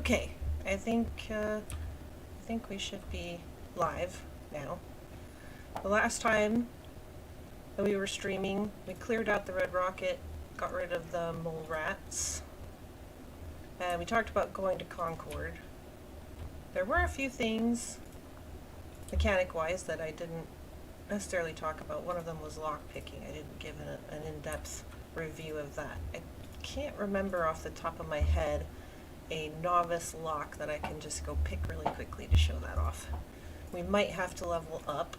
Okay, I think we should be live now. The last time that we were streaming, we cleared out the red rocket, got rid of the mole rats, and we talked about going to Concord. There were a few things, mechanic-wise, that I didn't necessarily talk about. One of them was lockpicking. I didn't give an in-depth review of that. I can't remember off the top of my head a novice lock that I can just go pick really quickly to show that off. We might have to level up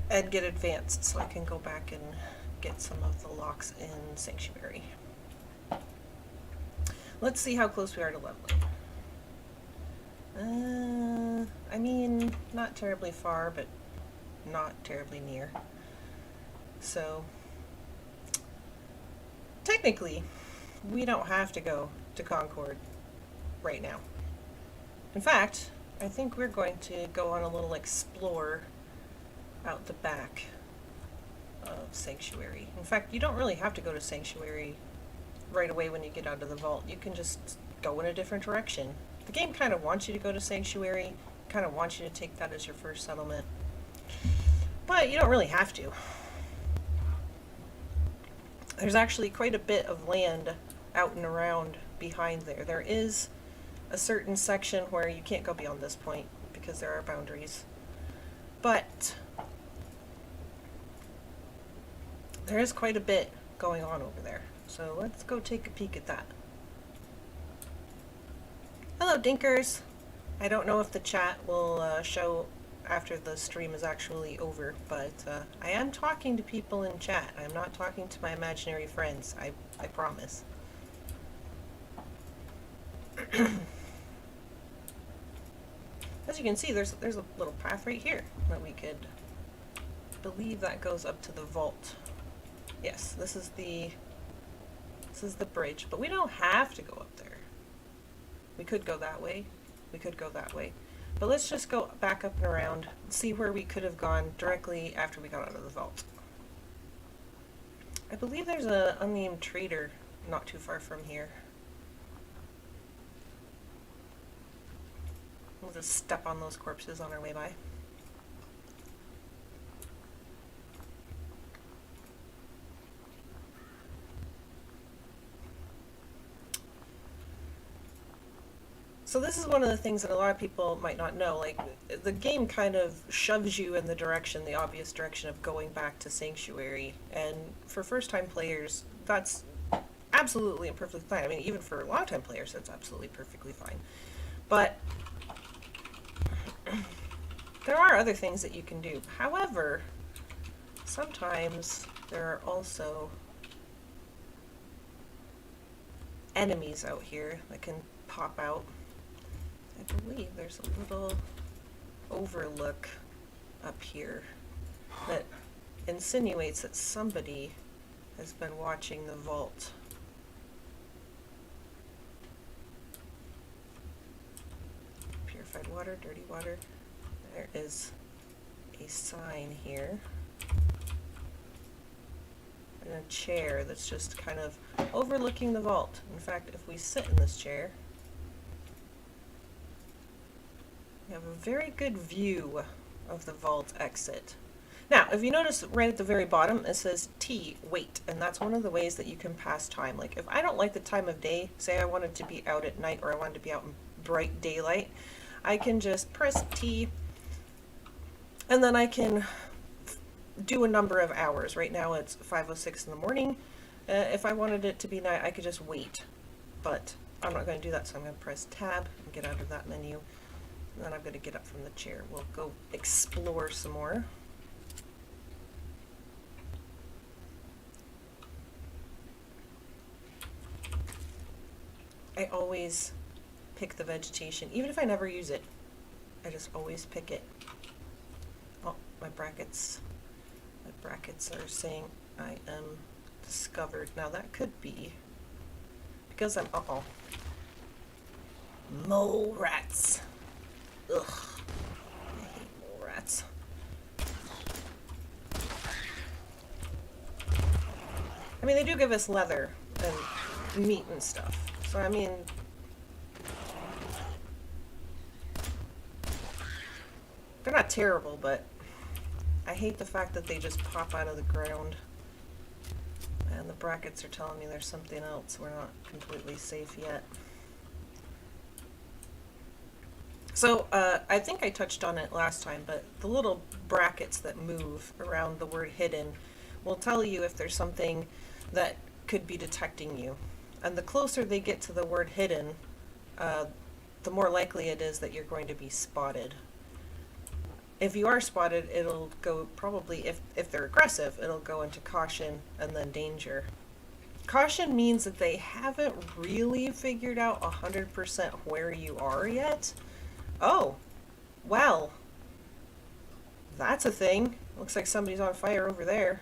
and get advanced so I can go back and get some of the locks in Sanctuary. Let's see how close we are to leveling. I mean, not terribly far, but not terribly near. So, technically, we don't have to go to Concord right now. In fact, I think we're going to go on a little explore out the back of Sanctuary. In fact, you don't really have to go to Sanctuary right away when you get out of the vault. You can just go in a different direction. The game kind of wants you to go to Sanctuary, kind of wants you to take that as your first settlement. But you don't really have to. There's actually quite a bit of land out and around behind there. There is a certain section where you can't go beyond this point because there are boundaries. But there is quite a bit going on over there. So let's go take a peek at that. Hello, Dinkers! I don't know if the chat will show after the stream is actually over, but I am talking to people in chat. I'm not talking to my imaginary friends. I promise. As you can see, there's a little path right here that we could believe that goes up to the vault. Yes, this is the bridge, but we don't have to go up there. We could go that way. We could go that way. But let's just go back up and around and see where we could have gone directly after we got out of the vault. I believe there's an unnamed trader not too far from here. We'll just step on those corpses on our way by. So this is one of the things that a lot of people might not know. Like, the game kind of shoves you in the obvious direction of going back to Sanctuary. And for first-time players, that's absolutely and perfectly fine. I mean, even for long-time players, that's absolutely perfectly fine. But there are other things that you can do. However, sometimes there are also enemies out here that can pop out. I believe there's a little overlook up here that insinuates that somebody has been watching the vault. Purified water, dirty water. There is a sign here. And a chair that's just kind of overlooking the vault. In fact, if we sit in this chair, we have a very good view of the vault exit. Now, if you notice right at the very bottom, it says T, wait, and that's one of the ways that you can pass time. Like, if I don't like the time of day, say I wanted to be out at night or I wanted to be out in bright daylight, I can just press T, and then I can do a number of hours. Right now it's 5:06 in the morning. If I wanted it to be night, I could just wait. But I'm not going to do that, so I'm going to press Tab and get out of that menu. And then I'm going to get up from the chair. We'll go explore some more. I always pick the vegetation, even if I never use it. I just always pick it. Oh, my brackets are saying I am discovered. Now that could be because I'm, mole rats. Ugh, I hate mole rats. I mean, they do give us leather and meat and stuff. So, I mean, They're not terrible, but I hate the fact that they just pop out of the ground. And the brackets are telling me there's something else. We're not completely safe yet. So, I think I touched on it last time, but the little brackets that move around the word hidden will tell you if there's something that could be detecting you. And the closer they get to the word hidden, the more likely it is that you're going to be spotted. If you are spotted, it'll go probably, if they're aggressive, it'll go into caution and then danger. Caution means that they haven't really figured out 100% where you are yet. Oh, well, that's a thing. Looks like somebody's on fire over there.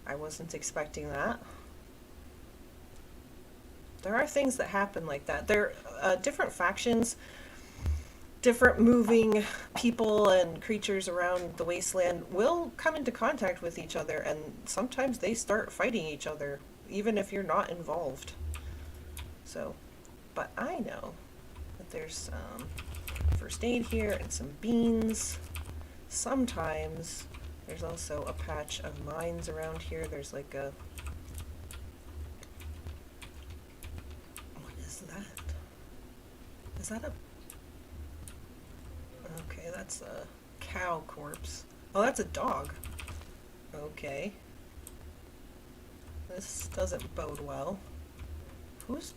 I wasn't expecting that. There are things that happen like that. There are different factions, different moving people and creatures around the wasteland will come into contact with each other, and sometimes they start fighting each other, even if you're not involved. So, but I know that there's some first aid here and some beans. Sometimes there's also a patch of mines around here. There's like a... What is that? Is that a... Okay, that's a cow corpse. Oh, that's a dog. Okay. This doesn't bode well. Who's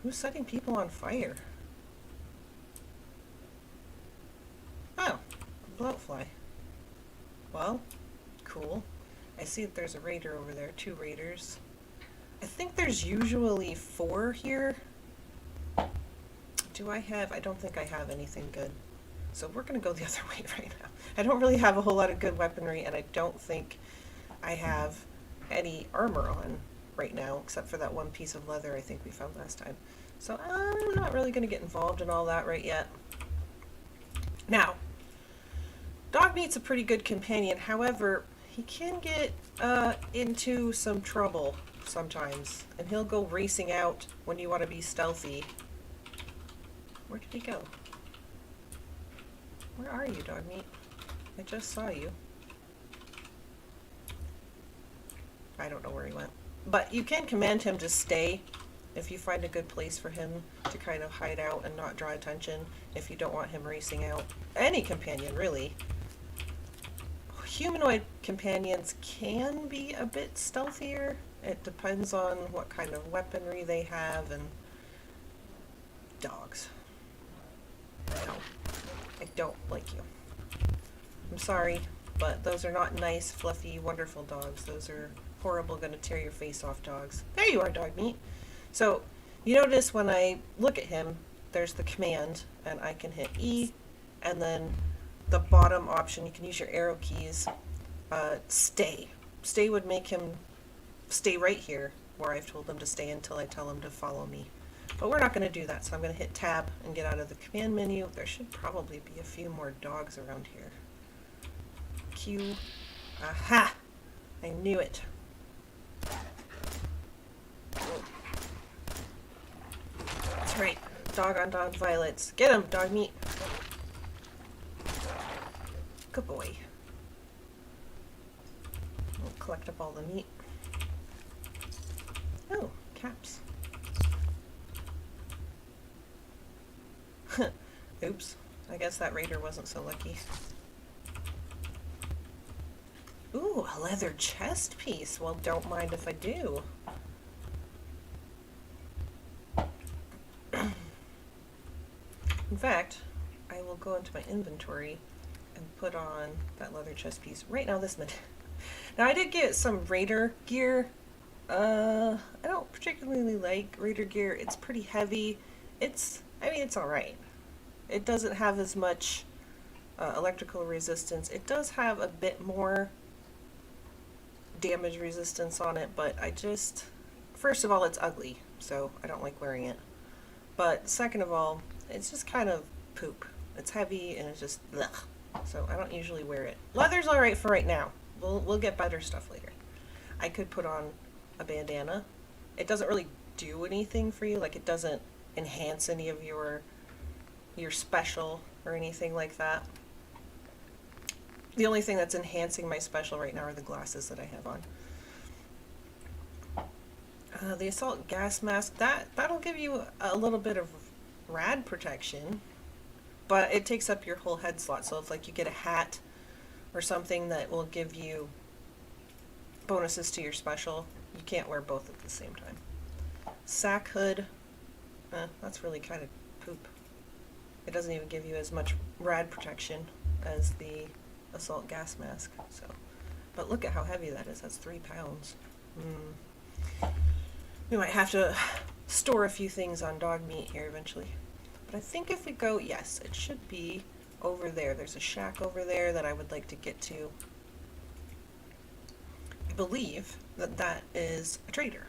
setting people on fire? Oh, a bloatfly. Well, cool. I see that there's a raider over there, 2 raiders. I think there's usually 4 here. Do I have... I don't think I have anything good. So we're going to go the other way right now. I don't really have a whole lot of good weaponry, and I don't think I have any armor on right now, except for that one piece of leather I think we found last time. So I'm not really going to get involved in all that right yet. Now, Dogmeat's a pretty good companion. However, he can get into some trouble sometimes, and he'll go racing out when you want to be stealthy. Where did he go? Where are you, Dogmeat? I just saw you. I don't know where he went. But you can command him to stay if you find a good place for him to kind of hide out and not draw attention, if you don't want him racing out. Any companion, really. Humanoid companions can be a bit stealthier. It depends on what kind of weaponry they have, and dogs. No, I don't like you. I'm sorry, but those are not nice, fluffy, wonderful dogs. Those are horrible, gonna tear your face off dogs. There you are, Dogmeat. So, you notice when I look at him, there's the command, and I can hit E, and then the bottom option, you can use your arrow keys, stay. Stay would make him stay right here, where I've told him to stay until I tell him to follow me. But we're not going to do that, so I'm going to hit tab and get out of the command menu. There should probably be a few more dogs around here. Q. Aha! I knew it. That's right. Dog on dog violence. Get him, Dogmeat. Good boy. We'll collect up all the meat. Oh, caps. Oops. I guess that raider wasn't so lucky. Ooh, a leather chest piece. Well, don't mind if I do. In fact, I will go into my inventory and put on that leather chest piece right now this minute. Now, I did get some raider gear. I don't particularly like raider gear. It's pretty heavy. It's alright. It doesn't have as much electrical resistance. It does have a bit more damage resistance on it, but first of all, it's ugly, so I don't like wearing it. But second of all, it's just kind of poop. It's heavy and it's just ugh. So I don't usually wear it. Leather's alright for right now. We'll get better stuff later. I could put on a bandana. It doesn't really do anything for you, like it doesn't enhance any of your special or anything like that. The only thing that's enhancing my special right now are the glasses that I have on. The assault gas mask, that'll give you a little bit of rad protection, but it takes up your whole head slot. So if like you get a hat or something that will give you bonuses to your special, you can't wear both at the same time. Sack hood, that's really kind of poop. It doesn't even give you as much rad protection as the assault gas mask. So, but look at how heavy that is. That's 3 pounds. We might have to store a few things on dog meat here eventually. But I think if we go, yes, it should be over there. There's a shack over there that I would like to get to. I believe that that is a trader.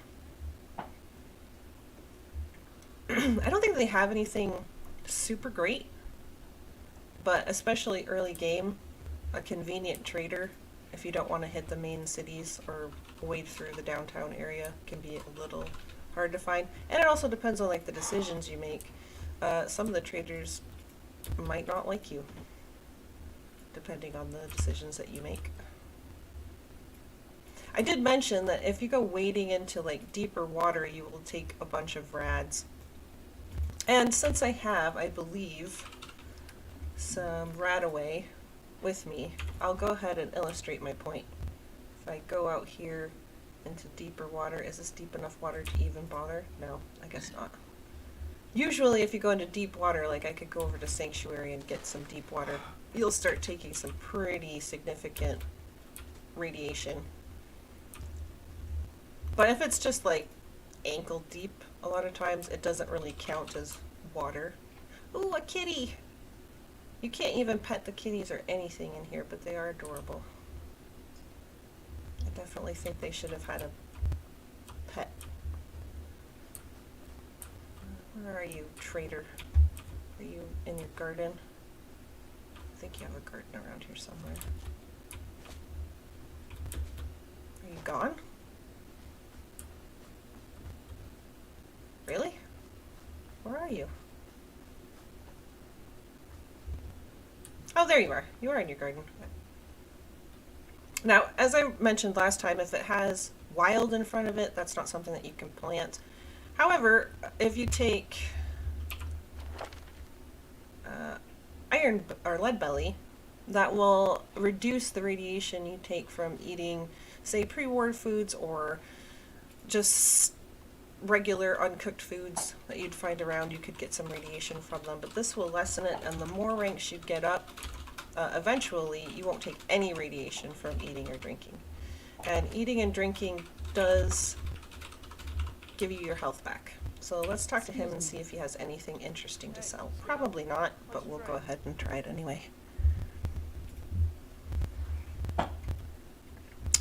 I don't think they have anything super great, but especially early game, a convenient trader, if you don't want to hit the main cities or wade through the downtown area, can be a little hard to find. And it also depends on like the decisions you make. Some of the traders might not like you, depending on the decisions that you make. I did mention that if you go wading into like deeper water, you will take a bunch of rads. And since I have, I believe, some Radaway with me, I'll go ahead and illustrate my point. If I go out here into deeper water, is this deep enough water to even bother? No, I guess not. Usually if you go into deep water, like I could go over to Sanctuary and get some deep water, you'll start taking some pretty significant radiation. But if it's just like ankle deep, a lot of times it doesn't really count as water. Ooh, a kitty! You can't even pet the kitties or anything in here, but they are adorable. I definitely think they should have had a pet. Where are you, trader? Are you in your garden? I think you have a garden around here somewhere. Are you gone? Really? Where are you? Oh, there you are. You are in your garden. Now, as I mentioned last time, if it has wild in front of it, that's not something that you can plant. However, if you take iron or lead belly, that will reduce the radiation you take from eating, say, pre-war foods or just regular uncooked foods that you'd find around. You could get some radiation from them, but this will lessen it, and the more ranks you get up, eventually you won't take any radiation from eating or drinking. And eating and drinking does give you your health back. So let's talk to him and see if he has anything interesting to sell. Probably not, but we'll go ahead and try it anyway.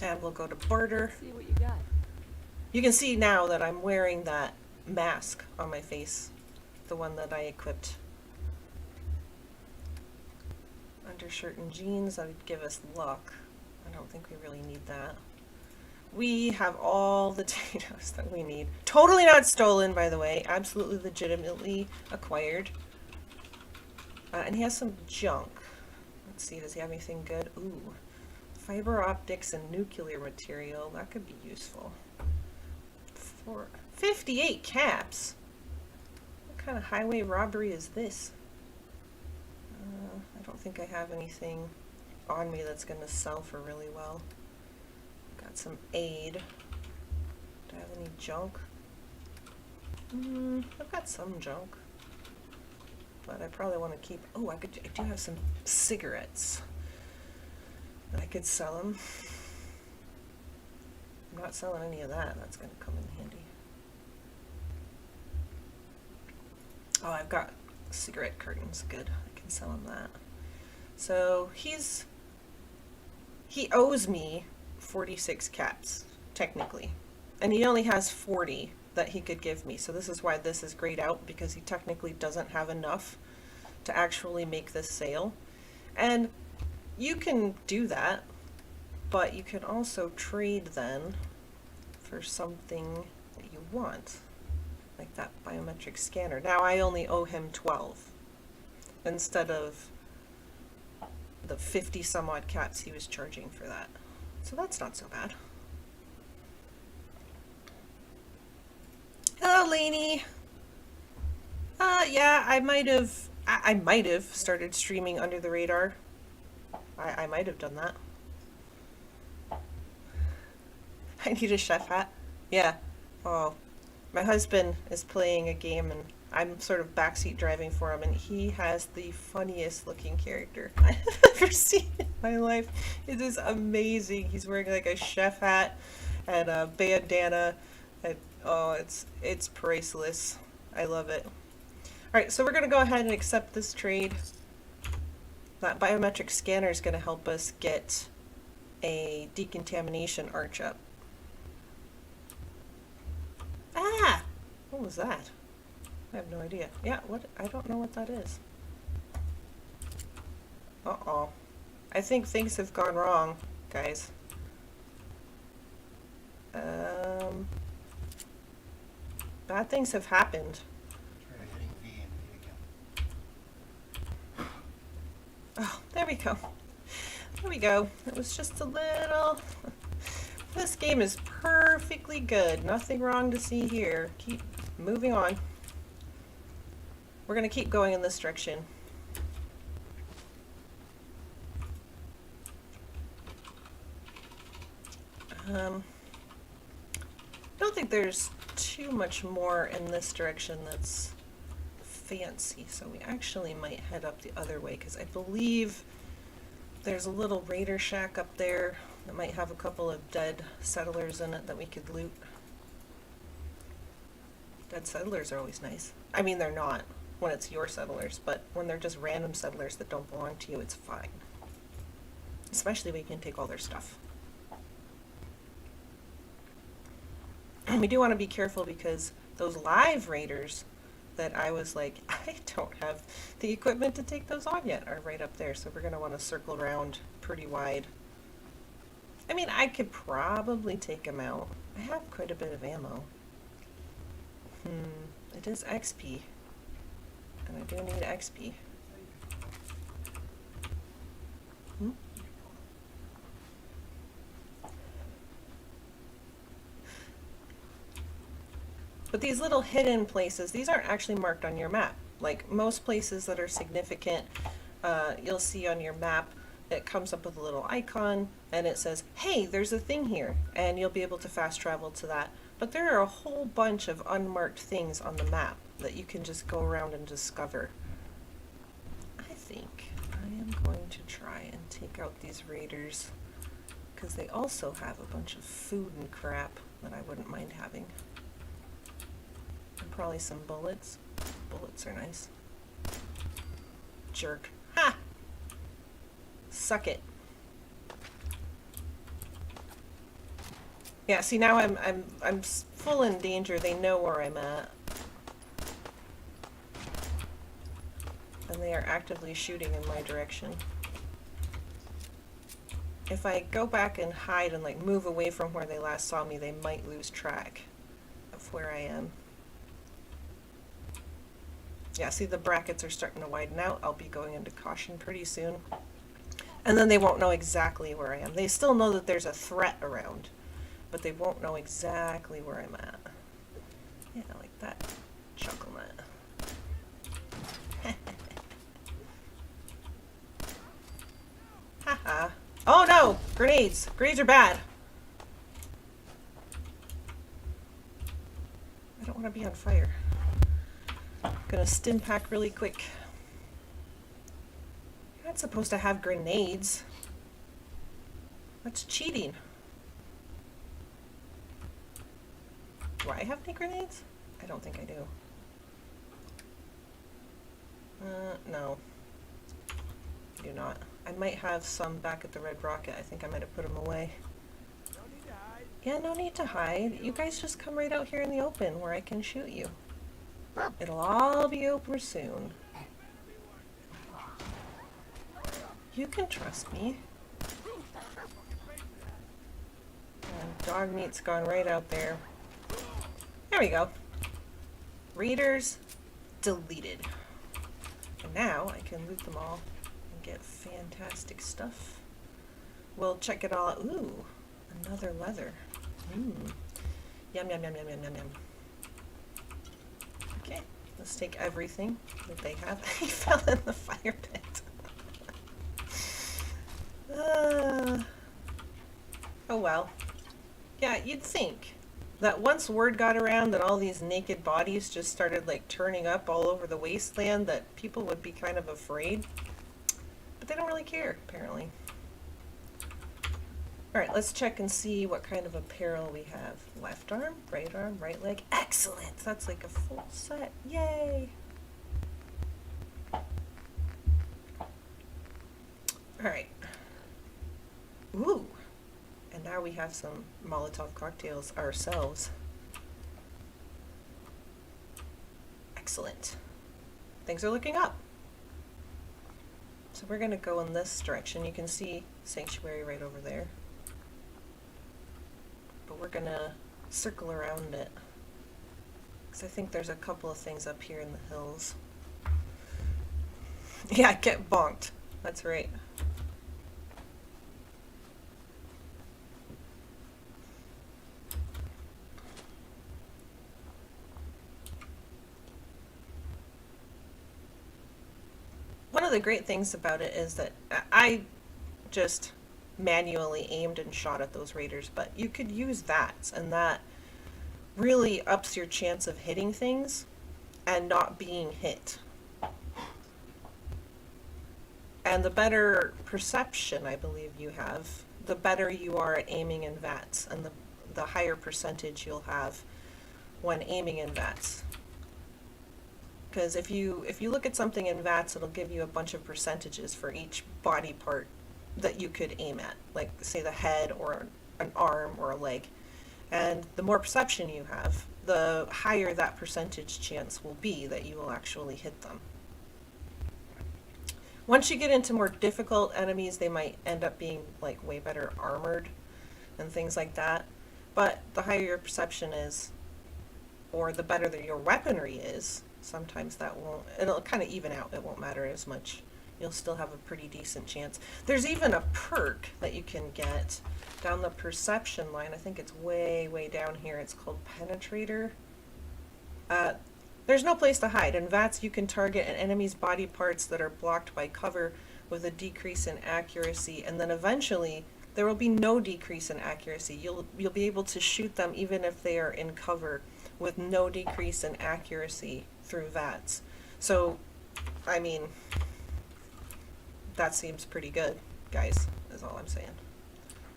And we'll go to barter. See what you got. You can see now that I'm wearing that mask on my face, the one that I equipped. Undershirt and jeans, that would give us luck. I don't think we really need that. We have all the potatoes that we need. Totally not stolen, by the way. Absolutely legitimately acquired. And he has some junk. Let's see, does he have anything good? Ooh, fiber optics and nuclear material. That could be useful. For 58 caps? What kind of highway robbery is this? I don't think I have anything on me that's going to sell for really well. Got some aid. Do I have any junk? I've got some junk. But I probably want to keep... Oh, I do have some cigarettes. I could sell them. I'm not selling any of that. That's going to come in handy. Oh, I've got cigarette curtains. Good. I can sell him that. So he owes me 46 caps, technically. And he only has 40 that he could give me. So this is why this is grayed out, because he technically doesn't have enough to actually make this sale. And you can do that, but you can also trade then for something that you want, like that biometric scanner. Now I only owe him 12 instead of the 50 some odd cats he was charging for that. So that's not so bad. Hello, Lainey. Yeah, I might have started streaming under the radar. I might have done that. I need a chef hat. Yeah. Oh, my husband is playing a game and I'm sort of backseat driving for him, and he has the funniest looking character I've ever seen in my life. It is amazing. He's wearing like a chef hat and a bandana, and oh, it's priceless. I love it. Alright, so we're going to go ahead and accept this trade. That biometric scanner is going to help us get a decontamination arch up. Ah! What was that? I have no idea. Yeah, what? I don't know what that is. Uh-oh. I think things have gone wrong, guys. Bad things have happened. Oh, there we go. There we go. It was just a little... This game is perfectly good. Nothing wrong to see here. Keep moving on. We're going to keep going in this direction. I don't think there's too much more in this direction that's fancy, so we actually might head up the other way, because I believe there's a little raider shack up there that might have a couple of dead settlers in it that we could loot. Dead settlers are always nice. I mean, they're not when it's your settlers, but when they're just random settlers that don't belong to you, it's fine. Especially when you can take all their stuff. And we do want to be careful, because those live raiders that I was like, I don't have the equipment to take those on yet, are right up there. So we're going to want to circle around pretty wide. I mean, I could probably take them out. I have quite a bit of ammo. It is XP. And I do need XP. But these little hidden places, these aren't actually marked on your map. Like most places that are significant, you'll see on your map, it comes up with a little icon and it says, hey, there's a thing here, and you'll be able to fast travel to that. But there are a whole bunch of unmarked things on the map that you can just go around and discover. I think I am going to try and take out these raiders, because they also have a bunch of food and crap that I wouldn't mind having. And probably some bullets. Bullets are nice. Jerk. Ha! Suck it. Yeah, see, now I'm full in danger. They know where I'm at. And they are actively shooting in my direction. If I go back and hide and like move away from where they last saw me, they might lose track of where I am. Yeah, see, the brackets are starting to widen out. I'll be going into caution pretty soon. And then they won't know exactly where I am. They still know that there's a threat around, but they won't know exactly where I'm at. Yeah, like that. Chuckle nut. Haha. Oh no! Grenades! Grenades are bad! I don't want to be on fire. Gonna stim pack really quick. You're not supposed to have grenades. That's cheating. Do I have any grenades? I don't think I do. No. I do not. I might have some back at the Red Rocket. I think I might have put them away. No need to hide. Yeah, no need to hide. You guys just come right out here in the open where I can shoot you. It'll all be over soon. You can trust me. And dog meat's gone right out there. There we go. Readers deleted. And now I can loot them all get fantastic stuff. We'll check it all out. Ooh, another leather. Yum, yum, yum, yum, yum, yum, yum. Okay, let's take everything that they have. He fell in the fire pit. Oh well. Yeah, you'd think that once word got around that all these naked bodies just started like turning up all over the wasteland, that people would be kind of afraid. But they don't really care, apparently. Alright, let's check and see what kind of apparel we have. Left arm, right leg. Excellent! That's like a full set. Yay! Alright. Ooh! And now we have some Molotov cocktails ourselves. Excellent. Things are looking up. So we're going to go in this direction. You can see Sanctuary right over there. But we're going to circle around it, because I think there's a couple of things up here in the hills. Yeah, get bonked. That's right. One of the great things about it is that I just manually aimed and shot at those raiders, but you could use that, and that really ups your chance of hitting things and not being hit. And the better perception, I believe, you have, the better you are at aiming in VATS, and the higher percentage you'll have when aiming in VATS. Because if you look at something in VATS, it'll give you a bunch of percentages for each body part that you could aim at, like say the head or an arm or a leg. And the more perception you have, the higher that percentage chance will be that you will actually hit them. Once you get into more difficult enemies, they might end up being like way better armored and things like that. But the higher your perception is, or the better that your weaponry is, sometimes that won't, it'll kind of even out. It won't matter as much. You'll still have a pretty decent chance. There's even a perk that you can get down the perception line. I think it's way, way down here. It's called Penetrator. There's no place to hide. In VATS, you can target an enemy's body parts that are blocked by cover with a decrease in accuracy, and then eventually there will be no decrease in accuracy. You'll be able to shoot them even if they are in cover with no decrease in accuracy through VATS. So, I mean, that seems pretty good, guys, is all I'm saying.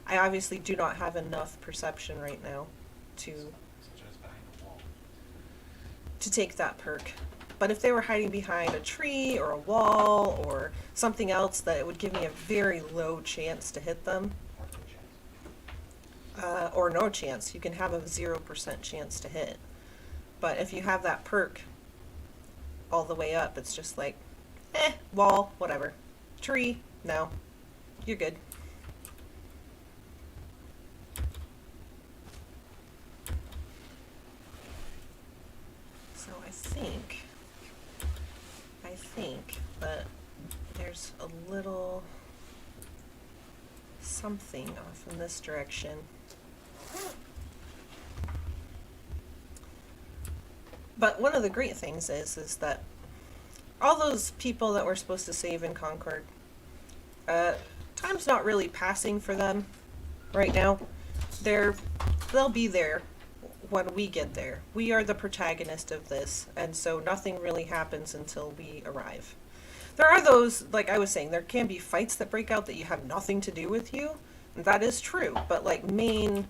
I obviously do not have enough perception right now to take that perk. But if they were hiding behind a tree or a wall or something else, that it would give me a very low chance to hit them. Or no chance. You can have a 0% chance to hit. But if you have that perk all the way up, it's just like, wall, whatever. Tree, no. You're good. So I think that there's a little something off in this direction. But one of the great things is that all those people that we're supposed to save in Concord, time's not really passing for them right now. They'll be there when we get there. We are the protagonist of this, and so nothing really happens until we arrive. There are those, like I was saying, there can be fights that break out that you have nothing to do with you. And that is true, but like main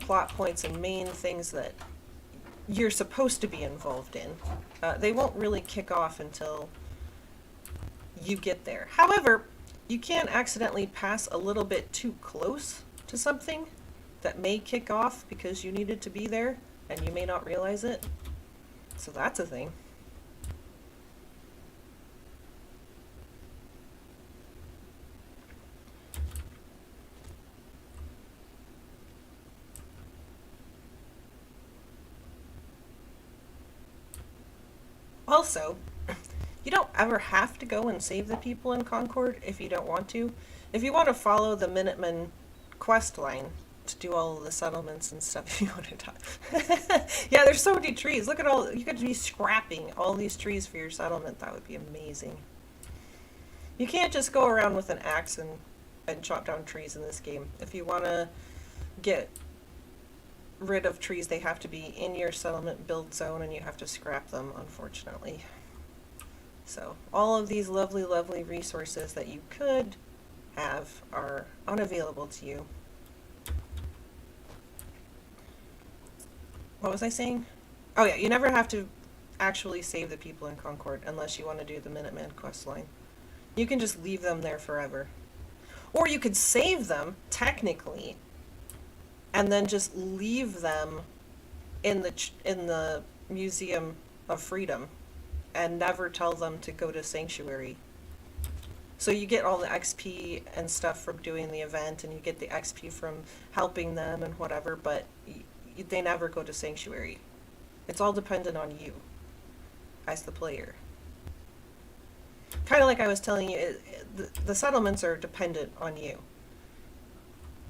plot points and main things that you're supposed to be involved in, they won't really kick off until you get there. However, you can accidentally pass a little bit too close to something that may kick off because you needed to be there and you may not realize it. So that's a thing. Also, You don't ever have to go and save the people in Concord if you don't want to. If you want to follow the Minutemen quest line to do all of the settlements and stuff, if you want to talk. Yeah, there's so many trees. Look at all, you could be scrapping all these trees for your settlement. That would be amazing. You can't just go around with an axe and chop down trees in this game. If you want to get rid of trees, they have to be in your settlement build zone and you have to scrap them, unfortunately. So all of these lovely, lovely resources that you could have are unavailable to you. What was I saying? Oh yeah, you never have to actually save the people in Concord unless you want to do the Minuteman quest line. You can just leave them there forever. Or you could save them, technically, and then just leave them in the Museum of Freedom and never tell them to go to Sanctuary. So you get all the XP and stuff from doing the event, and you get the XP from helping them and whatever, but they never go to Sanctuary. It's all dependent on you as the player. Kind of like I was telling you, the settlements are dependent on you.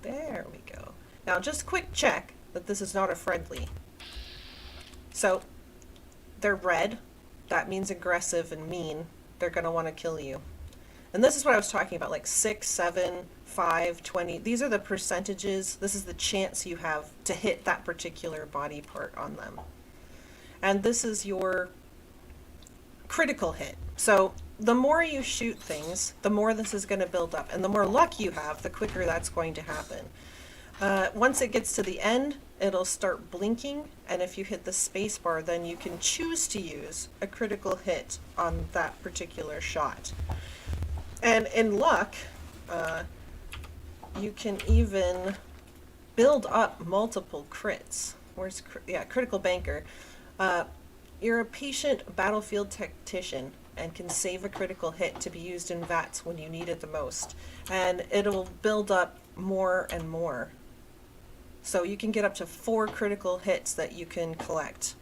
There we go. Now just quick check that this is not a friendly. So, they're red. That means aggressive and mean. They're going to want to kill you. And this is what I was talking about, like 6, 7, 5, 20. These are the percentages. This is the chance you have to hit that particular body part on them. And this is your critical hit. So the more you shoot things, the more this is going to build up. And the more luck you have, the quicker that's going to happen. Once it gets to the end, it'll start blinking, and if you hit the space bar, then you can choose to use a critical hit on that particular shot. And in luck, you can even build up multiple crits. Where's critical banker? You're a patient battlefield tactician and can save a critical hit to be used in VATS when you need it the most. And it'll build up more and more. So you can get up to 4 critical hits that you can collect.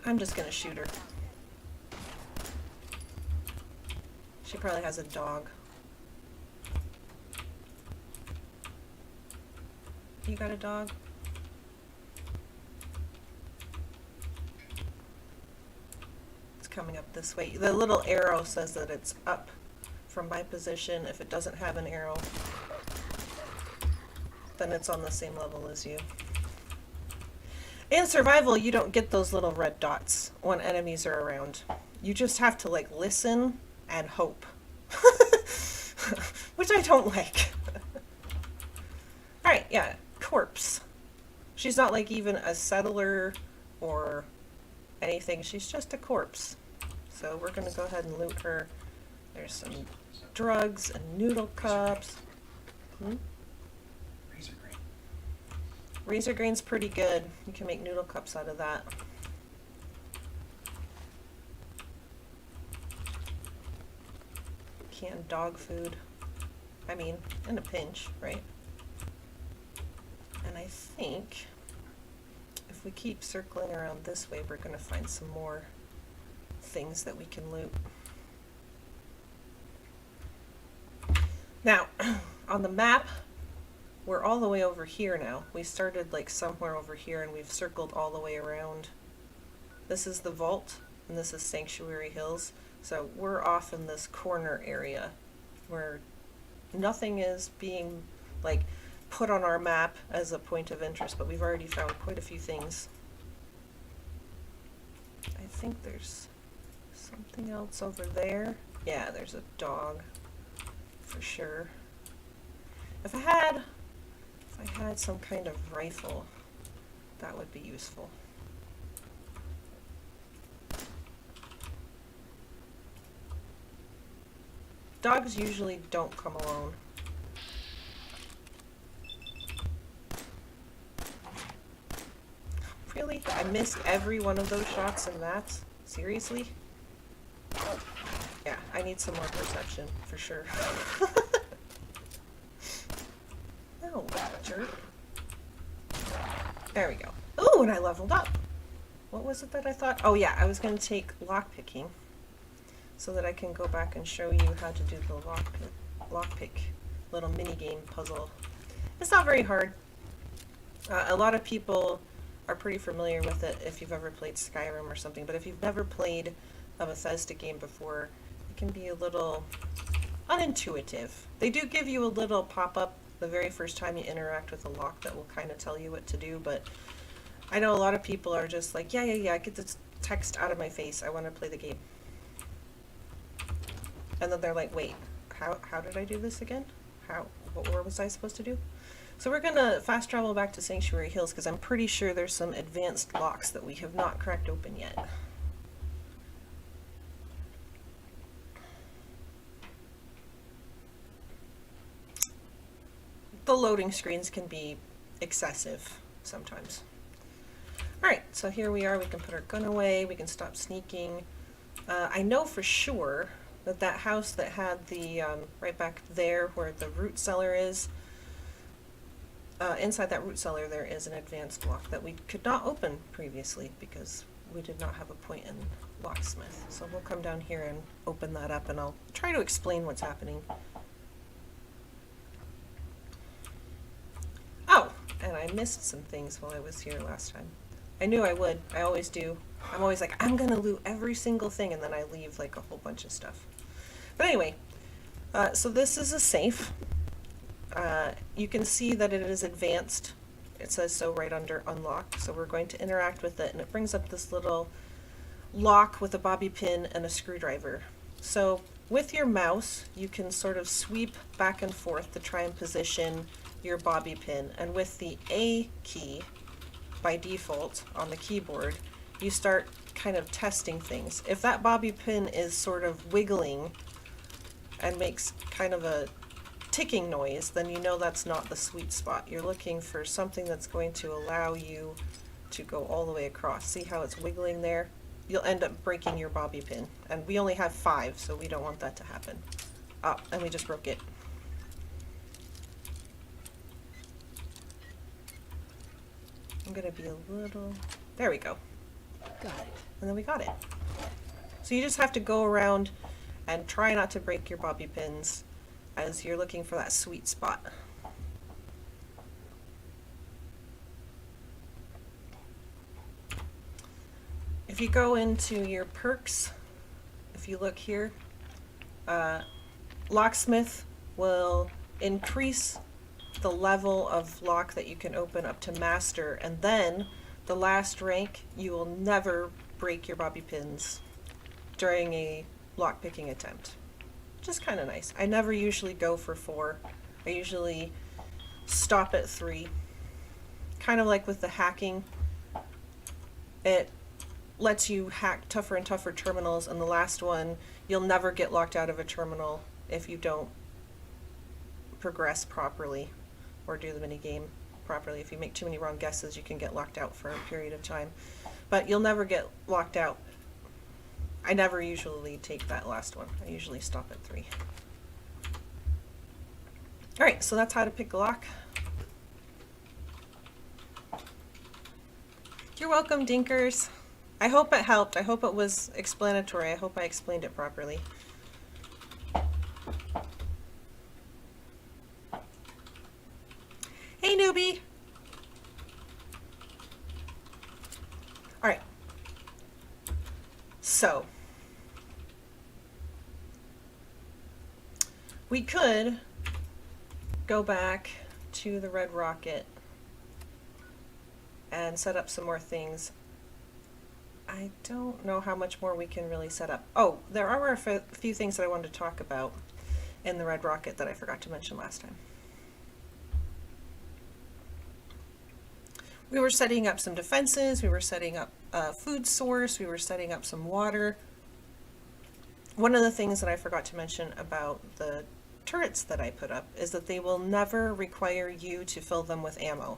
I'm just gonna shoot her. She probably has a dog. You got a dog? It's coming up this way. The little arrow says that it's up from my position. If it doesn't have an arrow, then it's on the same level as you. In survival, you don't get those little red dots when enemies are around. You just have to like listen and hope. Which I don't like. Alright, yeah, corpse. She's not like even a settler or anything. She's just a corpse. So we're gonna go ahead and loot her. There's some drugs and noodle cups. Razor grain. Razor grain's pretty good. You can make noodle cups out of that. Canned dog food. I mean, in a pinch, right? And I think if we keep circling around this way, we're going to find some more things that we can loot. Now, on the map, we're all the way over here now. We started like somewhere over here and we've circled all the way around. This is the vault and this is Sanctuary Hills. So we're off in this corner area where nothing is being like put on our map as a point of interest, but we've already found quite a few things. I think there's something else over there. Yeah, there's a dog for sure. If I had some kind of rifle, that would be useful. Dogs usually don't come alone. Really? I missed every one of those shots in that? Seriously? Yeah, I need some more protection, for sure. No, jerk. There we go. Ooh, and I leveled up. what was it that I thought? Oh yeah, I was going to take lock picking so that I can go back and show you how to do the lockpick little mini game puzzle. It's not very hard. A lot of people are pretty familiar with it if you've ever played Skyrim or something, but if you've never played a Bethesda game before, it can be a little unintuitive. They do give you a little pop-up the very first time you interact with a lock that will kind of tell you what to do, but I know a lot of people are just like, yeah, get this text out of my face, I want to play the game. And then they're like, wait, how did I do this again? What was I supposed to do? So we're gonna fast travel back to Sanctuary Hills because I'm pretty sure there's some advanced locks that we have not cracked open yet. The loading screens can be excessive sometimes. Alright, so here we are. We can put our gun away. We can stop sneaking. I know for sure that that house that had the, right back there where the root cellar is, inside that root cellar there is an advanced lock that we could not open previously because we did not have a point in locksmith. So we'll come down here and open that up and I'll try to explain what's happening. Oh, and I missed some things while I was here last time. I knew I would. I always do. I'm always like, I'm gonna loot every single thing, and then I leave like a whole bunch of stuff. But anyway, so this is a safe. You can see that it is advanced. It says so right under unlock. So we're going to interact with it, and it brings up this little lock with a bobby pin and a screwdriver. So with your mouse, you can sort of sweep back and forth to try and position your bobby pin, and with the A key by default on the keyboard, you start kind of testing things. If that bobby pin is sort of wiggling and makes kind of a ticking noise, then you know that's not the sweet spot. You're looking for something that's going to allow you to go all the way across. See how it's wiggling there? You'll end up breaking your bobby pin, and we only have 5, so we don't want that to happen. Oh, and we just broke it. I'm gonna be a little, there we go. Got it. And then we got it. So you just have to go around and try not to break your bobby pins as you're looking for that sweet spot. If you go into your perks, if you look here, locksmith will increase the level of lock that you can open up to master, and then the last rank, you will never break your bobby pins during a lock picking attempt. Just kind of nice. I never usually go for 4. I usually stop at 3. Kind of like with the hacking, it lets you hack tougher and tougher terminals, and the last one, you'll never get locked out of a terminal if you don't progress properly or do the mini game properly. If you make too many wrong guesses, you can get locked out for a period of time. But you'll never get locked out. I never usually take that last one. I usually stop at 3. Alright, so that's how to pick a lock. You're welcome, Dinkers. I hope it helped. I hope it was explanatory. I hope I explained it properly. Hey, newbie! Alright. So, we could go back to the Red Rocket and set up some more things. I don't know how much more we can really set up. Oh, there are a few things that I wanted to talk about in the Red Rocket that I forgot to mention last time. We were setting up some defenses, we were setting up a food source, we were setting up some water. One of the things that I forgot to mention about the turrets that I put up is that they will never require you to fill them with ammo.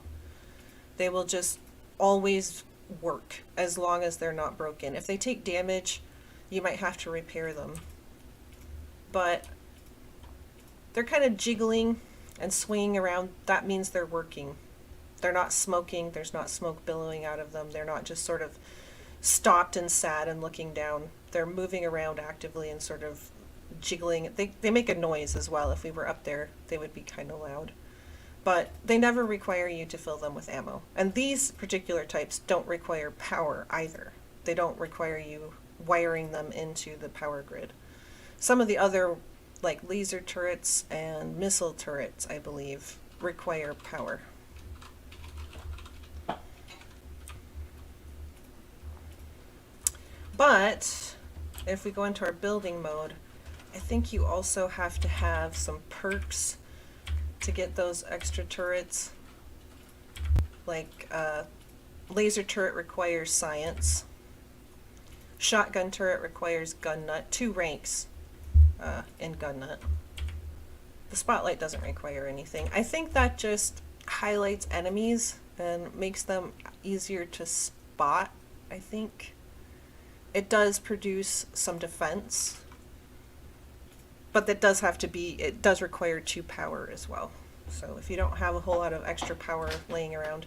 They will just always work as long as they're not broken. If they take damage, you might have to repair them. But they're kind of jiggling and swinging around. That means they're working. They're not smoking, there's not smoke billowing out of them, they're not just sort of stopped and sad and looking down. They're moving around actively and sort of jiggling. They make a noise as well. If we were up there, they would be kind of loud. But they never require you to fill them with ammo. And these particular types don't require power either. They don't require you wiring them into the power grid. Some of the other, like laser turrets and missile turrets, I believe, require power. But if we go into our building mode, I think you also have to have some perks to get those extra turrets. Like laser turret requires science. Shotgun turret requires gun nut. 2 ranks in gun nut. The spotlight doesn't require anything. I think that just highlights enemies and makes them easier to spot, I think. It does produce some defense, but that does have to be, it does require 2 power as well. So if you don't have a whole lot of extra power laying around.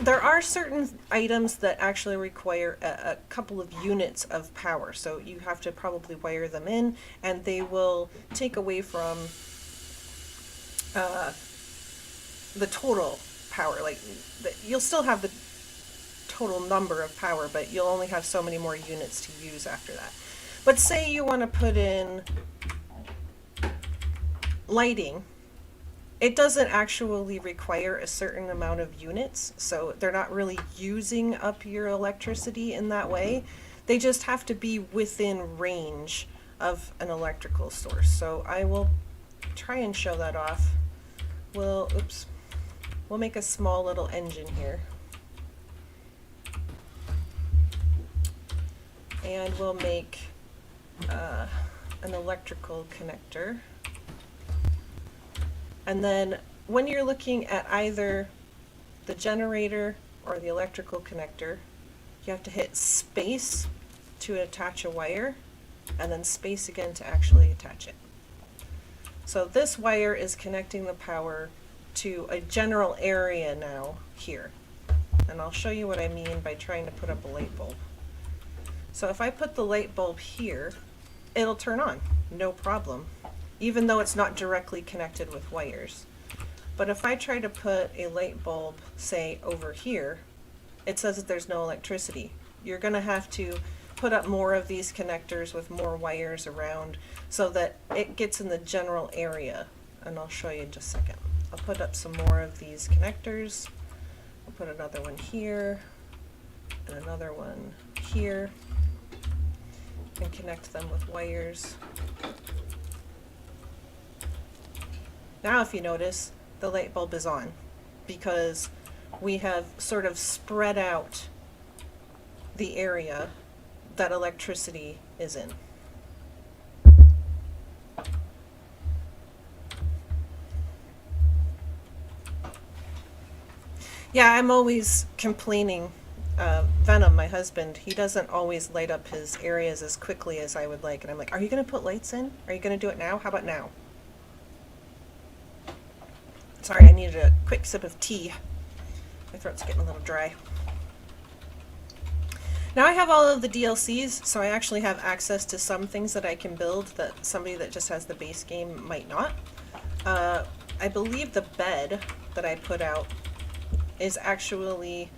There are certain items that actually require a couple of units of power, so you have to probably wire them in, and they will take away from the total power. Like, you'll still have the total number of power, but you'll only have so many more units to use after that. But say you want to put in lighting, it doesn't actually require a certain amount of units, so they're not really using up your electricity in that way. They just have to be within range of an electrical source. So I will try and show that off. We'll make a small little engine here. And we'll make an electrical connector. And then when you're looking at either the generator or the electrical connector, you have to hit space to attach a wire, and then space again to actually attach it. So this wire is connecting the power to a general area now here. And I'll show you what I mean by trying to put up a light bulb. So if I put the light bulb here, it'll turn on, no problem, even though it's not directly connected with wires. But if I try to put a light bulb, say, over here, it says that there's no electricity. You're going to have to put up more of these connectors with more wires around so that it gets in the general area. And I'll show you in just a second. I'll put up some more of these connectors. I'll put another one here and another one here and connect them with wires. Now if you notice, the light bulb is on because we have sort of spread out the area that electricity is in. Yeah, I'm always complaining. Venom, my husband, he doesn't always light up his areas as quickly as I would like. And I'm like, are you going to put lights in? Are you going to do it now? How about now? Sorry, I needed a quick sip of tea. My throat's getting a little dry. Now I have all of the DLCs, so I actually have access to some things that I can build that somebody that just has the base game might not. I believe the bed that I put out is actually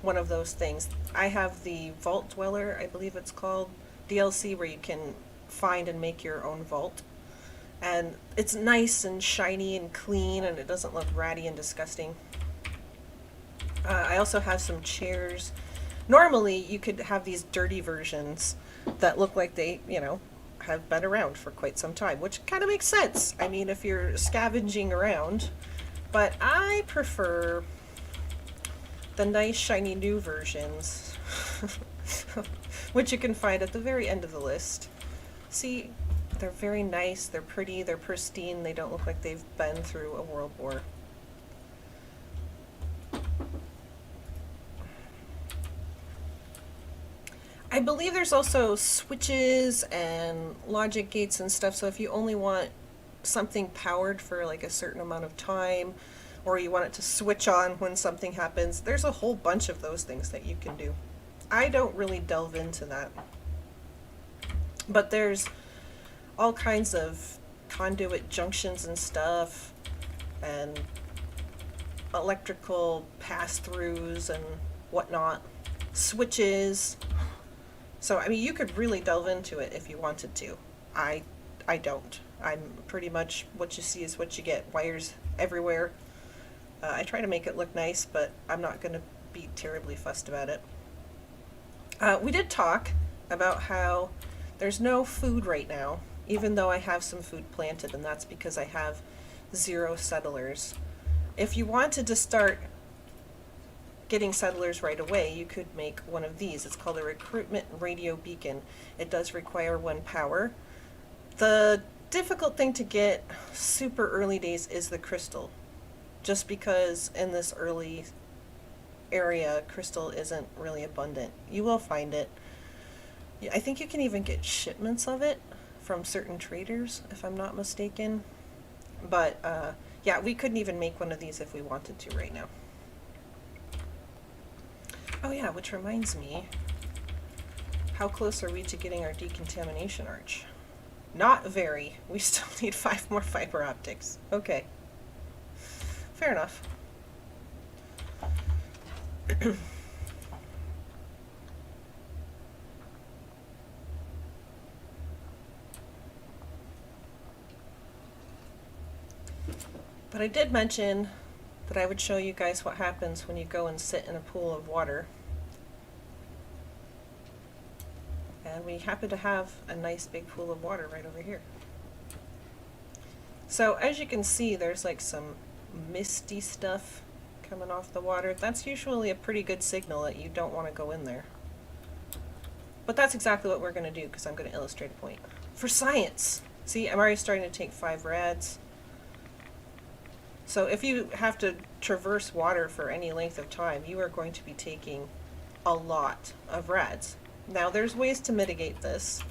one of those things. I have the Vault Dweller, I believe it's called, DLC, where you can find and make your own vault. And it's nice and shiny and clean, and it doesn't look ratty and disgusting. I also have some chairs. Normally, you could have these dirty versions that look like they, you know, have been around for quite some time, which kind of makes sense. I mean, if you're scavenging around. But I prefer the nice, shiny new versions, which you can find at the very end of the list. See, they're very nice, they're pretty, they're pristine, they don't look like they've been through a world war. I believe there's also switches and logic gates and stuff, so if you only want something powered for like a certain amount of time, or you want it to switch on when something happens, there's a whole bunch of those things that you can do. I don't really delve into that. But there's all kinds of conduit junctions and stuff, and electrical pass-throughs and whatnot, switches. So, I mean, you could really delve into it if you wanted to. I don't. I'm pretty much what you see is what you get. Wires everywhere. I try to make it look nice, but I'm not going to be terribly fussed about it. We did talk about how there's no food right now, even though I have some food planted, and that's because I have 0 settlers. If you wanted to start getting settlers right away, you could make one of these. It's called a recruitment radio beacon. It does require 1 power. The difficult thing to get super early days is the crystal, just because in this early area crystal isn't really abundant. You will find it. I think you can even get shipments of it from certain traders, if I'm not mistaken. But yeah, we couldn't even make one of these if we wanted to right now. Oh yeah, which reminds me, how close are we to getting our decontamination arch? Not very. We still need 5 more fiber optics. Okay. Fair enough. But I did mention that I would show you guys what happens when you go and sit in a pool of water. And we happen to have a nice big pool of water right over here. So as you can see, there's like some misty stuff coming off the water. That's usually a pretty good signal that you don't want to go in there. But that's exactly what we're going to do, because I'm going to illustrate a point. For science! See, I'm already starting to take 5 rads. So if you have to traverse water for any length of time, you are going to be taking a lot of rads. Now there's ways to mitigate this.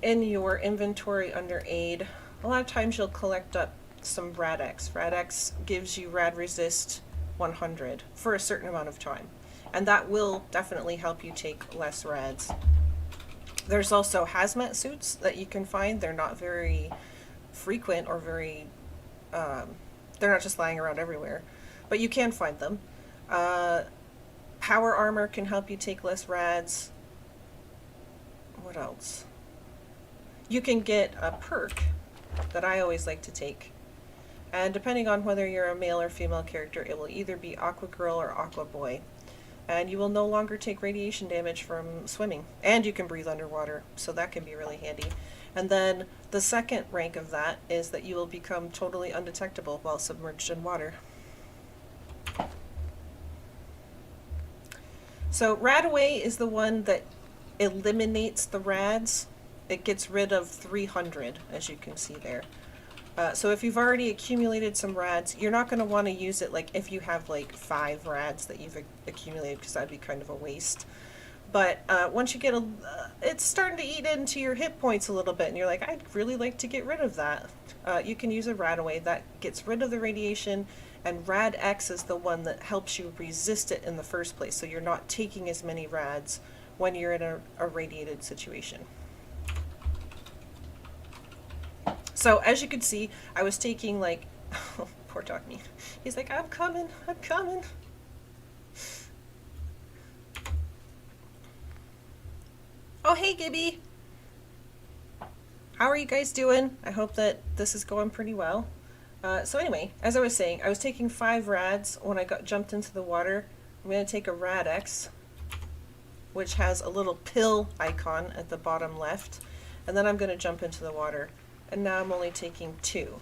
In your inventory under aid, a lot of times you'll collect up some RadX. RadX gives you rad resist 100 for a certain amount of time, and that will definitely help you take less rads. There's also hazmat suits that you can find. They're not very frequent or very they're not just lying around everywhere, but you can find them. Power armor can help you take less rads. What else? You can get a perk that I always like to take, and depending on whether you're a male or female character, it will either be Aqua Girl or Aqua Boy, and you will no longer take radiation damage from swimming, and you can breathe underwater, so that can be really handy. And then the second rank of that is that you will become totally undetectable while submerged in water. So Rad Away is the one that eliminates the rads. It gets rid of 300, as you can see there. So if you've already accumulated some rads, you're not going to want to use it like if you have like 5 rads that you've accumulated, because that'd be kind of a waste. But once you get it's starting to eat into your hit points a little bit, and you're like, I'd really like to get rid of that. You can use a Rad Away that gets rid of the radiation, and Rad X is the one that helps you resist it in the first place, so you're not taking as many rads when you're in a radiated situation. So as you can see, I was taking like, oh, poor dog me. He's like, I'm coming, I'm coming. Oh, hey, Gibby. How are you guys doing? I hope that this is going pretty well. So anyway, as I was saying, I was taking 5 rads when I jumped into the water. I'm going to take a Rad X, which has a little pill icon at the bottom left, and then I'm going to jump into the water. And now I'm only taking 2.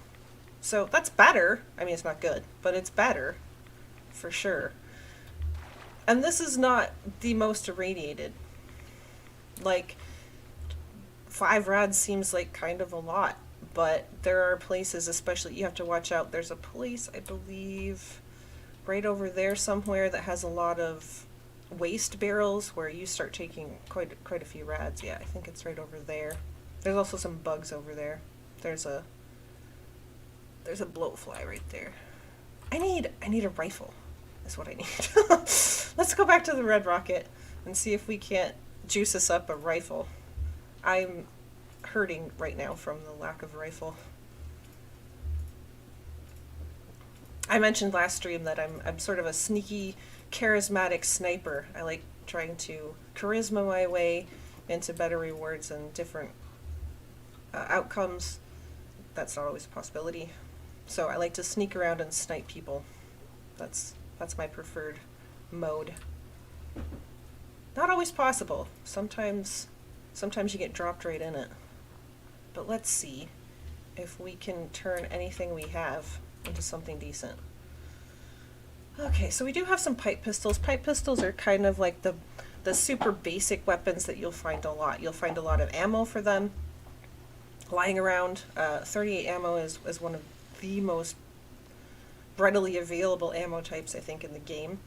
So that's better. I mean, it's not good, but it's better for sure. And this is not the most irradiated. Like, 5 rads seems like kind of a lot, but there are places, especially, you have to watch out. There's a place, I believe, right over there somewhere that has a lot of waste barrels where you start taking quite a few rads. Yeah, I think it's right over there. There's also some bugs over there. There's a blowfly right there. I need a rifle. Is what I need. Let's go back to the red rocket. and see if we can't juice us up a rifle. I'm hurting right now from the lack of rifle. I mentioned last stream that I'm sort of a sneaky, charismatic sniper. I like trying to charisma my way into better rewards and different outcomes. That's not always a possibility. So I like to sneak around and snipe people. That's my preferred mode. Not always possible. Sometimes you get dropped right in it. But let's see if we can turn anything we have into something decent. Okay, so we do have some pipe pistols. Pipe pistols are kind of like the super basic weapons that you'll find a lot. You'll find a lot of ammo for them lying around. 38 ammo is one of the most readily available ammo types, I think, in the game.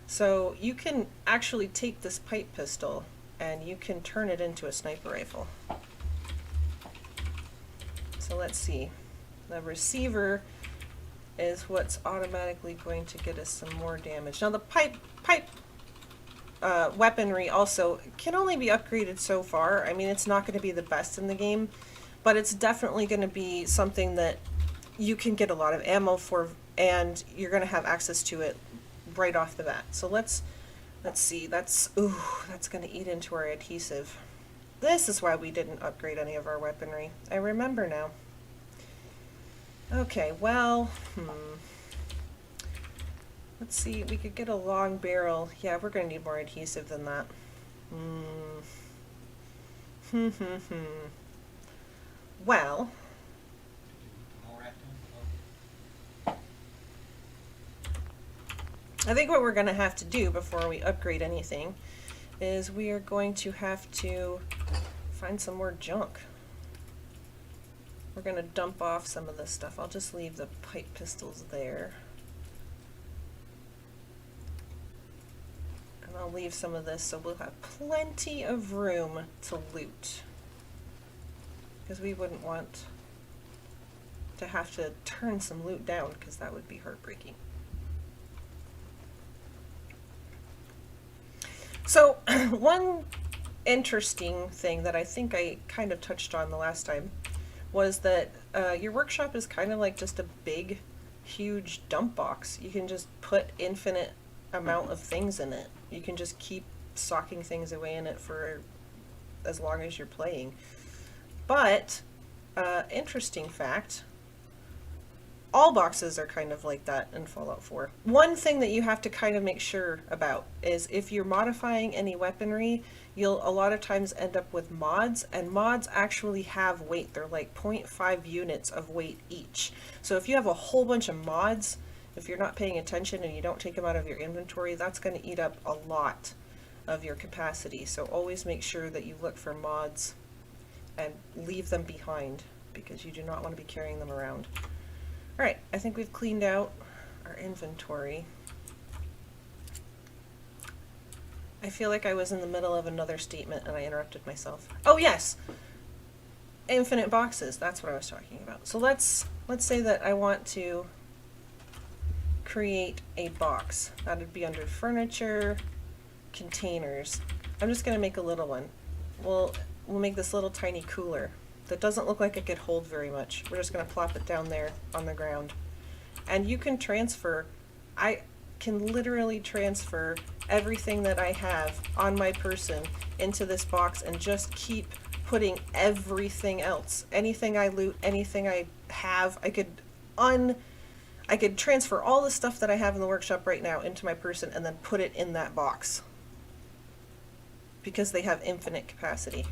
So you can actually take this pipe pistol and you can turn it into a sniper rifle. So let's see. The receiver is what's automatically going to get us some more damage. Now the pipe weaponry also can only be upgraded so far. I mean, it's not going to be the best in the game, but it's definitely going to be something that you can get a lot of ammo for, and you're going to have access to it right off the bat. So let's see. That's going to eat into our adhesive. This is why we didn't upgrade any of our weaponry. I remember now. Okay, well, let's see, we could get a long barrel. Yeah, we're going to need more adhesive than that. Well, I think what we're going to have to do before we upgrade anything is we are going to have to find some more junk. We're going to dump off some of this stuff. I'll just leave the pipe pistols there. And I'll leave some of this so we'll have plenty of room to loot. Because we wouldn't want to have to turn some loot down, because that would be heartbreaking. So, one interesting thing that I think I kind of touched on the last time was that your workshop is kind of like just a big, huge dump box. You can just put infinite amount of things in it. You can just keep socking things away in it for as long as you're playing. But, interesting fact, all boxes are kind of like that in Fallout 4. One thing that you have to kind of make sure about is if you're modifying any weaponry, you'll a lot of times end up with mods, and mods actually have weight. They're like 0.5 units of weight each. So if you have a whole bunch of mods, if you're not paying attention and you don't take them out of your inventory, that's going to eat up a lot of your capacity. So always make sure that you look for mods and leave them behind, because you do not want to be carrying them around. Alright, I think we've cleaned out our inventory. I feel like I was in the middle of another statement and I interrupted myself. Oh yes! Infinite boxes, that's what I was talking about. So let's say that I want to create a box. That would be under furniture, containers. I'm just going to make a little one. We'll make this little tiny cooler. That doesn't look like it could hold very much. We're just going to plop it down there on the ground. And you can transfer, I can literally transfer everything that I have on my person into this box and just keep putting everything else. Anything I loot, anything I have, I could transfer all the stuff that I have in the workshop right now into my person and then put it in that box. Because they have infinite capacity.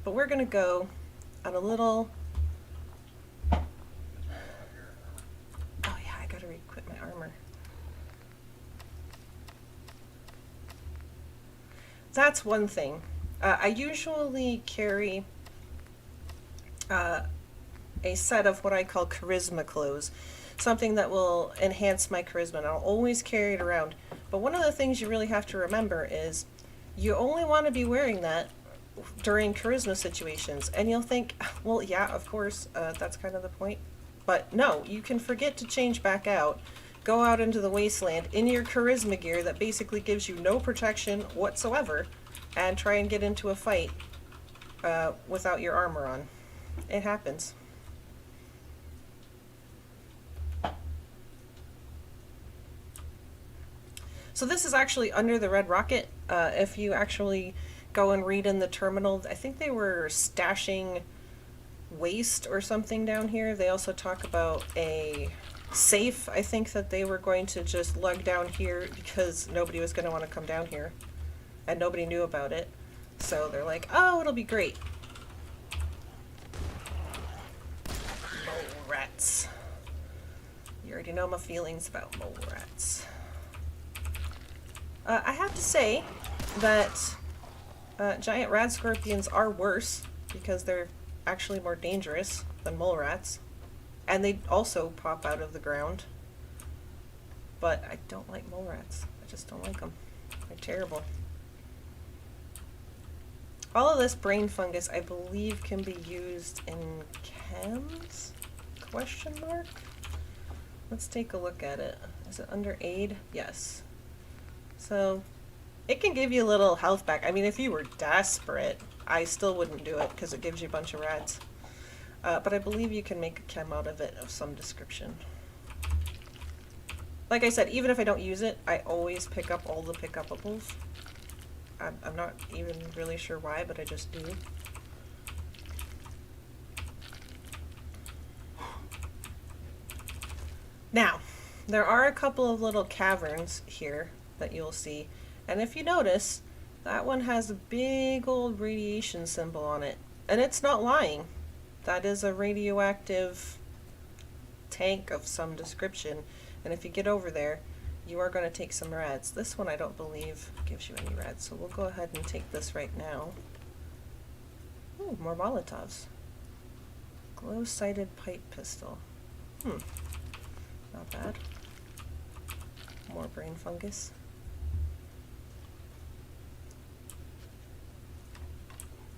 But we're going to go on a little... Oh yeah, I gotta re-equip my armor. That's one thing. I usually carry a set of what I call charisma clothes. Something that will enhance my charisma, and I'll always carry it around. But one of the things you really have to remember is you only want to be wearing that during charisma situations. And you'll think, well, yeah, of course, that's kind of the point. But no, you can forget to change back out, go out into the wasteland in your charisma gear that basically gives you no protection whatsoever, and try and get into a fight without your armor on. It happens. So this is actually under the Red Rocket. If you actually go and read in the terminal, I think they were stashing waste or something down here. They also talk about a safe, I think, that they were going to just lug down here because nobody was going to want to come down here. And nobody knew about it. So they're like, oh, it'll be great. Mole rats. You already know my feelings about mole rats. I have to say that giant rad scorpions are worse because they're actually more dangerous than mole rats. And they also pop out of the ground. But I don't like mole rats. I just don't like them. They're terrible. All of this brain fungus, I believe, can be used in chems? Question mark? Let's take a look at it. Is it under aid? Yes. So, it can give you a little health back. I mean, if you were desperate, I still wouldn't do it because it gives you a bunch of rads. But I believe you can make a chem out of it of some description. Like I said, even if I don't use it, I always pick up all the pick-upables. I'm not even really sure why, but I just do. Now, there are a couple of little caverns here that you'll see, and if you notice, that one has a big old radiation symbol on it, and it's not lying. That is a radioactive tank of some description, and if you get over there, you are going to take some rads. This one I don't believe gives you any rads, so we'll go ahead and take this right now. Ooh, more Molotovs. Glow-sighted pipe pistol. Not bad. More brain fungus.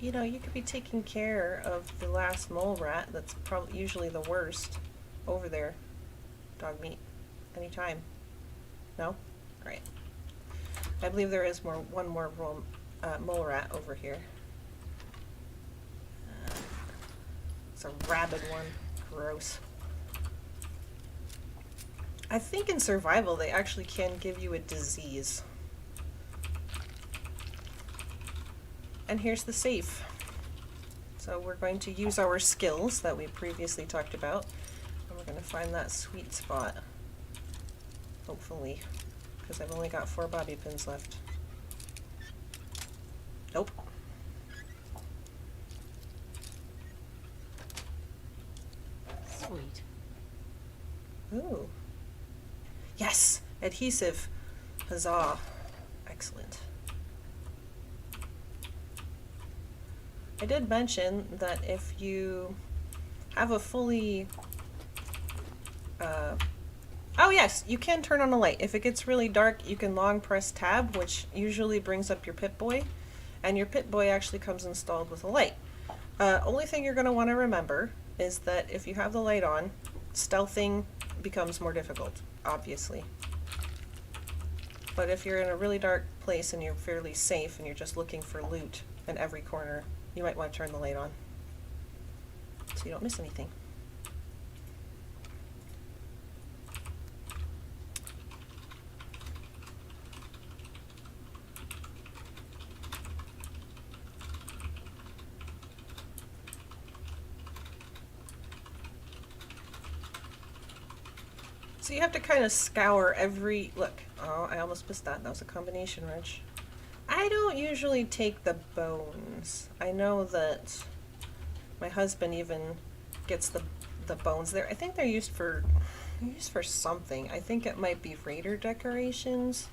You know, you could be taking care of the last mole rat that's probably usually the worst over there. Dog meat. Anytime. No? Alright. I believe there is one more mole rat over here. It's a rabid one. Gross. I think in survival they actually can give you a disease. And here's the safe. So we're going to use our skills that we previously talked about. And we're going to find that sweet spot. Hopefully. Because I've only got 4 bobby pins left. Nope. Sweet. Ooh. Yes! Adhesive. Huzzah. Excellent. I did mention that if you have a fully... oh yes, you can turn on a light. If it gets really dark, you can long press tab, which usually brings up your Pip-Boy, and your Pip-Boy actually comes installed with a light. Only thing you're going to want to remember is that if you have the light on, stealthing becomes more difficult, obviously. But if you're in a really dark place and you're fairly safe and you're just looking for loot in every corner, you might want to turn the light on so you don't miss anything. So you have to kind of scour every... Look, oh, I almost missed that. That was a combination wrench. I don't usually take the bones. I know that my husband even gets the bones there. I think they're used for something. I think it might be raider decorations.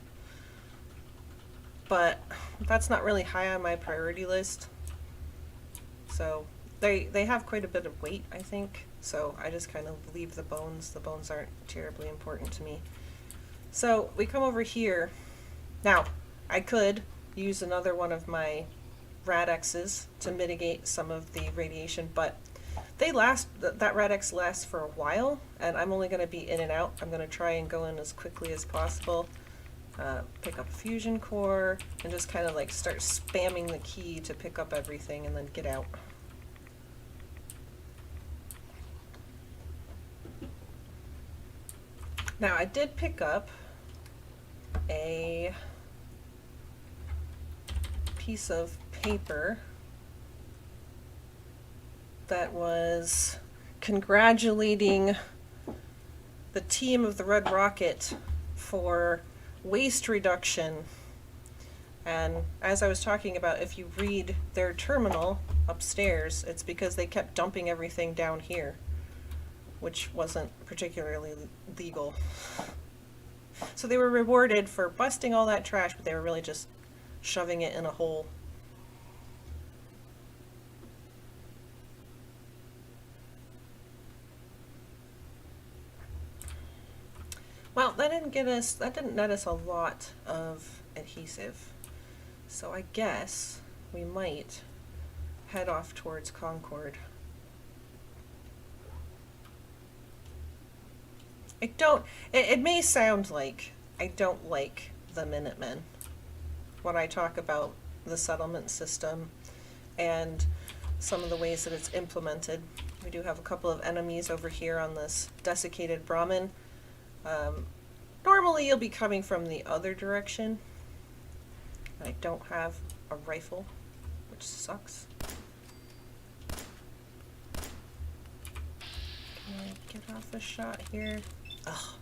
But that's not really high on my priority list. So they have quite a bit of weight, I think. So I just kind of leave the bones. The bones aren't terribly important to me. So we come over here. Now, I could use another one of my Radexes to mitigate some of the radiation, but they last, that Radex lasts for a while, and I'm only going to be in and out. I'm going to try and go in as quickly as possible, pick up a fusion core, and just kind of like start spamming the key to pick up everything and then get out. Now I did pick up a piece of paper that was congratulating the team of the Red Rocket for waste reduction. And as I was talking about, if you read their terminal upstairs, it's because they kept dumping everything down here, which wasn't particularly legal. So they were rewarded for busting all that trash, but they were really just shoving it in a hole. Well, that didn't net us a lot of adhesive. So I guess we might head off towards Concord. It may sound like I don't like the Minutemen when I talk about the settlement system and some of the ways that it's implemented. We do have a couple of enemies over here on this desiccated Brahmin. Normally you'll be coming from the other direction. I don't have a rifle, which sucks. Can I get off a shot here? Ugh,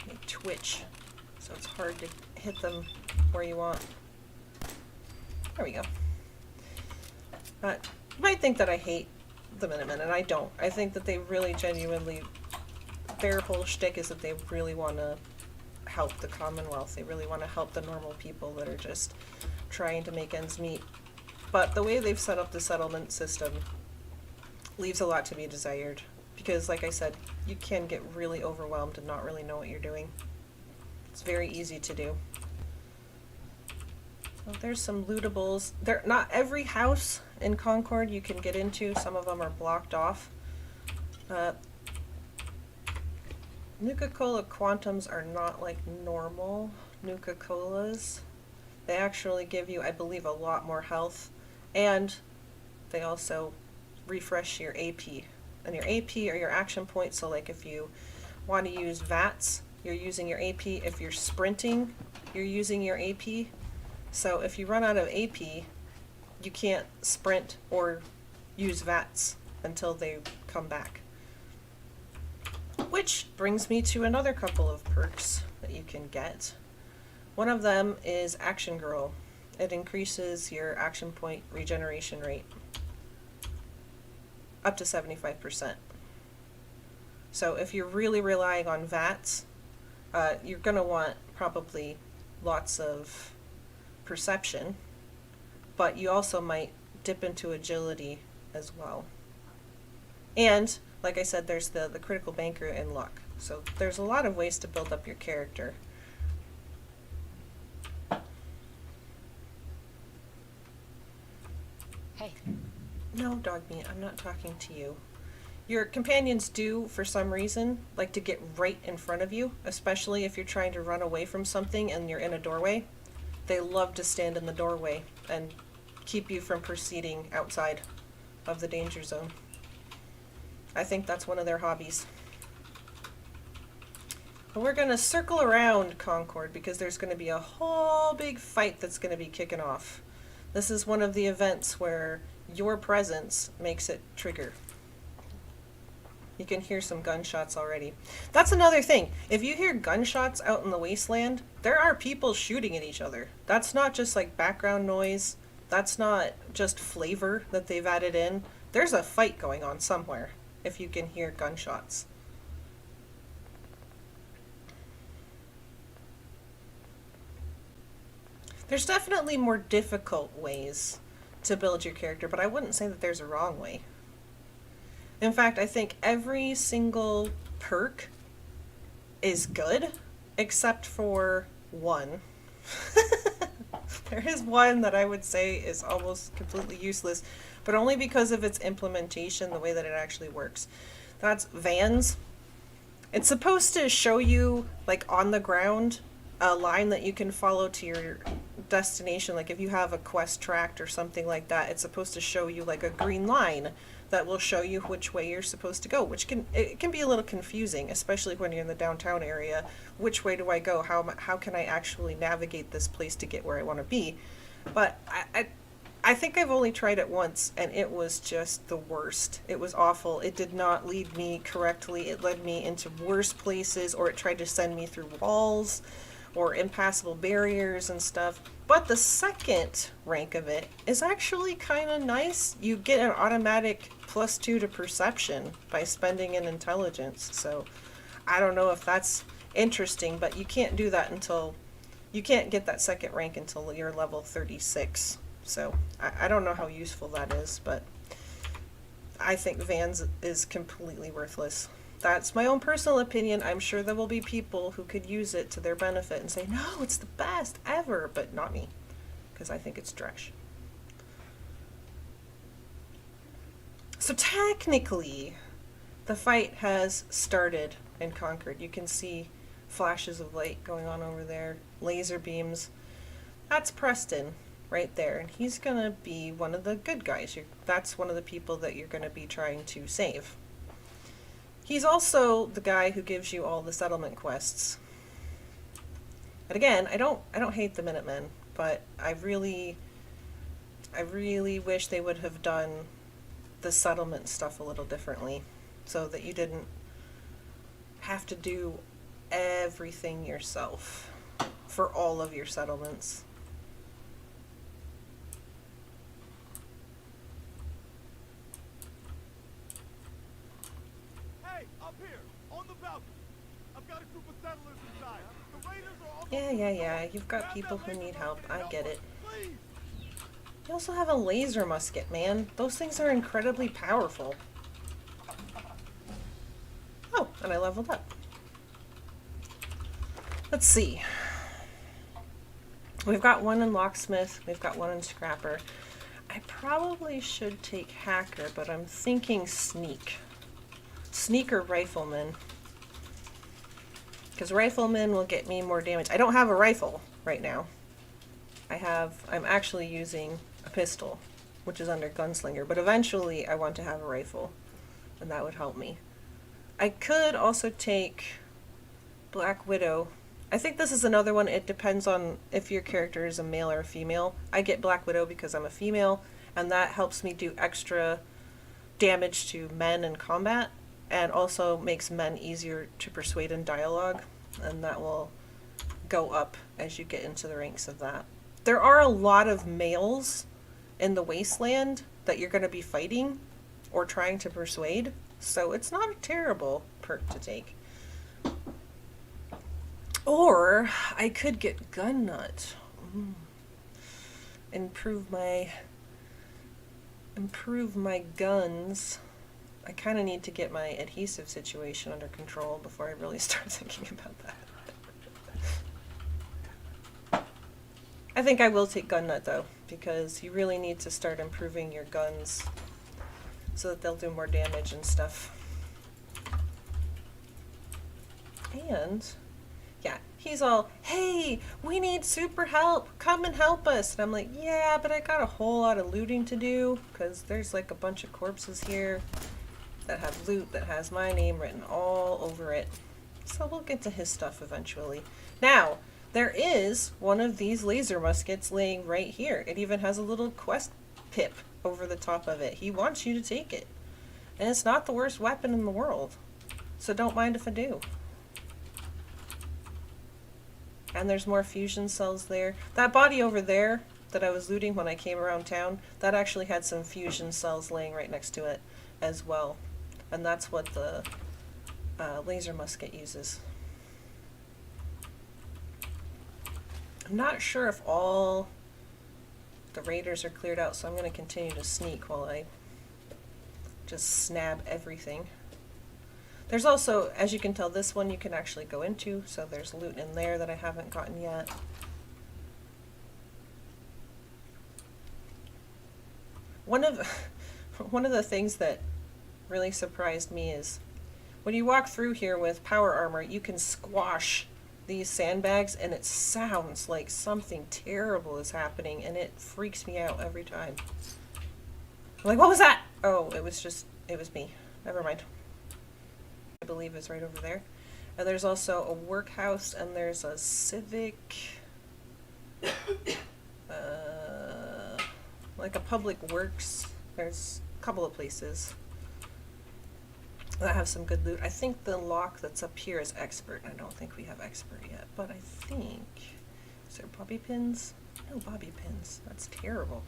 they twitch, so it's hard to hit them where you want. There we go. You might think that I hate the Minutemen, and I don't. I think that they really genuinely, their whole shtick is that they really want to help the Commonwealth. They really want to help the normal people that are just trying to make ends meet. But the way they've set up the settlement system leaves a lot to be desired. Because, like I said, you can get really overwhelmed and not really know what you're doing. It's very easy to do. So there's some lootables. Not every house in Concord you can get into. Some of them are blocked off. Nuka-Cola Quantums are not like normal Nuka-Colas. They actually give you, I believe, a lot more health. And they also refresh your AP. And your AP are your action points, so like if you want to use VATS, you're using your AP. If you're sprinting, you're using your AP. So if you run out of AP, you can't sprint or use VATS until they come back. Which brings me to another couple of perks that you can get. One of them is Action Girl. It increases your action point regeneration rate up to 75%. So if you're really relying on VATS, you're going to want probably lots of perception, but you also might dip into agility as well. And like I said, there's the critical banker and luck. So there's a lot of ways to build up your character. Hey. No, dog meat, I'm not talking to you. Your companions do, for some reason, like to get right in front of you, especially if you're trying to run away from something and you're in a doorway. They love to stand in the doorway and keep you from proceeding outside of the danger zone. I think that's one of their hobbies. But we're going to circle around Concord because there's going to be a whole big fight that's going to be kicking off. This is one of the events where your presence makes it trigger. You can hear some gunshots already. That's another thing. If you hear gunshots out in the wasteland, there are people shooting at each other. That's not just like background noise. That's not just flavor that they've added in. There's a fight going on somewhere if you can hear gunshots. There's definitely more difficult ways to build your character, but I wouldn't say that there's a wrong way. In fact, I think every single perk is good, except for one. There is one that I would say is almost completely useless, but only because of its implementation, the way that it actually works. That's vans. It's supposed to show you, like, on the ground, a line that you can follow to your destination. Like, if you have a quest tract or something like that, it's supposed to show you, like, a green line that will show you which way you're supposed to go, which it can be a little confusing, especially when you're in the downtown area. Which way do I go? How can I actually navigate this place to get where I want to be? But I think I've only tried it once, and it was just the worst. It was awful. It did not lead me correctly. It led me into worse places, or it tried to send me through walls or impassable barriers and stuff. But the second rank of it is actually kind of nice. You get an automatic +2 to perception by spending an intelligence. So I don't know if that's interesting, but you can't do that until, you can't get that second rank until you're level 36. So I don't know how useful that is, but I think Vans is completely worthless. That's my own personal opinion. I'm sure there will be people who could use it to their benefit and say, no, it's the best ever, but not me, because I think it's trash. So technically, the fight has started in Concord. You can see flashes of light going on over there, laser beams. That's Preston right there, and he's gonna be one of the good guys. That's one of the people that you're gonna be trying to save. He's also the guy who gives you all the settlement quests. And again, I don't hate the Minutemen, but I really wish they would have done the settlement stuff a little differently, so that you didn't have to do everything yourself for all of your settlements. Up here, on the balcony. I've got a group of settlers inside. The raiders are on Yeah. You've got people who need help. I get it. Please. You also have a laser musket, man. Those things are incredibly powerful. Oh, and I leveled up. Let's see. We've got one in Locksmith. We've got one in Scrapper. I probably should take Hacker, but I'm thinking Sneak. Sneaker Rifleman, because Rifleman will get me more damage. I don't have a rifle right now. I'm actually using a pistol, which is under Gunslinger, but eventually I want to have a rifle, and that would help me. I could also take Black Widow. I think this is another one. It depends on if your character is a male or a female. I get Black Widow because I'm a female, and that helps me do extra damage to men in combat, and also makes men easier to persuade in dialogue, and that will go up as you get into the ranks of that. There are a lot of males in the Wasteland that you're going to be fighting or trying to persuade, so it's not a terrible perk to take. Or I could get Gun Nut. Improve my guns. I kind of need to get my adhesive situation under control before I really start thinking about that. I think I will take Gun Nut though, because you really need to start improving your guns so that they'll do more damage and stuff. And yeah, he's all, hey, we need super help, come and help us. And I'm like, yeah, but I got a whole lot of looting to do, because there's like a bunch of corpses here that have loot that has my name written all over it. So we'll get to his stuff eventually. Now, there is one of these laser muskets laying right here. It even has a little quest pip over the top of it. He wants you to take it. And it's not the worst weapon in the world, so don't mind if I do. And there's more fusion cells there. That body over there that I was looting when I came around town, that actually had some fusion cells laying right next to it as well. And that's what the laser musket uses. I'm not sure if all the raiders are cleared out, so I'm going to continue to sneak while I just snab everything. There's also, as you can tell, this one you can actually go into, so there's loot in there that I haven't gotten yet. One of one of the things that really surprised me is when you walk through here with power armor, you can squash these sandbags and it sounds like something terrible is happening, and it freaks me out every time. I'm like, what was that? Oh, it was me. Never mind. I believe it's right over there. And there's also a workhouse, and there's a civic, like a public works. There's a couple of places that have some good loot. I think the lock that's up here is expert. I don't think we have expert yet, but I think, is there bobby pins? No bobby pins. That's terrible.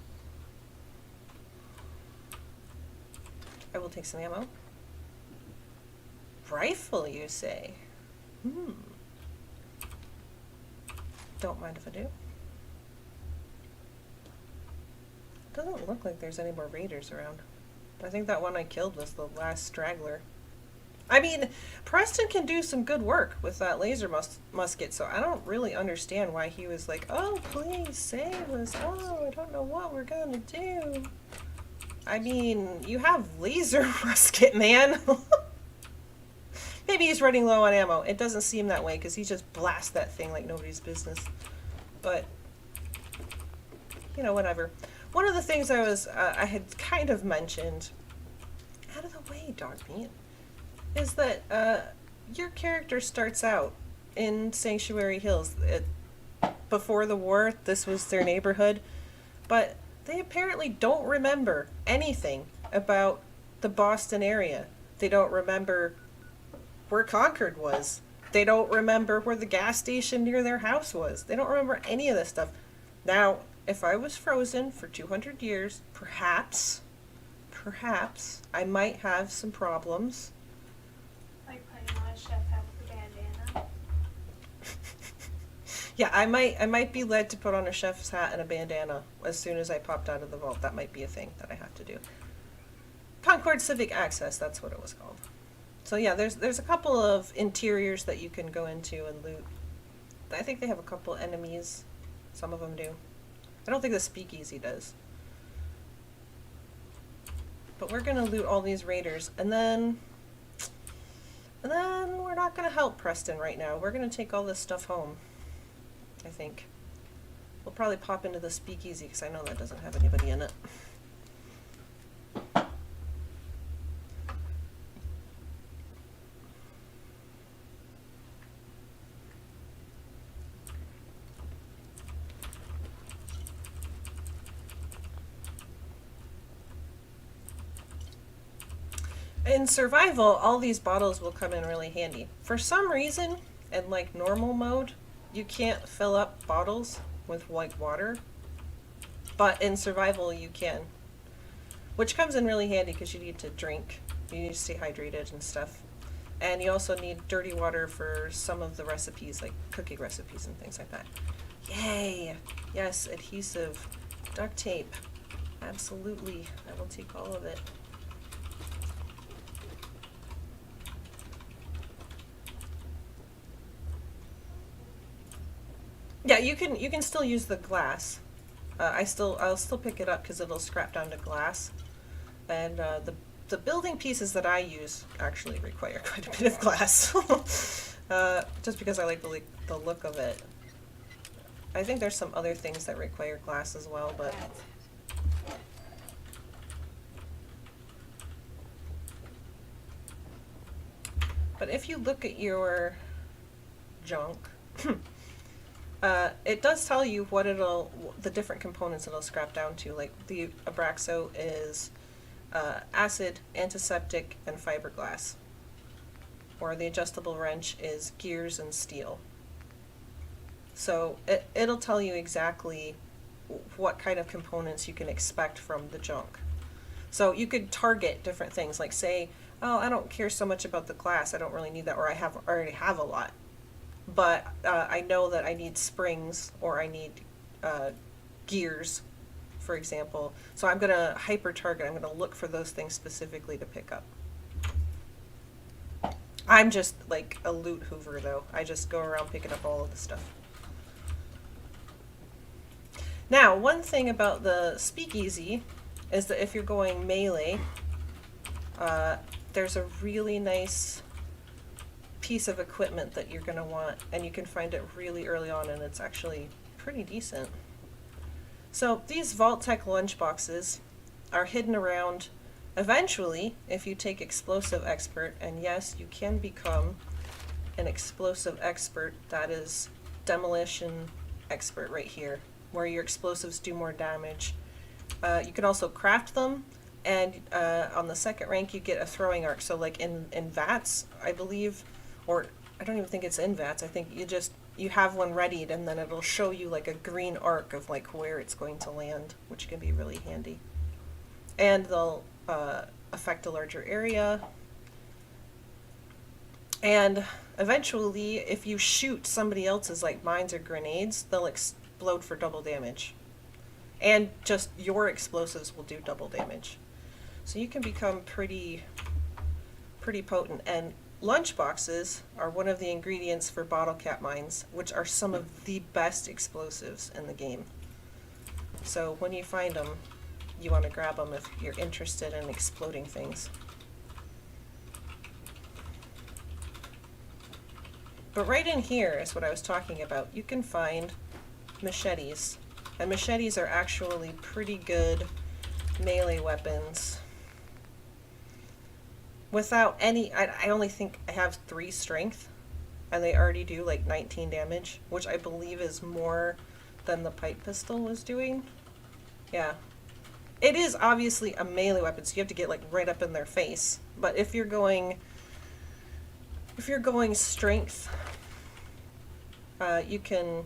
I will take some ammo. Rifle, you say? Don't mind if I do. Doesn't look like there's any more raiders around. I think that one I killed was the last straggler. I mean, Preston can do some good work with that laser musket, so I don't really understand why he was like, oh, please save us. Oh, I don't know what we're gonna do. I mean, you have laser musket, man. Maybe he's running low on ammo. It doesn't seem that way because he just blasts that thing like nobody's business. But, you know, whatever. One of the things I had kind of mentioned, out of the way, dog meat, is that your character starts out in Sanctuary Hills. Before the war, this was their neighborhood, but they apparently don't remember anything about the Boston area. They don't remember where Concord was. They don't remember where the gas station near their house was. They don't remember any of this stuff. Now, if I was frozen for 200 years, perhaps, I might have some problems. Like putting on a chef hat with a bandana. Yeah, I might be led to put on a chef's hat and a bandana as soon as I popped out of the vault. That might be a thing that I have to do. Concord Civic Access, that's what it was called. So yeah, there's a couple of interiors that you can go into and loot. I think they have a couple enemies. Some of them do. I don't think the speakeasy does. But we're gonna loot all these raiders, and then we're not gonna help Preston right now. We're gonna take all this stuff home, I think. We'll probably pop into the speakeasy because I know that doesn't have anybody in it. In survival, all these bottles will come in really handy. For some reason, in like normal mode, you can't fill up bottles with like water, but in survival you can. Which comes in really handy because you need to drink, you need to stay hydrated and stuff. And you also need dirty water for some of the recipes, like cooking recipes and things like that. Yay! Yes, adhesive, duct tape, absolutely, I will take all of it. Yeah, you can still use the glass. I'll still pick it up because it'll scrap down to glass. And the building pieces that I use actually require quite a bit of glass, just because I like the look of it. I think there's some other things that require glass as well, but if you look at your junk. It does tell you what the different components it'll scrap down to. Like the Abraxo is acid, antiseptic, and fiberglass. Or the adjustable wrench is gears and steel. So it'll tell you exactly what kind of components you can expect from the junk. So you could target different things, like say, oh, I don't care so much about the glass, I don't really need that, or I already have a lot. But I know that I need springs, or I need gears, for example. So I'm going to hyper target. I'm going to look for those things specifically to pick up. I'm just like a loot hoover, though. I just go around picking up all of the stuff. Now, one thing about the speakeasy is that if you're going melee, there's a really nice piece of equipment that you're going to want, and you can find it really early on, and it's actually pretty decent. So these Vault-Tec lunchboxes are hidden around. Eventually, if you take Explosive Expert, and yes, you can become an Explosive Expert, that is Demolition Expert right here, where your explosives do more damage. You can also craft them, and on the second rank you get a throwing arc. So like in VATS, I believe, or I don't even think it's in VATS, I think you have one readied, and then it'll show you like a green arc of like where it's going to land, which can be really handy. And they'll affect a larger area. And eventually, if you shoot somebody else's like mines or grenades, they'll explode for double damage. And just your explosives will do double damage. So you can become pretty potent. And lunchboxes are one of the ingredients for bottle cap mines, which are some of the best explosives in the game. So when you find them, you want to grab them if you're interested in exploding things. But right in here is what I was talking about. You can find machetes. And machetes are actually pretty good melee weapons. Without any, I only think I have 3 strength, and they already do like 19 damage, which I believe is more than the pipe pistol was doing. Yeah. It is obviously a melee weapon, so you have to get like right up in their face. But if you're going strength, you can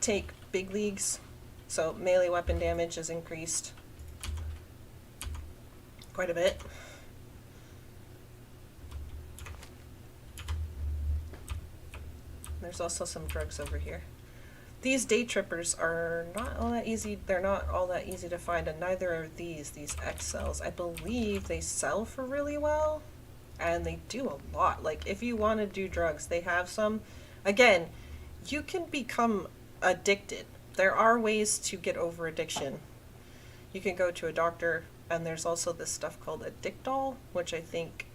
take big leagues, so melee weapon damage is increased quite a bit. There's also some drugs over here. These day trippers are not all that easy. They're not all that easy to find, and neither are these X cells. I believe they sell for really well, and they do a lot. Like if you want to do drugs, they have some. Again, you can become addicted. There are ways to get over addiction. You can go to a doctor, and there's also this stuff called Addictol, which I think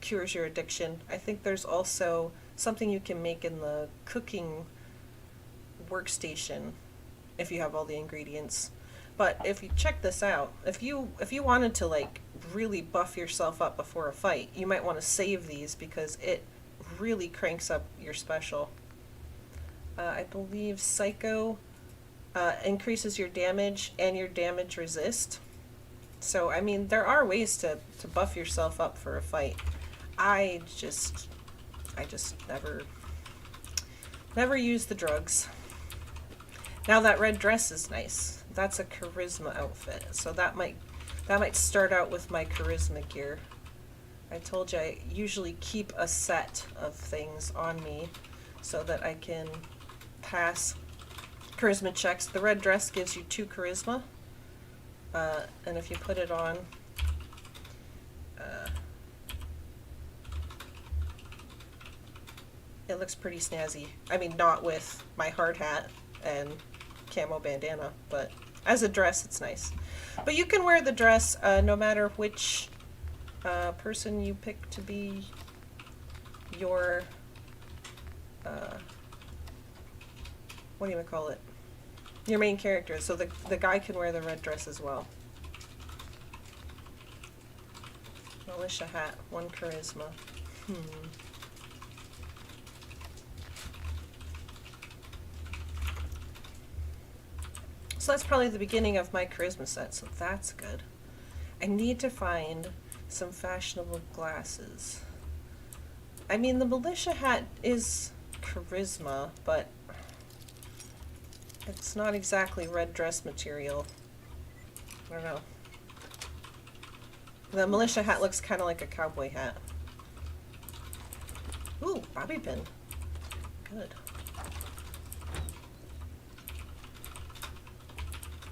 cures your addiction. I think there's also something you can make in the cooking workstation if you have all the ingredients. But if you check this out, if you wanted to like really buff yourself up before a fight, you might want to save these because it really cranks up your special. I believe Psycho increases your damage and your damage resist. So I mean, there are ways to buff yourself up for a fight. I just never use the drugs. Now that red dress is nice. That's a charisma outfit. So that might start out with my charisma gear. I told you I usually keep a set of things on me so that I can pass charisma checks. The red dress gives you 2 charisma. And if you put it on, it looks pretty snazzy. I mean, not with my hard hat and camo bandana, but as a dress, it's nice. But you can wear the dress no matter which person you pick to be your, what do you call it? Your main character. So the guy can wear the red dress as well. Militia hat, 1 charisma. So that's probably the beginning of my charisma set, so that's good. I need to find some fashionable glasses. I mean, the militia hat is charisma, but it's not exactly red dress material. I don't know. The militia hat looks kind of like a cowboy hat. Ooh, bobby pin. Good.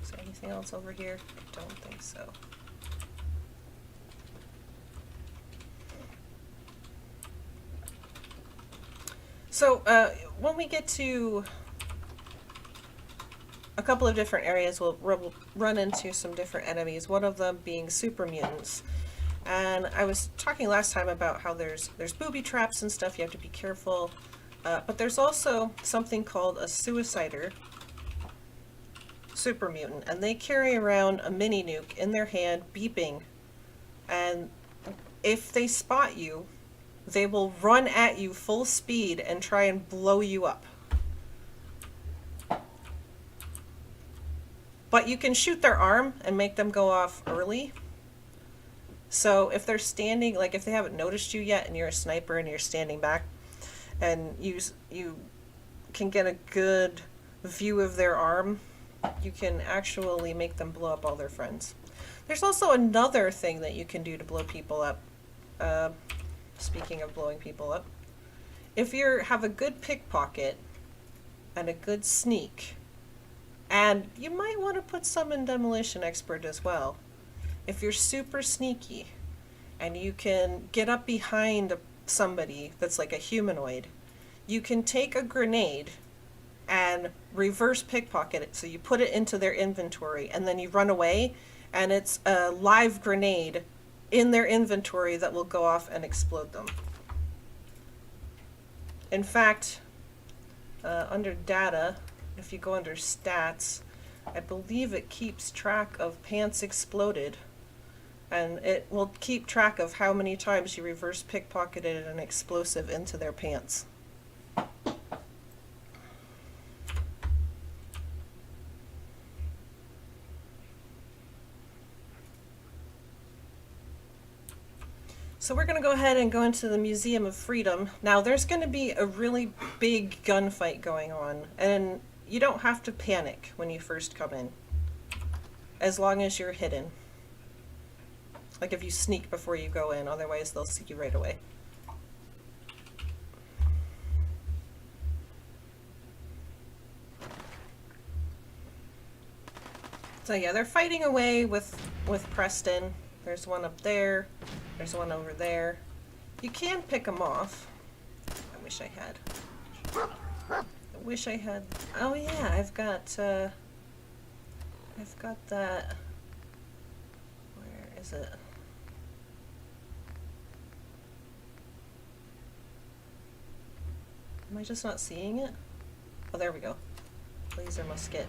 Is there anything else over here? I don't think so. So, when we get to a couple of different areas we'll run into some different enemies, one of them being super mutants. And I was talking last time about how there's booby traps and stuff, you have to be careful. But there's also something called a suicider super mutant, and they carry around a mini nuke in their hand beeping, and if they spot you, they will run at you full speed and try and blow you up. But you can shoot their arm and make them go off early. So if they're standing, like if they haven't noticed you yet and you're a sniper and you're standing back and you can get a good view of their arm, you can actually make them blow up all their friends. There's also another thing that you can do to blow people up. Speaking of blowing people up, if you have a good pickpocket and a good sneak, and you might want to put some in Demolition Expert as well. If you're super sneaky and you can get up behind somebody that's like a humanoid, you can take a grenade and reverse pickpocket it. So you put it into their inventory and then you run away, and it's a live grenade in their inventory that will go off and explode them. In fact, under data, if you go under stats, I believe it keeps track of pants exploded, and it will keep track of how many times you reverse pickpocketed an explosive into their pants. So we're going to go ahead and go into the Museum of Freedom. Now there's going to be a really big gunfight going on, and you don't have to panic when you first come in, as long as you're hidden. Like if you sneak before you go in, otherwise they'll see you right away. So yeah, they're fighting away with Preston. There's one up there. There's one over there. You can pick them off. I wish I had. I wish I had. Oh yeah, I've got that. Where is it? Am I just not seeing it? Oh, there we go. Laser musket.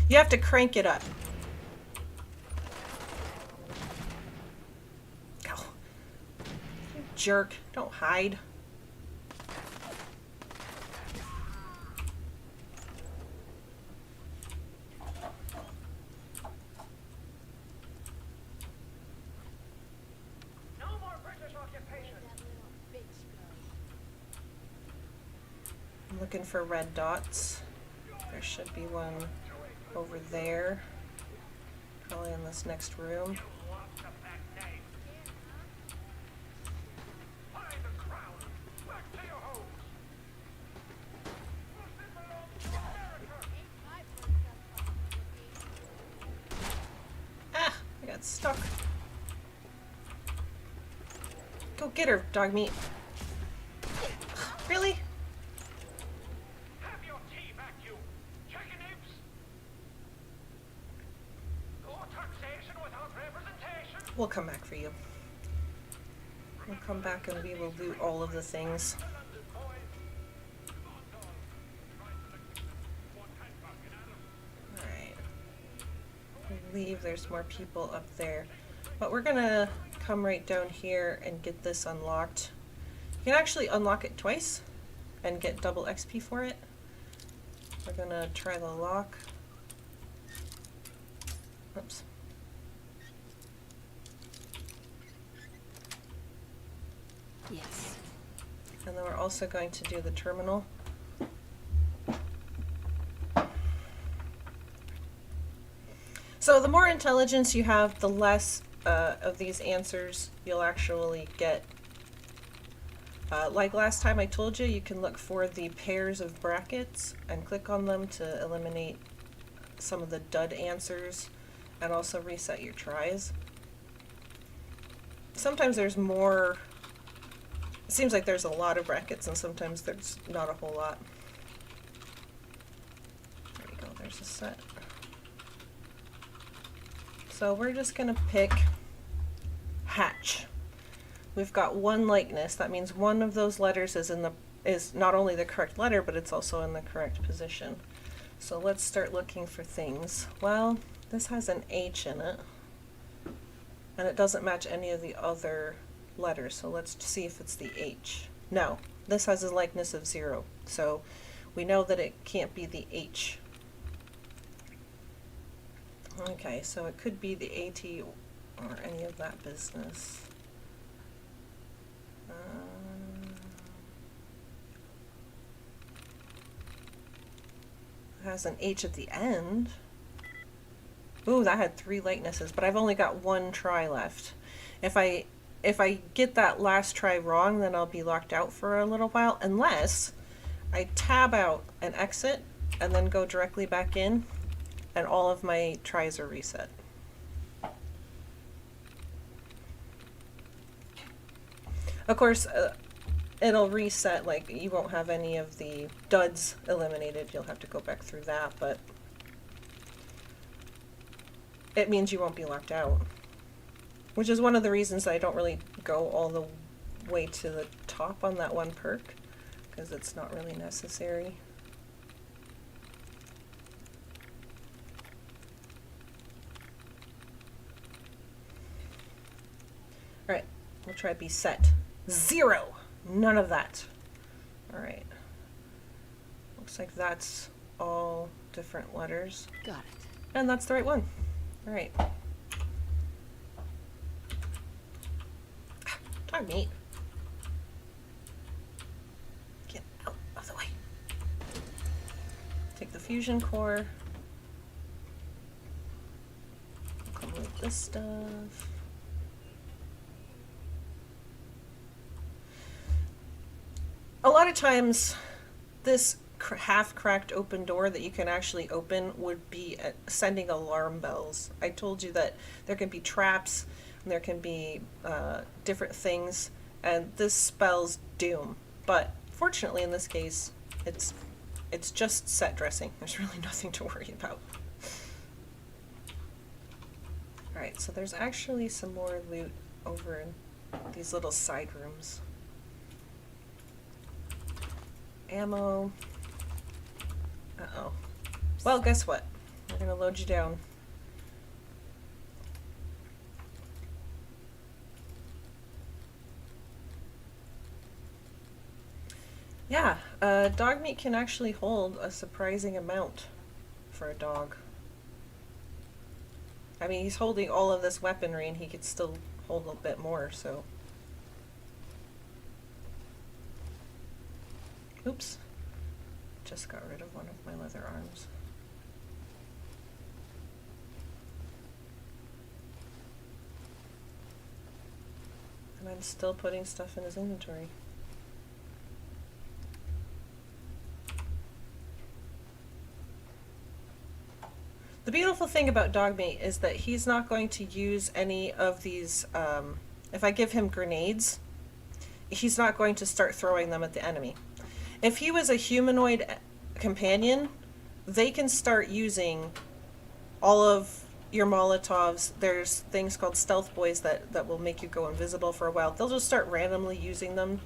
You have to crank it up. Go. You jerk. Don't hide. I'm looking for red dots. There should be one over there. Probably in this next room. Ah! I got stuck. Go get her, dog meat. Really? We'll come back for you. We'll come back and we will loot all of the things. Alright. I believe there's more people up there. But we're gonna come right down here and get this unlocked. You can actually unlock it twice and get double XP for it. We're gonna try the lock. Oops. Yes. And then we're also going to do the terminal. So the more intelligence you have, the less of these answers you'll actually get. Like last time I told you, you can look for the pairs of brackets and click on them to eliminate some of the dud answers and also reset your tries. Sometimes there's more. It seems like there's a lot of brackets and sometimes there's not a whole lot. There we go, there's there's a set. So we're just gonna pick hatch. We've got one likeness. That means one of those letters is not only the correct letter, but it's also in the correct position. So let's start looking for things. Well, this has an H in it, and it doesn't match any of the other letters. So let's see if it's the H. No, this has a likeness of 0. So we know that it can't be the H. Okay, so it could be the AT or any of that business. It has an H at the end. Ooh, that had 3 likenesses, but I've only got 1 try left. If I get that last try wrong, then I'll be locked out for a little while, unless I tab out and exit and then go directly back in, and all of my tries are reset. Of course, it'll reset, like you won't have any of the duds eliminated. You'll have to go back through that, but it means you won't be locked out. Which is one of the reasons I don't really go all the way to the top on that one perk, because it's not really necessary. Alright, we'll try be set. 0! None of that. Alright. Looks like that's all different letters. Got it. And that's the right one. Alright. Darn meat. Get out of the way. Take the fusion core. Come with this stuff. A lot of times, this half-cracked open door that you can actually open would be sending alarm bells. I told you that there can be traps, and there can be different things, and this spells doom. But fortunately, in this case, it's just set dressing. There's really nothing to worry about. Alright, so there's actually some more loot over in these little side rooms. Ammo. Uh-oh. Well, guess what? We're gonna load you down. Yeah, dog meat can actually hold a surprising amount for a dog. I mean, he's holding all of this weaponry and he could still hold a bit more, so. Oops. Just got rid of one of my leather arms. And I'm still putting stuff in his inventory. The beautiful thing about dog meat is that he's not going to use any of these, if I give him grenades, he's not going to start throwing them at the enemy. If he was a humanoid companion, they can start using all of your Molotovs. There's things called stealth boys that will make you go invisible for a while. They'll just start randomly using them.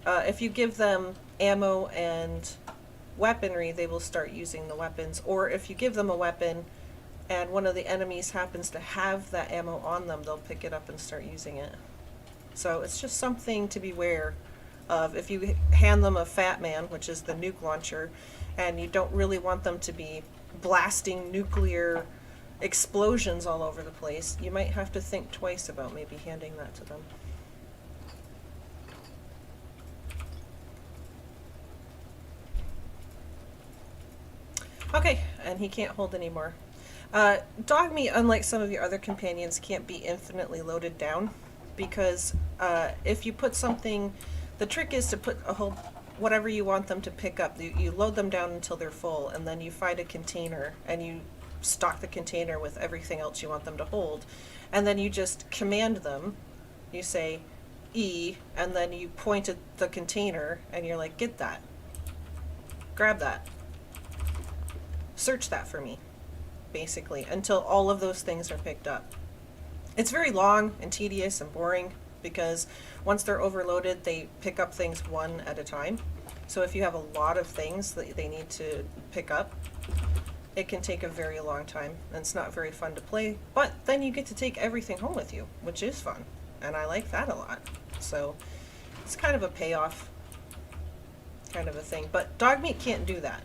If you give them ammo and weaponry, they will start using the weapons. Or if you give them a weapon and one of the enemies happens to have that ammo on them, they'll pick it up and start using it. So it's just something to beware of. If you hand them a Fat Man, which is the nuke launcher, and you don't really want them to be blasting nuclear explosions all over the place, you might have to think twice about maybe handing that to them. Okay, and he can't hold anymore. Dog meat, unlike some of your other companions, can't be infinitely loaded down, because if you put something, the trick is to put a whole, whatever you want them to pick up, you load them down until they're full, and then you find a container, and you stock the container with everything else you want them to hold, and then you just command them. You say E, and then you point at the container, and you're like, get that. Grab that. search that for me, basically, until all of those things are picked up. It's very long and tedious and boring because once they're overloaded, they pick up things one at a time. So if you have a lot of things that they need to pick up, it can take a very long time, and it's not very fun to play, but then you get to take everything home with you, which is fun, and I like that a lot. So it's kind of a payoff kind of a thing, but dog meat can't do that.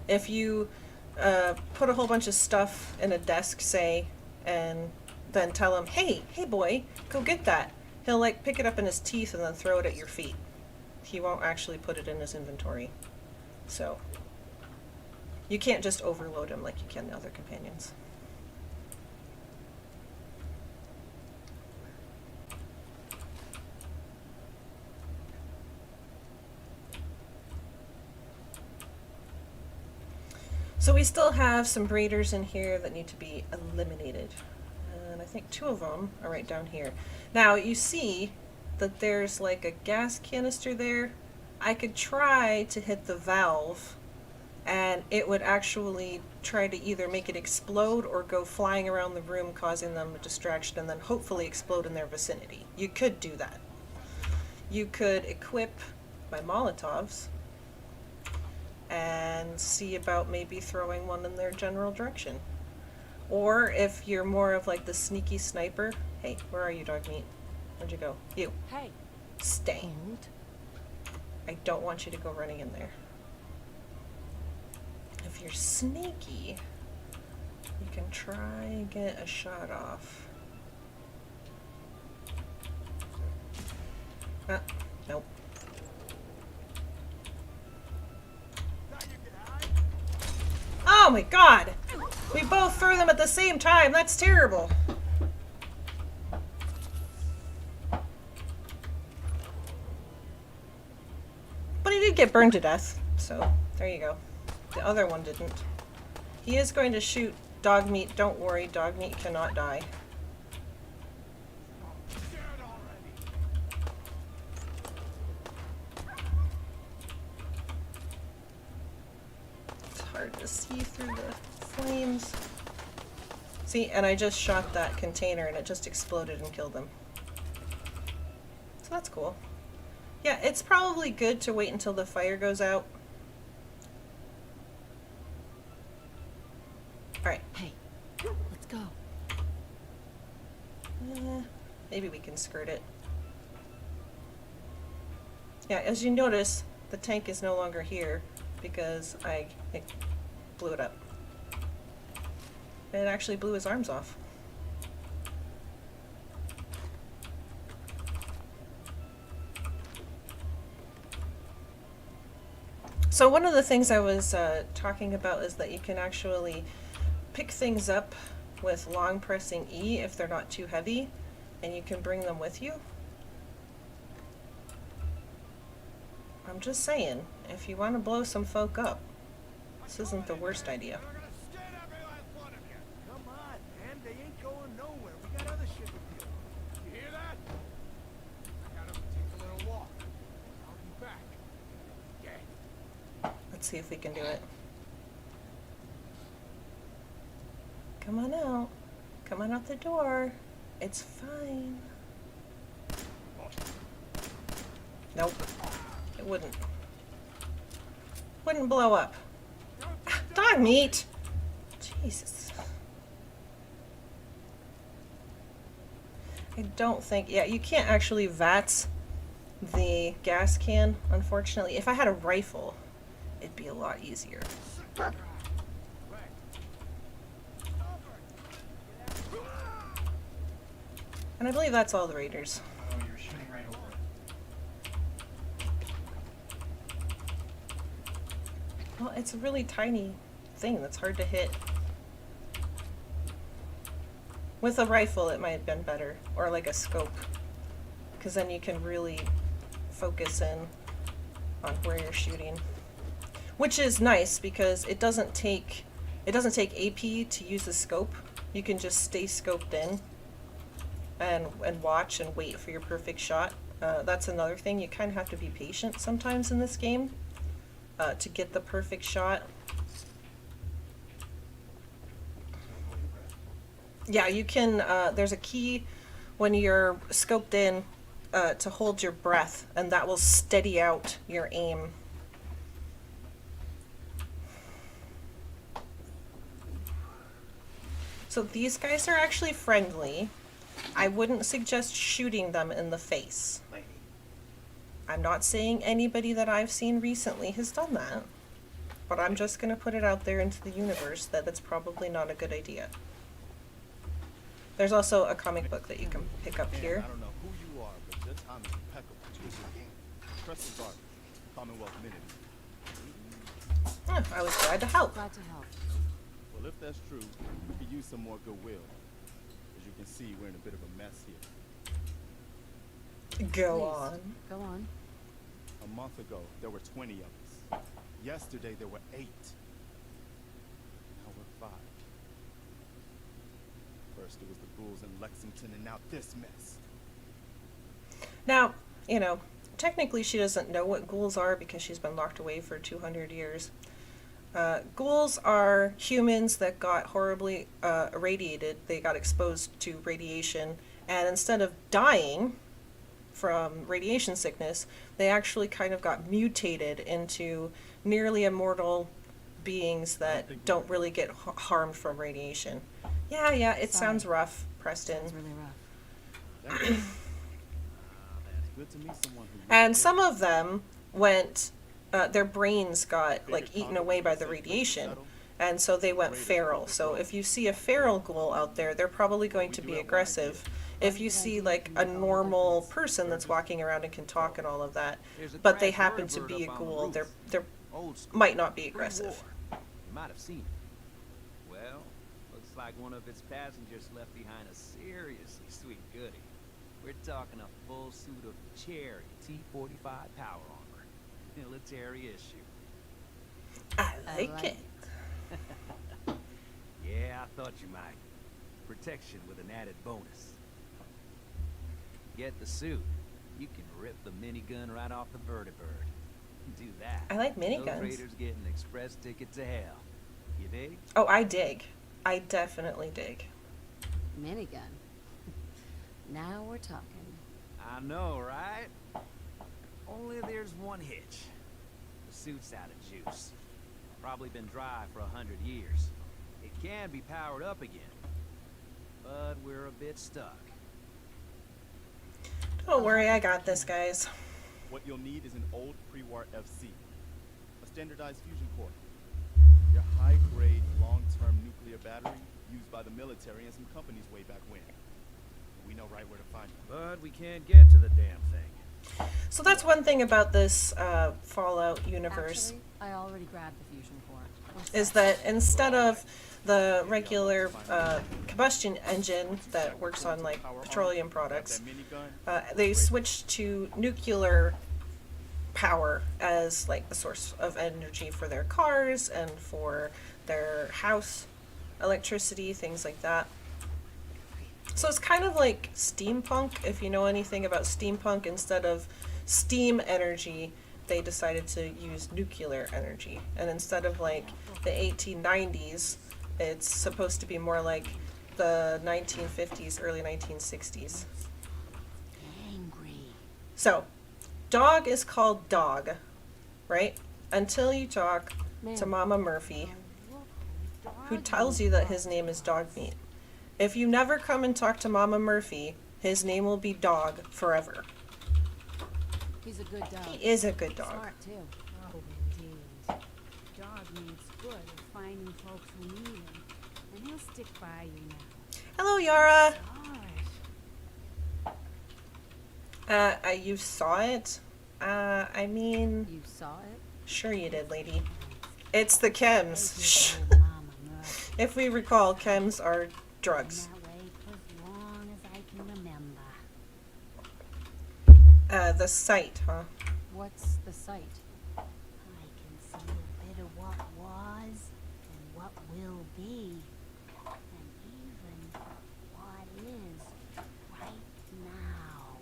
If you put a whole bunch of stuff in a desk, say, and then tell him, hey boy, go get that, he'll like pick it up in his teeth and then throw it at your feet. He won't actually put it in his inventory. So you can't just overload him like you can the other companions. So we still have some braiders in here that need to be eliminated. And I think 2 of them are right down here. Now you see that there's like a gas canister there. I could try to hit the valve and it would actually try to either make it explode or go flying around the room, causing them a distraction, and then hopefully explode in their vicinity. You could do that. You could equip my Molotovs and see about maybe throwing one in their general direction. Or if you're more of like the sneaky sniper, hey, where are you, dog meat? Where'd you go? You. Hey. Stay. Hold. I don't want you to go running in there. If you're sneaky, you can try and get a shot off. Ah, nope. Oh my god! We both threw them at the same time! That's terrible! But he did get burned to death, so there you go. The other one didn't. He is going to shoot dog meat. Don't worry, dog meat cannot die. It's hard to see through the flames. See, and I just shot that container and it just exploded and killed them. So that's cool. Yeah, it's probably good to wait until the fire goes out. Alright. Hey, let's go. Maybe we can skirt it. Yeah, as you notice, the tank is no longer here because I blew it up. It actually blew his arms off. So one of the things I was talking about is that you can actually pick things up with long pressing E if they're not too heavy, and you can bring them with you. I'm just saying, if you want to blow some folk up, this isn't the worst idea. Come on, man. They ain't going nowhere. We got other shit to do. You hear that? I gotta take a little walk. I'll be back. Okay. Let's see if we can do it. Come on out. Come on out the door. It's fine. Nope. It wouldn't. Wouldn't blow up. Ah, dog meat! Jesus. I don't think... Yeah, you can't actually VATS the gas can, unfortunately. If I had a rifle, it'd be a lot easier. And I believe that's all the raiders. Oh, you're shooting right over it. Well, it's a really tiny thing that's hard to hit. With a rifle, it might have been better. Or like a scope. Because then you can really focus in on where you're shooting. Which is nice because it doesn't take AP to use the scope. You can just stay scoped in and watch and wait for your perfect shot. That's another thing. You kind of have to be patient sometimes in this game to get the perfect shot. Yeah, you can, there's a key when you're scoped in to hold your breath, and that will steady out your aim. So these guys are actually friendly. I wouldn't suggest shooting them in the face. Lady. I'm not saying anybody that I've seen recently has done that, but I'm just going to put it out there into the universe that that's probably not a good idea. There's also a comic book that you can pick up here. I don't know who you are, but your time is impeccable. Trust the Garden, Commonwealth Minute. I was glad to help. Glad to help. Well, if that's true, we could use some more goodwill. As you can see, we're in a bit of a mess here. Go Please, on. Go on. A month ago, there were 20 of us. Yesterday, there were 8. Now we're 5. First, it was the ghouls in Lexington, and now this mess. Now, you know, technically she doesn't know what ghouls are because she's been locked away for 200 years. Ghouls are humans that got horribly irradiated. They got exposed to radiation, and instead of dying from radiation sickness, they actually kind of got mutated into nearly immortal beings that don't really get harmed from radiation. Yeah, it Sorry. sounds rough, Preston. It's really rough. That's good to meet someone who And some of them went, their brains got like eaten away by the radiation, and so they went feral. So if you see a feral ghoul out there, they're probably going to be aggressive. If you see like a normal person that's walking around and can talk and all of that, but they happen to be a ghoul, they're might not be aggressive. You might have seen it. Well, looks like one of its passengers left behind a seriously sweet goodie. We're talking a full suit of cherry T-45 power armor. Military issue. I like it. Yeah, I thought you might. Protection with an added bonus. Get the suit. You can rip the minigun right off the vertibird. Do that. I like Those miniguns. raiders get an express ticket to hell. You dig? Oh, I dig. I definitely dig. Minigun. Now we're talking. I know, right? Only there's one hitch. The suit's out of juice. Probably been dry for 100 years. It can be powered up again, but we're a bit stuck. Don't worry, I got this, guys. What you'll need is an old pre-war FC, a standardized fusion core, your high-grade, long-term nuclear battery used by the military and some companies way back when. We know right where to find them. But we can't get to the damn thing. So that's one thing about this Fallout universe, Actually, I already grabbed the fusion core. What's is that instead of the regular combustion engine that works on like petroleum products, That minigun, they switched to nuclear power as like the source of energy for their cars and for their house electricity, things like that. So it's kind of like steampunk. If you know anything about steampunk, instead of steam energy, they decided to use nuclear energy. And instead of like the 1890s, it's supposed to be more like the 1950s, early 1960s. angry? So, dog is called dog, right? Until you talk to Mama Murphy, who tells you that his name is Dog Meat. If you never come and talk to Mama Murphy, his name will be Dog forever. He's a good dog. He is a good dog. Smart too. Oh, indeed. Dog needs good at finding folks who need him, and he'll stick by you now. Hello, Yara. Gosh. You saw it? I mean, You saw it? sure you did, lady. It's the chems. Shh. Thank you, Mama Murphy. If we recall, chems are drugs. That way for as long as I can remember. The site, huh? What's the site? I can see a bit of what was and what will be, and even what is right now.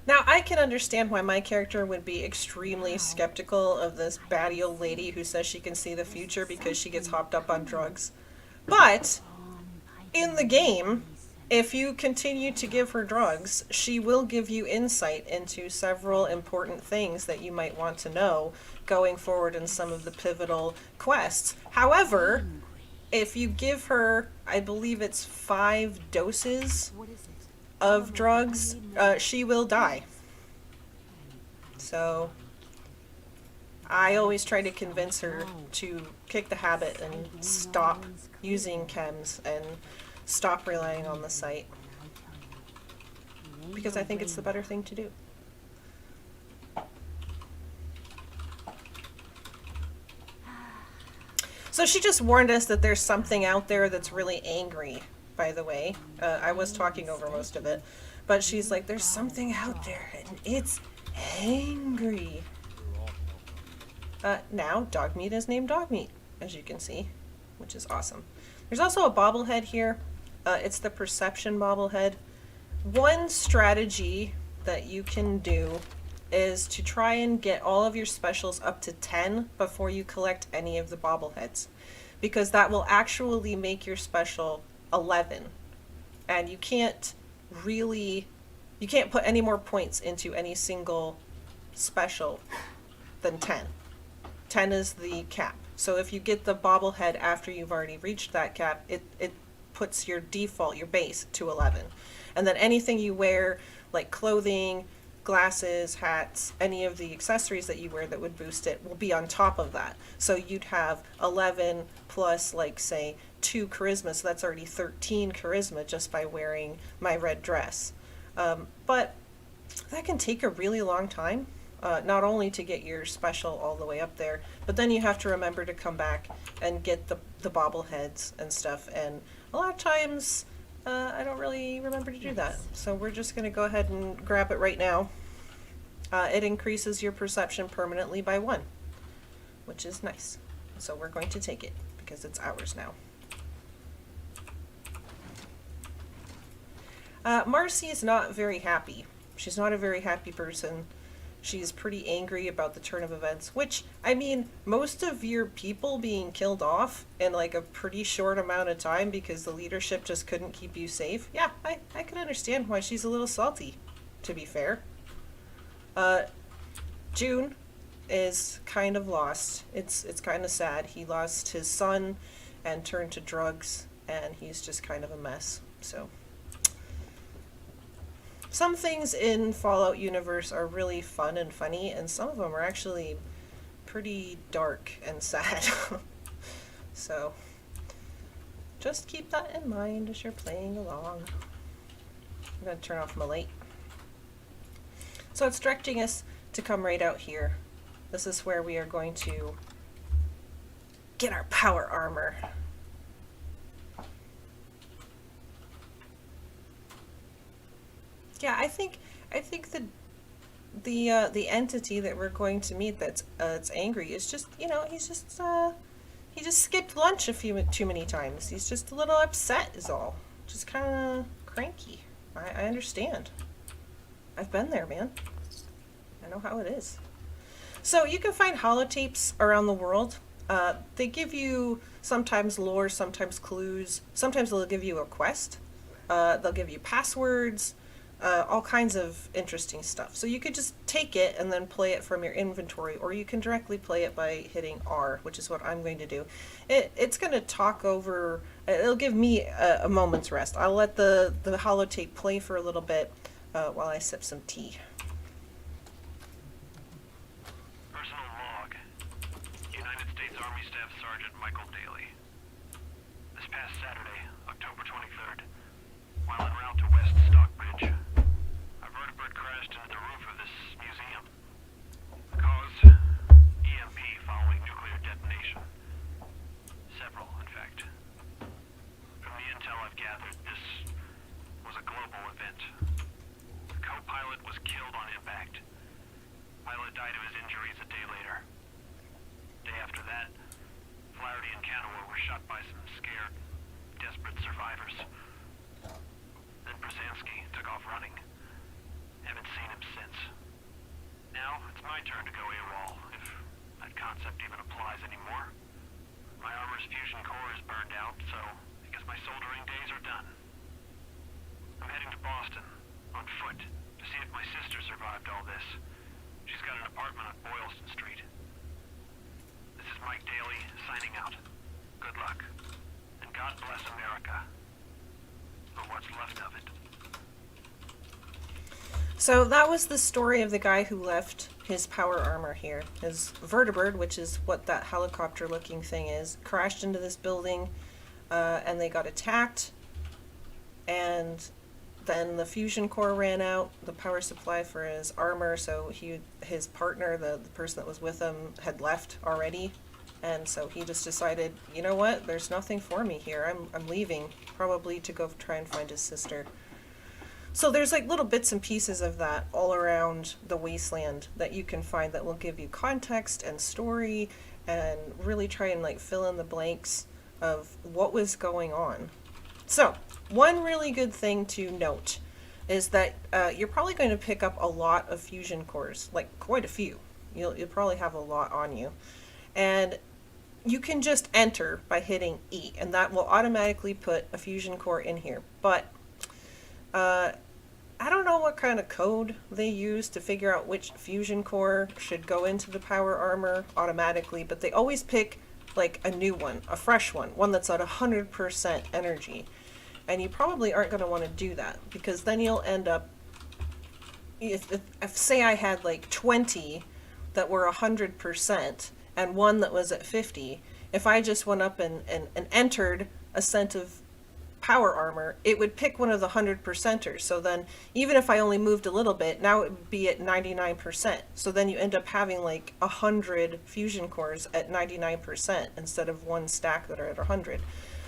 Now, I can understand why my character would be extremely skeptical of this batty old lady who says she can see the future because she gets hopped up on drugs. But Gone by in the game, if you continue to give her drugs, she will give you insight into several important things that you might want to know going forward in some of the pivotal quests. However, if you give her, I believe it's 5 doses What is it? of drugs, she will die. So I always try to convince her to kick the habit and stop using chems and stop relying on the site, because I think it's the better thing to do. So she just warned us that there's something out there that's really angry, by the way. I was talking over most of it, but she's like, there's something out there and it's angry. Now dog meat is named dog meat, as you can see, which is awesome. There's also a bobblehead here. It's the perception bobblehead. One strategy that you can do is to try and get all of your specials up to 10 before you collect any of the bobbleheads, because that will actually make your special 11, and you can't put any more points into any single special than 10. 10 is the cap. So if you get the bobblehead after you've already reached that cap, it puts your default, your base, to 11. And then anything you wear, like clothing, glasses, hats, any of the accessories that you wear that would boost it, will be on top of that. So you'd have 11 plus, like, say, 2 charisma, so that's already 13 charisma just by wearing my red dress. But that can take a really long time. Not only to get your special all the way up there, but then you have to remember to come back and get the bobbleheads and stuff, and a lot of times I don't really remember to do that. So we're just going to go ahead and grab it right now. It increases your perception permanently by 1, which is nice. So we're going to take it because it's ours now. Marcy is not very happy. She's not a very happy person. She's pretty angry about the turn of events, which, I mean, most of your people being killed off in like a pretty short amount of time because the leadership just couldn't keep you safe. Yeah, I can understand why she's a little salty, to be fair. June is kind of lost. It's kind of sad. He lost his son and turned to drugs, and he's just kind of a mess. So some things in Fallout universe are really fun and funny, and some of them are actually pretty dark and sad. So just keep that in mind as you're playing along. I'm going to turn off my light. So it's directing us to come right out here. This is where we are going to get our power armor. Yeah, I think the entity that we're going to meet that's angry is just, you know, he just skipped lunch a few too many times. He's just a little upset is all. Just kind of cranky. I understand. I've been there, man. I know how it is. So you can find holotapes around the world. They give you sometimes lore, sometimes clues. Sometimes they'll give you a quest. They'll give you passwords. All kinds of interesting stuff. So you could just take it and then play it from your inventory, or you can directly play it by hitting R, which is what I'm going to do. It's going to talk over, it'll give me a moment's rest. I'll let the holotape play for a little bit while I sip some tea. Personal log. United States Army Staff Sergeant Michael Daly. This past Saturday, October 23rd, while en route to West Stockbridge, a vertebrate crashed into the roof of this museum. The cause? EMP following nuclear detonation. Several, in fact. From the intel I've gathered, this was a global event. The co-pilot was killed on impact. Pilot died of his injuries a day later. Day after that, Flaherty and Canower were shot by some scared, desperate survivors. Then Brzezinski took off running. Haven't seen him since. Now, it's my turn to go AWOL, if concept even applies anymore. My armor's fusion core is burned out, so I guess my soldering days are done. I'm heading to Boston, on foot, to see if my sister survived all this. She's got an apartment on Boylston Street. This is Mike Daly, signing out. Good luck. And God bless America. Or what's left of it. So that was the story of the guy who left his power armor here. His vertibird, which is what that helicopter looking thing is, crashed into this building and they got attacked, and then the fusion core ran out, the power supply for his armor, so his partner, the person that was with him, had left already, and so he just decided, you know what, there's nothing for me here, I'm leaving, probably to go try and find his sister. So there's like little bits and pieces of that all around the wasteland that you can find that will give you context and story and really try and like fill in the blanks of what was going on. So one really good thing to note is that you're probably going to pick up a lot of fusion cores, like quite a few. You'll probably have a lot on you. And you can just enter by hitting E, and that will automatically put a fusion core in here. But I don't know what kind of code they use to figure out which fusion core should go into the power armor automatically, but they always pick like a new one, a fresh one that's at 100% energy. And you probably aren't going to want to do that, because then you'll end up, if say I had like 20 that were 100% and one that was at 50, if I just went up and entered a cent of power armor, it would pick one of the 100%ers. So then even if I only moved a little bit, now it would be at 99%. So then you end up having like 100 fusion cores at 99% instead of one stack that are at 100.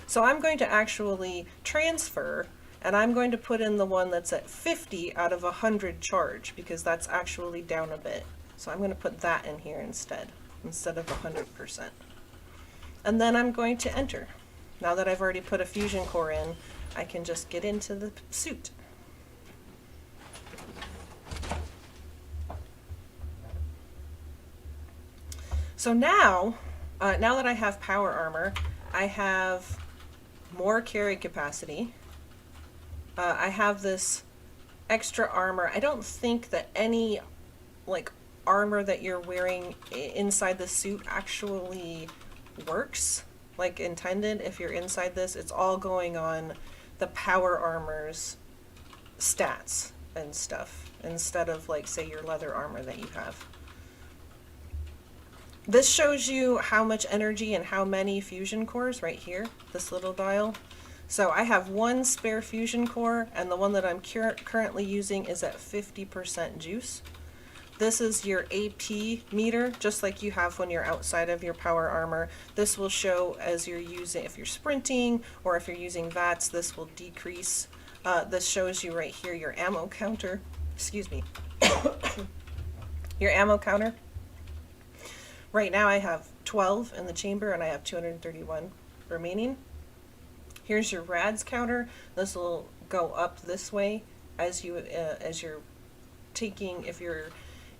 So I'm going to actually transfer, and I'm going to put in the one that's at 50 out of 100 charge, because that's actually down a bit. So I'm going to put that in here instead of 100%. And then I'm going to enter. Now that I've already put a fusion core in, I can just get into the suit. So now that I have power armor, I have more carry capacity. I have this extra armor. I don't think that any like armor that you're wearing inside the suit actually works like intended. If you're inside this, it's all going on the power armor's stats and stuff, instead of like say your leather armor that you have. This shows you how much energy and how many fusion cores right here, this little dial. So I have one spare fusion core, and the one that I'm currently using is at 50% juice. This is your AP meter, just like you have when you're outside of your power armor. This will show as you're using, if you're sprinting or if you're using VATS, this will decrease. This shows you right here your ammo counter. Excuse me. Your ammo counter. Right now I have 12 in the chamber and I have 231 remaining. Here's your rads counter. This will go up this way as you're taking, if you're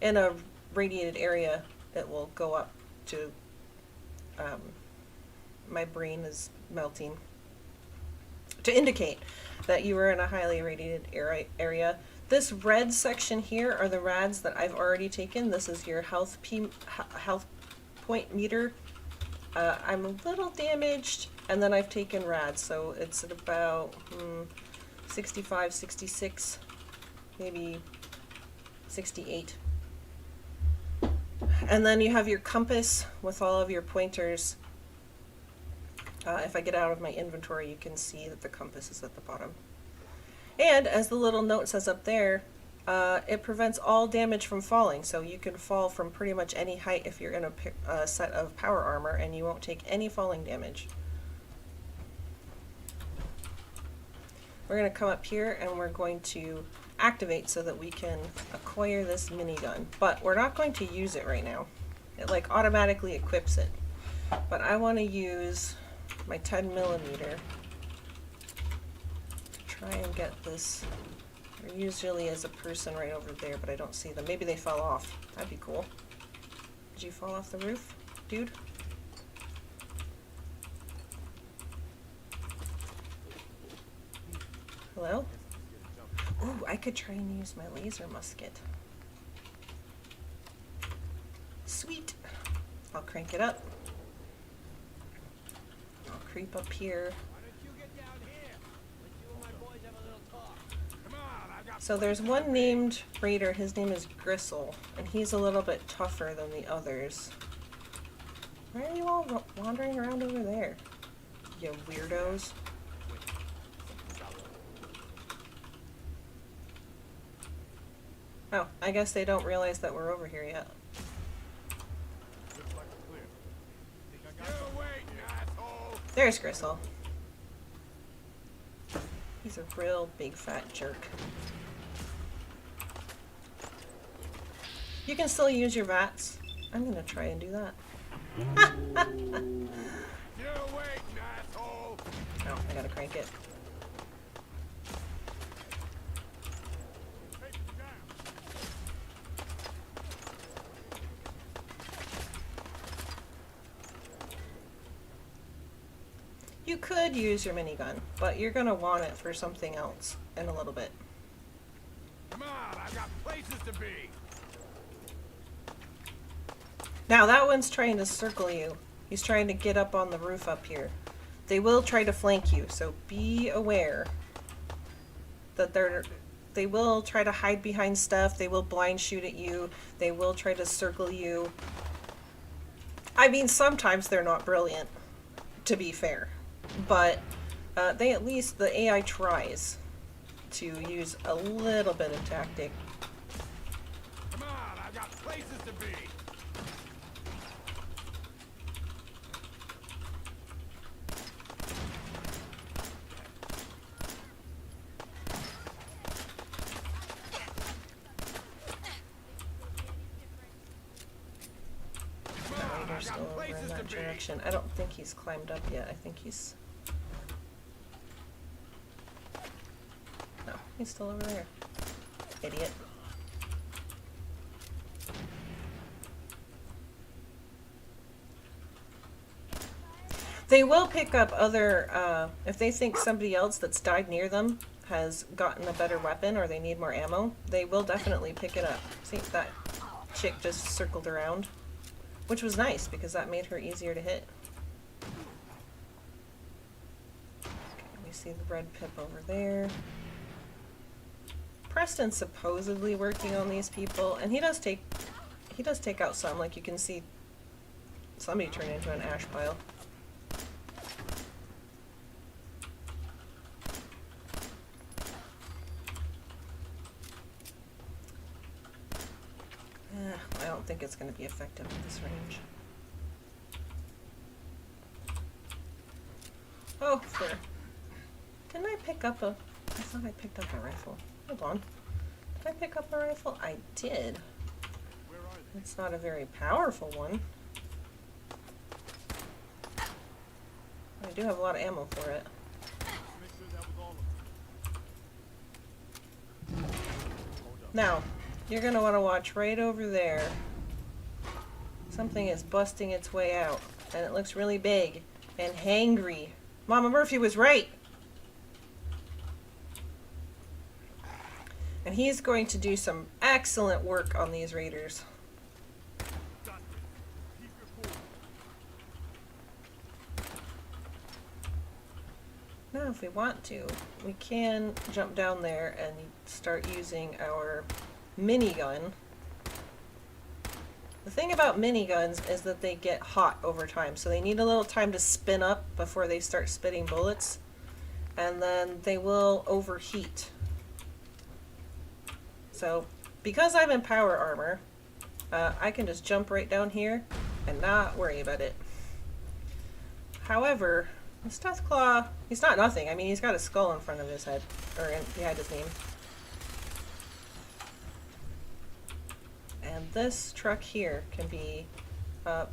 in a radiated area, it will go up to, my brain is melting, to indicate that you are in a highly irradiated area. This red section here are the rads that I've already taken. This is your health point meter. I'm a little damaged, and then I've taken rads, so it's at about 65, 66, maybe 68. And then you have your compass with all of your pointers. If I get out of my inventory, you can see that the compass is at the bottom. And as the little note says up there, it prevents all damage from falling. So you can fall from pretty much any height if you're in a set of power armor, and you won't take any falling damage. We're going to come up here and we're going to activate so that we can acquire this minigun. But we're not going to use it right now. It like automatically equips it. But I want to use my 10mm to try and get this. There usually is a person right over there, but I don't see them. Maybe they fell off. That'd be cool. Did you fall off the roof, dude? Hello? Ooh, I could try and use my laser musket. Sweet. I'll crank it up. I'll creep up here. Why don't you get down here? Let you and my boys have a little talk. Come on, I've got So there's one named raider, his name is Gristle, and he's a little bit tougher than the others. Why are you all wandering around over there? You weirdos. Oh, I guess they don't realize that we're over here yet. Looks like we're clear. Think I got You something? wait, asshole. There's Gristle. He's a real big fat jerk. You can still use your vats. I'm gonna try and do that. You wait, asshole. Oh, I gotta crank it. Take it down. You could use your minigun, but you're gonna want it for something else in a little bit. Come on, I've got places to be. Now that one's trying to circle you. He's trying to get up on the roof up here. They will try to flank you, so be aware that they will try to hide behind stuff. They will blind shoot at you. They will try to circle you. I mean, sometimes they're not brilliant, to be fair, but they at least, the AI tries to use a little bit of tactic. Come on, I've got places to be. Raider's still over in that direction. I don't think he's climbed up yet. I think he's... No, he's still over there. Idiot. They will pick up other, if they think somebody else that's died near them has gotten a better weapon or they need more ammo, they will definitely pick it up. See, that chick just circled around, which was nice because that made her easier to hit. Okay, we see the red pip over there. Preston's supposedly working on these people, and he does take out some, like you can see somebody turn into an ash pile. I don't think it's going to be effective at this range. Oh, there. Didn't I pick up a... I thought I picked up a rifle. Hold on. Did I pick up a rifle? I did. Where are they? It's not a very powerful one. I do have a lot of ammo for it. Make sure that was all of them. Hold up. Now, you're going to want to watch right over there. Something is busting its way out, and it looks really big and hangry. Mama Murphy was right. And he's going to do some excellent work on these raiders. Got this. Keep your cool. Now, if we want to, we can jump down there and start using our minigun. The thing about miniguns is that they get hot over time, so they need a little time to spin up before they start spitting bullets, and then they will overheat. So, because I'm in power armor, I can just jump right down here and not worry about it. However, this Deathclaw, he's not nothing. I mean, he's got a skull in front of his head, or behind his name. And this truck here can be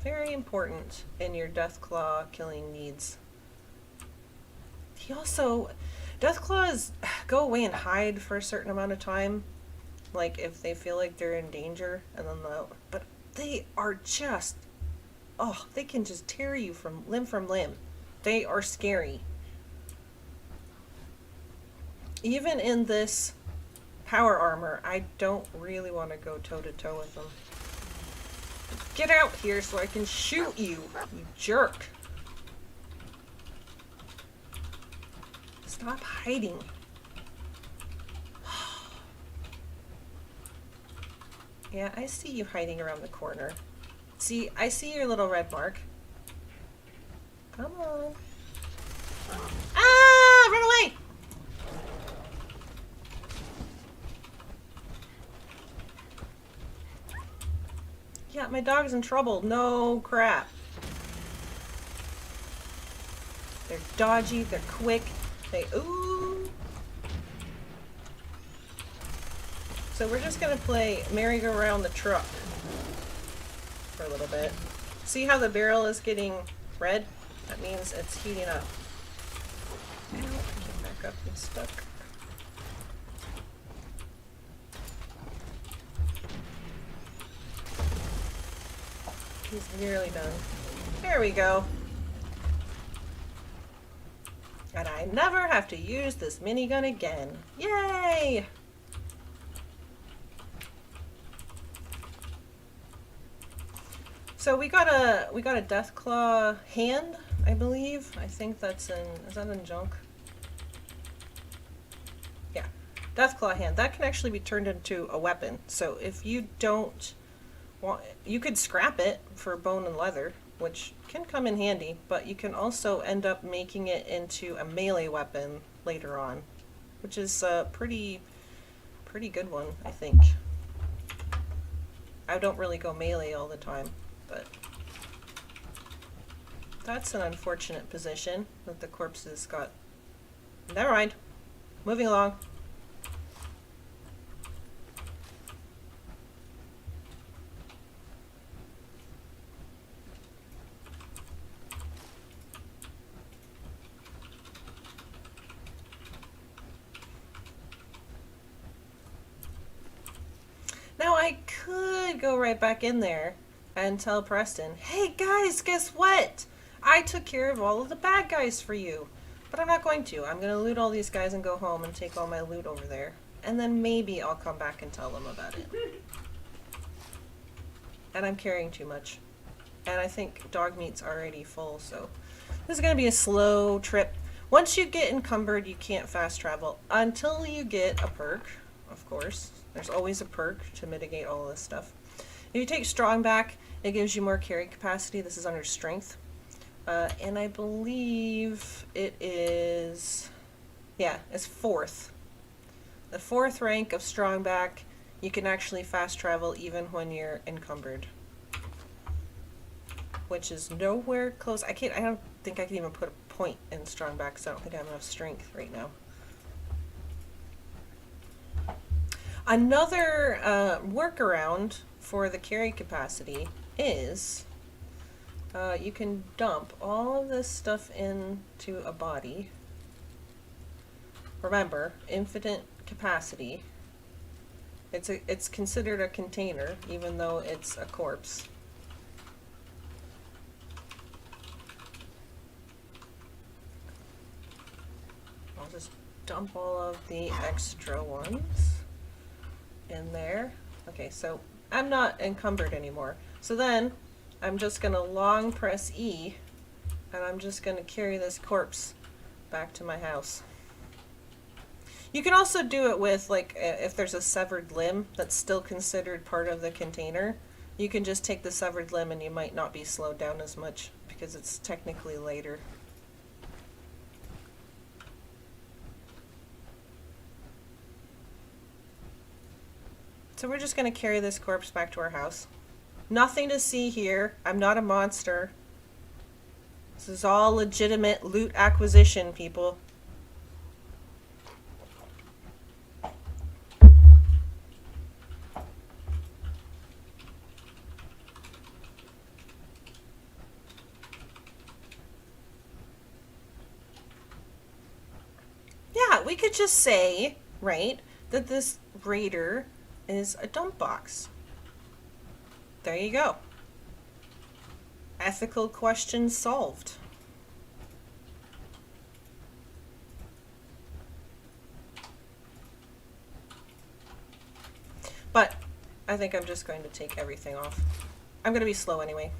very important in your Deathclaw killing needs. He also, Deathclaws go away and hide for a certain amount of time, like if they feel like they're in danger, and then but they are just, oh, they can just tear you from limb. They are scary. even in this power armor, I don't really want to go toe-to-toe with them. Get out here so I can shoot you, you jerk. Stop hiding. Yeah, I see you hiding around the corner. See, I see your little red mark. Come on. Ah! Run away! Yeah, my dog's in trouble. No crap. They're dodgy, they're quick, ooh. So we're just gonna play merry-go-round the truck for a little bit. See how the barrel is getting red? That means it's heating up. Ow, get back up and stuck. He's nearly done. There we go. And I never have to use this minigun again. Yay! So we got a Deathclaw hand, I believe. I think that's in, is that in junk? Yeah, Deathclaw hand. That can actually be turned into a weapon. So if you don't want, you could scrap it for bone and leather, which can come in handy, but you can also end up making it into a melee weapon later on, which is a pretty good one, I think. I don't really go melee all the time, but that's an unfortunate position that the corpses got. Never mind. Moving along. Now I could go right back in there and tell Preston, hey guys, guess what? I took care of all of the bad guys for you. But I'm not going to. I'm going to loot all these guys and go home and take all my loot over there. And then maybe I'll come back and tell them about it. And I'm carrying too much. And I think dog meat's already full, so this is going to be a slow trip. Once you get encumbered, you can't fast travel until you get a perk, of course. There's always a perk to mitigate all of this stuff. If you take strong back, it gives you more carry capacity. This is under strength. And I believe it is, yeah, it's 4th. The 4th rank of strong back, you can actually fast travel even when you're encumbered. Which is nowhere close. I don't think I can even put a point in strong back because I don't think I have enough strength right now. Another workaround for the carry capacity is you can dump all of this stuff into a body. Remember, infinite capacity. It's considered a container, even though it's a corpse. I'll just dump all of the extra ones in there. Okay, so I'm not encumbered anymore. So then I'm just gonna long press E and I'm just gonna carry this corpse back to my house. You can also do it with, like, if there's a severed limb that's still considered part of the container, you can just take the severed limb and you might not be slowed down as much because it's technically later. So we're just going to carry this corpse back to our house. Nothing to see here. I'm not a monster. This is all legitimate loot acquisition, people. Yeah, we could just say, right, that this raider is a dump box. There you go. Ethical question solved. I think I'm just going to take everything off. I'm going to be slow anyway.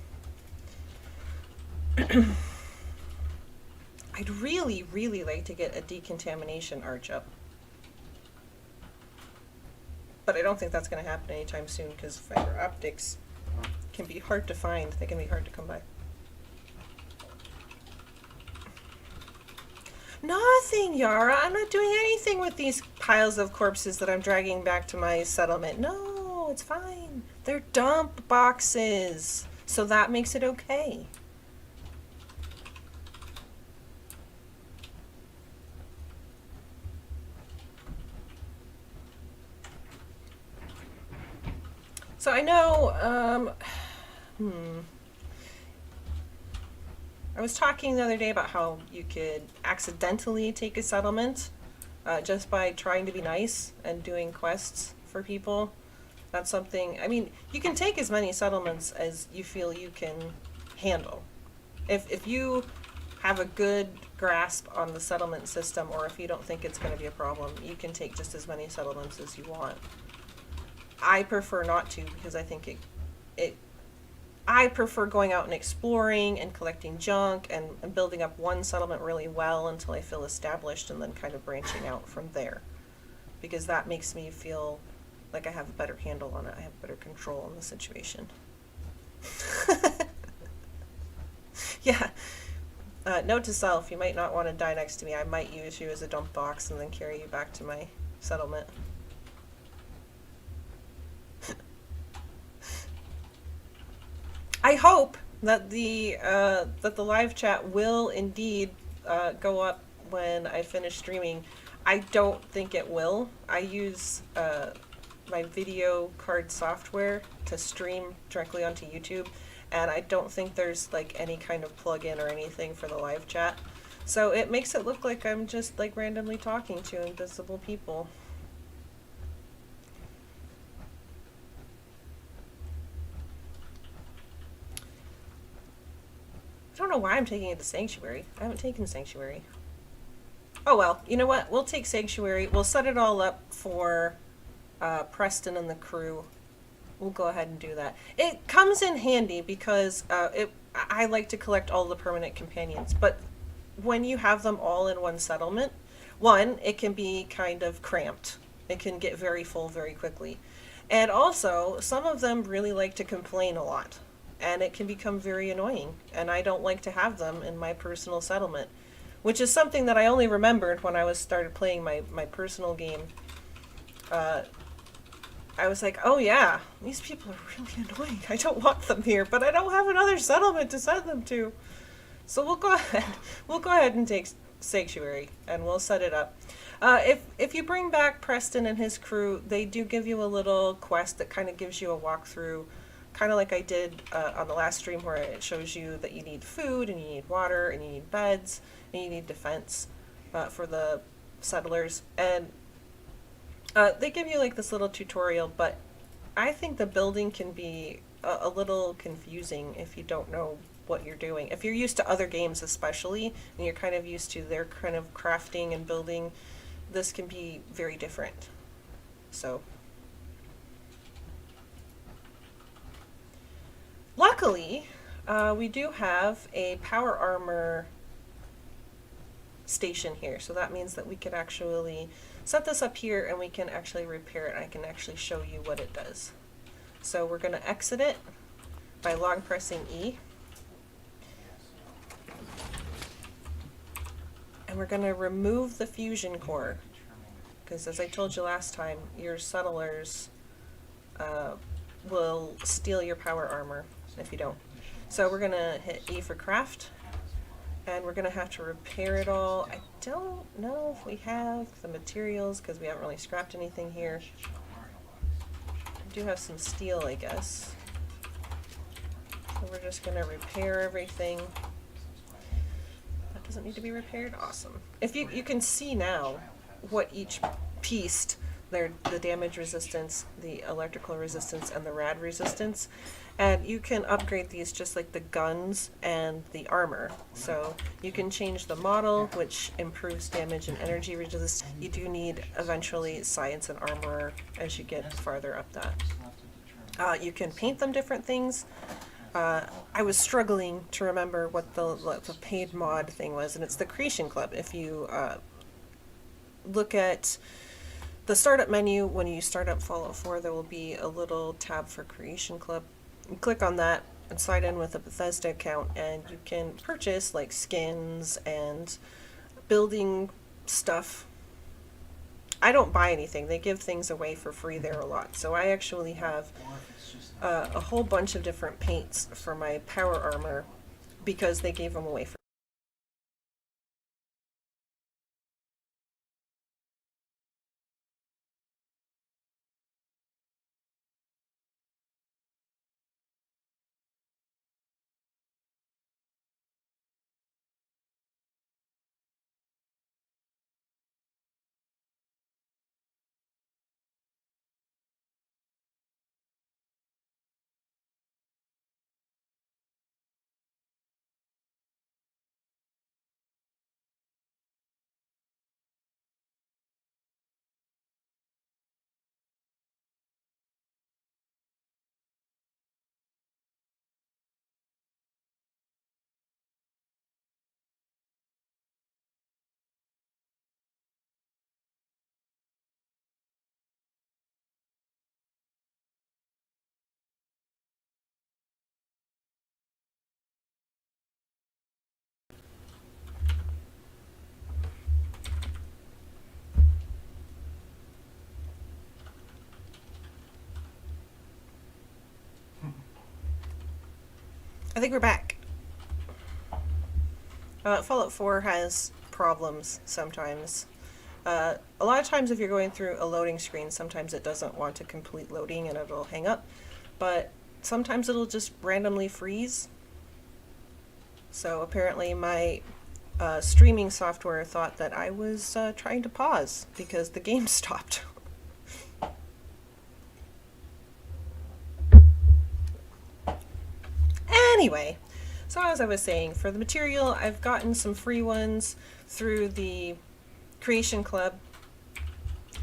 I'd really, really like to get a decontamination arch up. But I don't think that's going to happen anytime soon because fiber optics can be hard to find. They can be hard to come by. Nothing, Yara. I'm not doing anything with these piles of corpses that I'm dragging back to my settlement. No, it's fine. They're dump boxes. So that makes it okay. So I know, I was talking the other day about how you could accidentally take a settlement just by trying to be nice and doing quests for people. That's something, I mean, you can take as many settlements as you feel you can handle. If you have a good grasp on the settlement system, or if you don't think it's going to be a problem, you can take just as many settlements as you want. I prefer not to because I think I prefer going out and exploring and collecting junk and building up one settlement really well until I feel established and then kind of branching out from there. Because that makes me feel like I have a better handle on it. I have better control on the situation. Yeah. Note to self, you might not want to die next to me. I might use you as a dump box and then carry you back to my settlement. I hope that the live chat will indeed go up when I finish streaming. I don't think it will. I use my video card software to stream directly onto YouTube, and I don't think there's like any kind of plug-in or anything for the live chat. So it makes it look like I'm just like randomly talking to invisible people. I don't know why I'm taking it to Sanctuary. I haven't taken Sanctuary. Oh well, you know what? We'll take Sanctuary. We'll set it all up for Preston and the crew. We'll go ahead and do that. It comes in handy because I like to collect all the permanent companions, but when you have them all in one settlement, one, it can be kind of cramped. It can get very full very quickly. And also, some of them really like to complain a lot. And it can become very annoying, and I don't like to have them in my personal settlement, which is something that I only remembered when I started playing my personal game. I was like, oh yeah, these people are really annoying. I don't want them here, but I don't have another settlement to send them to. So we'll go ahead and take Sanctuary, and we'll set it up. If you bring back Preston and his crew, they do give you a little quest that kind of gives you a walkthrough. Kind of like I did on the last stream where it shows you that you need food and you need water and you need beds and you need defense for the settlers. And they give you like this little tutorial, but I think the building can be a little confusing if you don't know what you're doing. If you're used to other games especially, and you're kind of used to their kind of crafting and building, this can be very different. So luckily, we do have a power armor station here, so that means that we could actually set this up here and we can actually repair it. I can actually show you what it does. So we're going to exit it by long pressing E. And we're going to remove the fusion core, because as I told you last time, your settlers will steal your power armor if you don't. So we're going to hit E for craft, and we're going to have to repair it all. I don't know if we have the materials because we haven't really scrapped anything here. We do have some steel, I guess. So we're just going to repair everything. That doesn't need to be repaired. Awesome. If you can see now what each piece, the damage resistance, the electrical resistance, and the rad resistance. And you can upgrade these just like the guns and the armor. So you can change the model, which improves damage and energy resistance. You do need eventually science and armor as you get farther up that. You can paint them different things. I was struggling to remember what the paid mod thing was, and it's the Creation Club. If you look at the startup menu, when you start up Fallout 4, there will be a little tab for Creation Club. You click on that and sign in with a Bethesda account, and you can purchase like skins and building stuff. I don't buy anything. They give things away for free there a lot. So I actually have a whole bunch of different paints for my power armor because they gave them away for I think we're back. Fallout 4 has problems sometimes. A lot of times if you're going through a loading screen, sometimes it doesn't want to complete loading and it'll hang up. But sometimes it'll just randomly freeze. So apparently my streaming software thought that I was trying to pause because the game stopped. Anyway, so as I was saying, for the material, I've gotten some free ones through the Creation Club,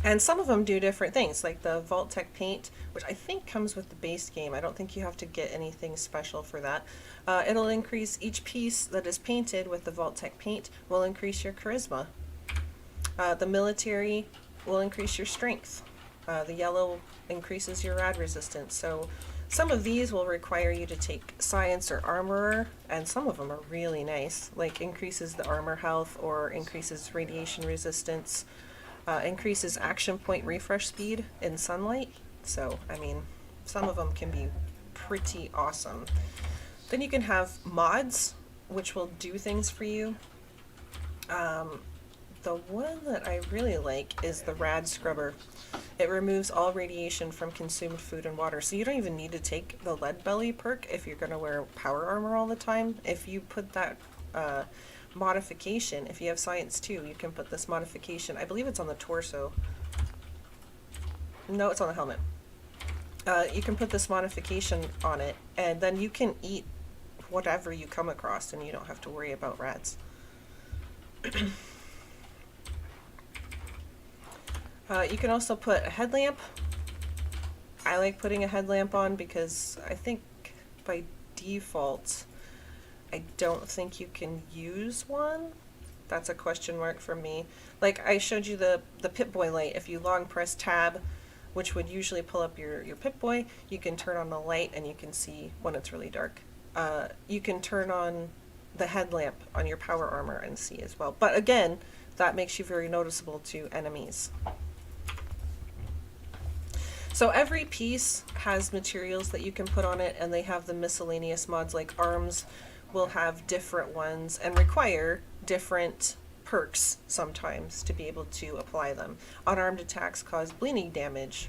and some of them do different things, like the Vault-Tec paint, which I think comes with the base game. I don't think you have to get anything special for that. It'll increase each piece that is painted with the Vault-Tec paint will increase your charisma. The military will increase your strength. The yellow increases your rad resistance. So some of these will require you to take science or armorer, and some of them are really nice, like increases the armor health or increases radiation resistance, increases action point refresh speed in sunlight. So, I mean, some of them can be pretty awesome. Then you can have mods, which will do things for you. The one that I really like is the Rad Scrubber. It removes all radiation from consumed food and water, so you don't even need to take the lead belly perk if you're going to wear power armor all the time. If you put that modification, if you have science 2, you can put this modification. I believe it's on the torso. No, it's on the helmet. You can put this modification on it, and then you can eat whatever you come across, and you don't have to worry about rats. You can also put a headlamp. I like putting a headlamp on because I think by default I don't think you can use one. That's a question mark for me. Like I showed you the Pip-Boy light. If you long press tab, which would usually pull up your Pip-Boy, you can turn on the light and you can see when it's really dark. You can turn on the headlamp on your power armor and see as well. But again, that makes you very noticeable to enemies. So every piece has materials that you can put on it, and they have the miscellaneous mods, like arms will have different ones and require different perks sometimes to be able to apply them. Unarmed attacks cause bleeding damage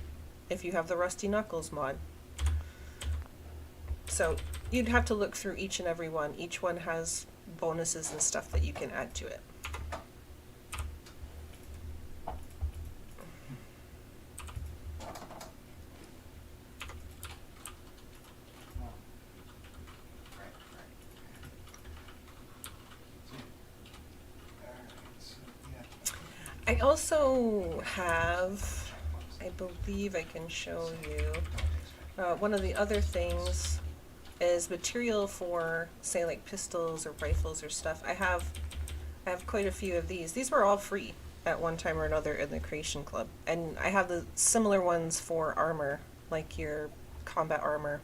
if you have the Rusty Knuckles mod. So you'd have to look through each and every one. Each one has bonuses and stuff that you can add to it. I also have, I believe I can show you, One of the other things is material for, say, like pistols or rifles or stuff. I have quite a few of these. These were all free at one time or another in the Creation Club. And I have the similar ones for armor, like your combat armor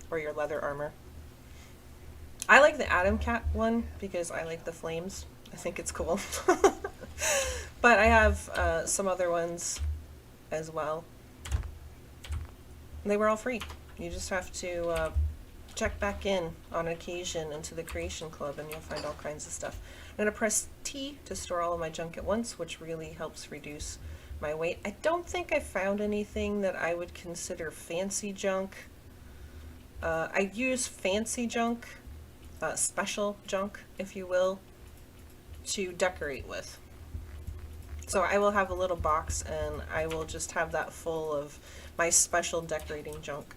or your leather armor. I like the Atom Cat one because I like the flames. I think it's cool. But I have some other ones as well. They were all free. You just have to check back in on occasion into the Creation Club and you'll find all kinds of stuff. I'm going to press T to store all of my junk at once, which really helps reduce my weight. I don't think I found anything that I would consider fancy junk. I use fancy junk, special junk, if you will, to decorate with. So I will have a little box and I will just have that full of my special decorating junk.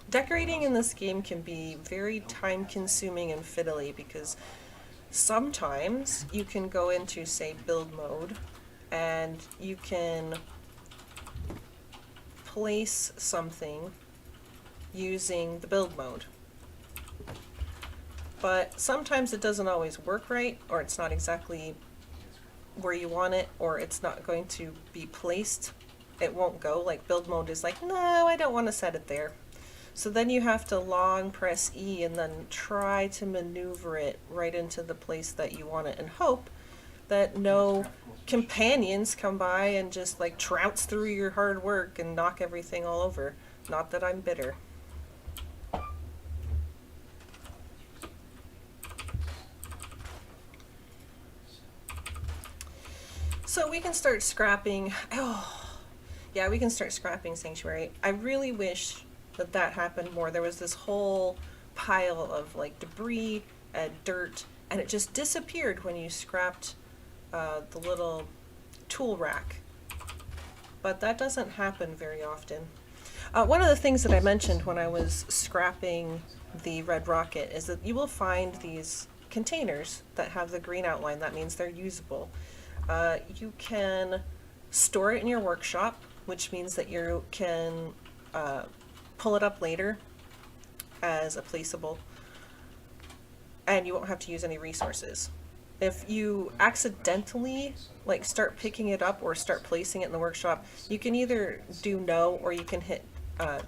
Decorating in this game can be very time consuming and fiddly because sometimes you can go into, say, build mode and you can place something using the build mode. But sometimes it doesn't always work right, or it's not exactly where you want it, or it's not going to be placed. It won't go. Like build mode is like, no, I don't want to set it there. So then you have to long press E and then try to maneuver it right into the place that you want it and hope that no companions come by and just like trounce through your hard work and knock everything all over. Not that I'm bitter. So we can start scrapping. Oh, yeah, we can start scrapping Sanctuary. I really wish that happened more. There was this whole pile of like debris and dirt, and it just disappeared when you scrapped the little tool rack. But that doesn't happen very often. One of the things that I mentioned when I was scrapping the red rocket is that you will find these containers that have the green outline. That means they're usable. You can store it in your workshop, which means that you can pull it up later as a placeable, and you won't have to use any resources. If you accidentally like start picking it up or start placing it in the workshop, you can either do no or you can hit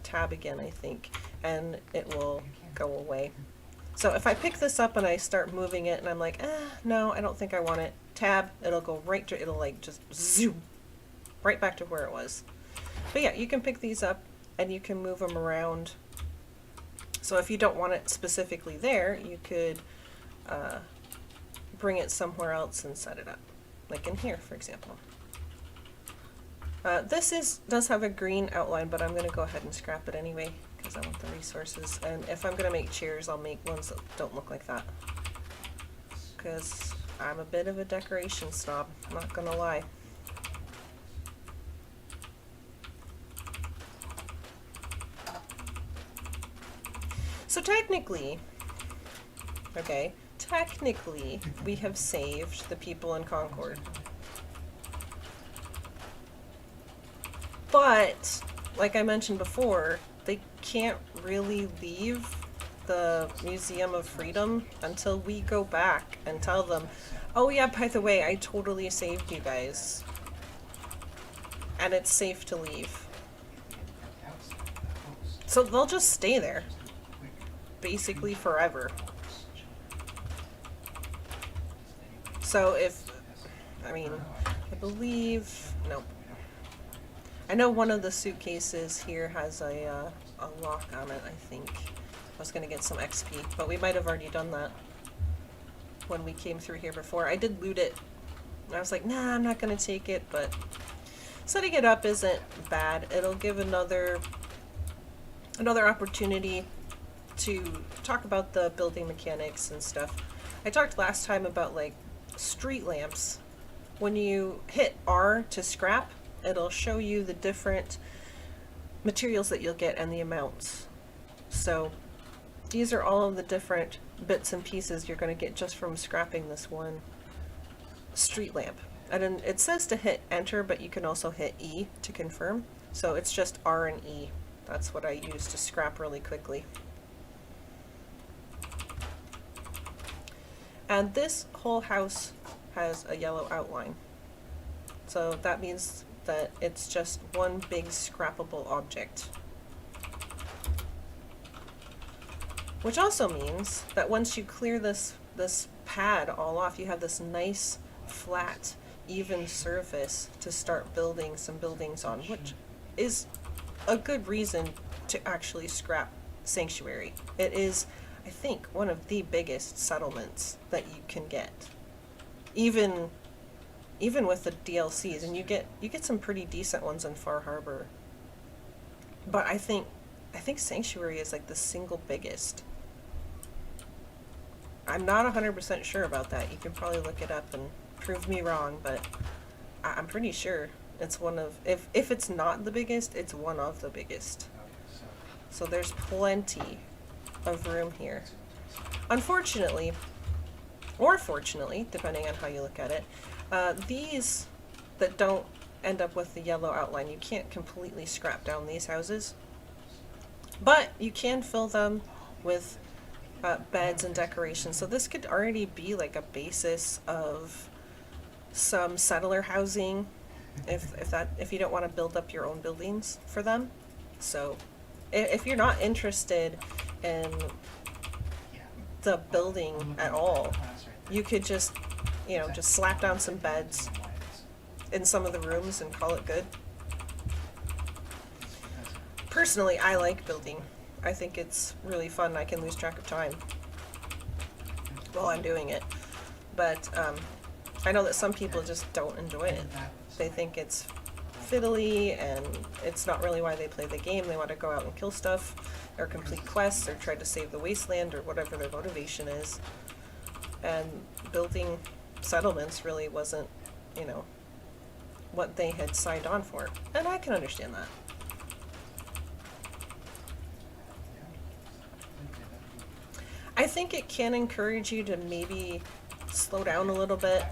tab again, I think, and it will go away. So if I pick this up and I start moving it and I'm like, no, I don't think I want it, tab, it'll go right to, it'll like just zoom right back to where it was. But yeah, you can pick these up and you can move them around. So if you don't want it specifically there, you could bring it somewhere else and set it up, like in here, for example. This does have a green outline, but I'm going to go ahead and scrap it anyway because I want the resources. And if I'm going to make chairs, I'll make ones that don't look like that, because I'm a bit of a decoration snob, I'm not going to lie. So technically, we have saved the people in Concord. But, like I mentioned before, they can't really leave the Museum of Freedom until we go back and tell them, oh yeah, by the way, I totally saved you guys. And it's safe to leave. So they'll just stay there. Basically forever. So if, I mean, I believe, nope. I know one of the suitcases here has a lock on it, I think. I was going to get some XP, but we might have already done that when we came through here before. I did loot it. I was like, nah, I'm not going to take it, but setting it up isn't bad. It'll give another opportunity to talk about the building mechanics and stuff. I talked last time about like street lamps. When you hit R to scrap, it'll show you the different materials that you'll get and the amounts. So these are all of the different bits and pieces you're going to get just from scrapping this one street lamp. And then it says to hit enter, but you can also hit E to confirm. So it's just R and E. That's what I use to scrap really quickly. And this whole house has a yellow outline. So that means that it's just one big scrappable object. Which also means that once you clear this pad all off, you have this nice, flat, even surface to start building some buildings on, which is a good reason to actually scrap Sanctuary. It is, I think, one of the biggest settlements that you can get. Even with the DLCs, and you get some pretty decent ones in Far Harbor. But I think Sanctuary is like the single biggest. I'm not 100% sure about that. You can probably look it up and prove me wrong, but I'm pretty sure it's one of, if it's not the biggest, it's one of the biggest. So there's plenty of room here. Unfortunately, or fortunately, depending on how you look at it, these that don't end up with the yellow outline, you can't completely scrap down these houses. But you can fill them with beds and decorations. So this could already be like a basis of some settler housing, if you don't want to build up your own buildings for them. So if you're not interested in the building at all, you could just, just slap down some beds in some of the rooms and call it good. Personally, I like building. I think it's really fun. I can lose track of time while I'm doing it. But I know that some people just don't enjoy it. They think it's fiddly and it's not really why they play the game. They want to go out and kill stuff or complete quests or try to save the wasteland or whatever their motivation is. And building settlements really wasn't, what they had signed on for. And I can understand that. I think it can encourage you to maybe slow down a little bit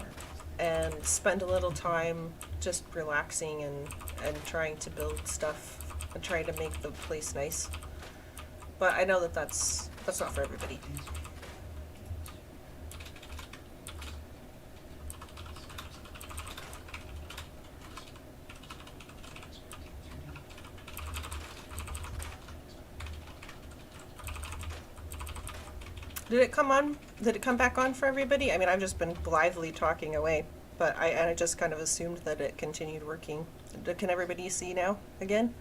and spend a little time just relaxing and trying to build stuff and trying to make the place nice. But I know that that's not for everybody. Did it come on? Did it come back on for everybody? I mean, I've just been blithely talking away, but I just kind of assumed that it continued working. Can everybody see now again?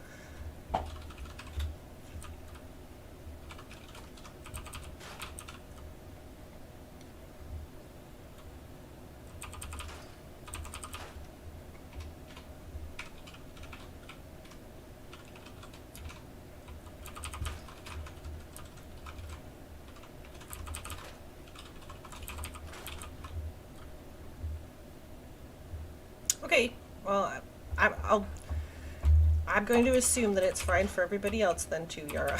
Okay, well, I'm going to assume that it's fine for everybody else then too, Yara.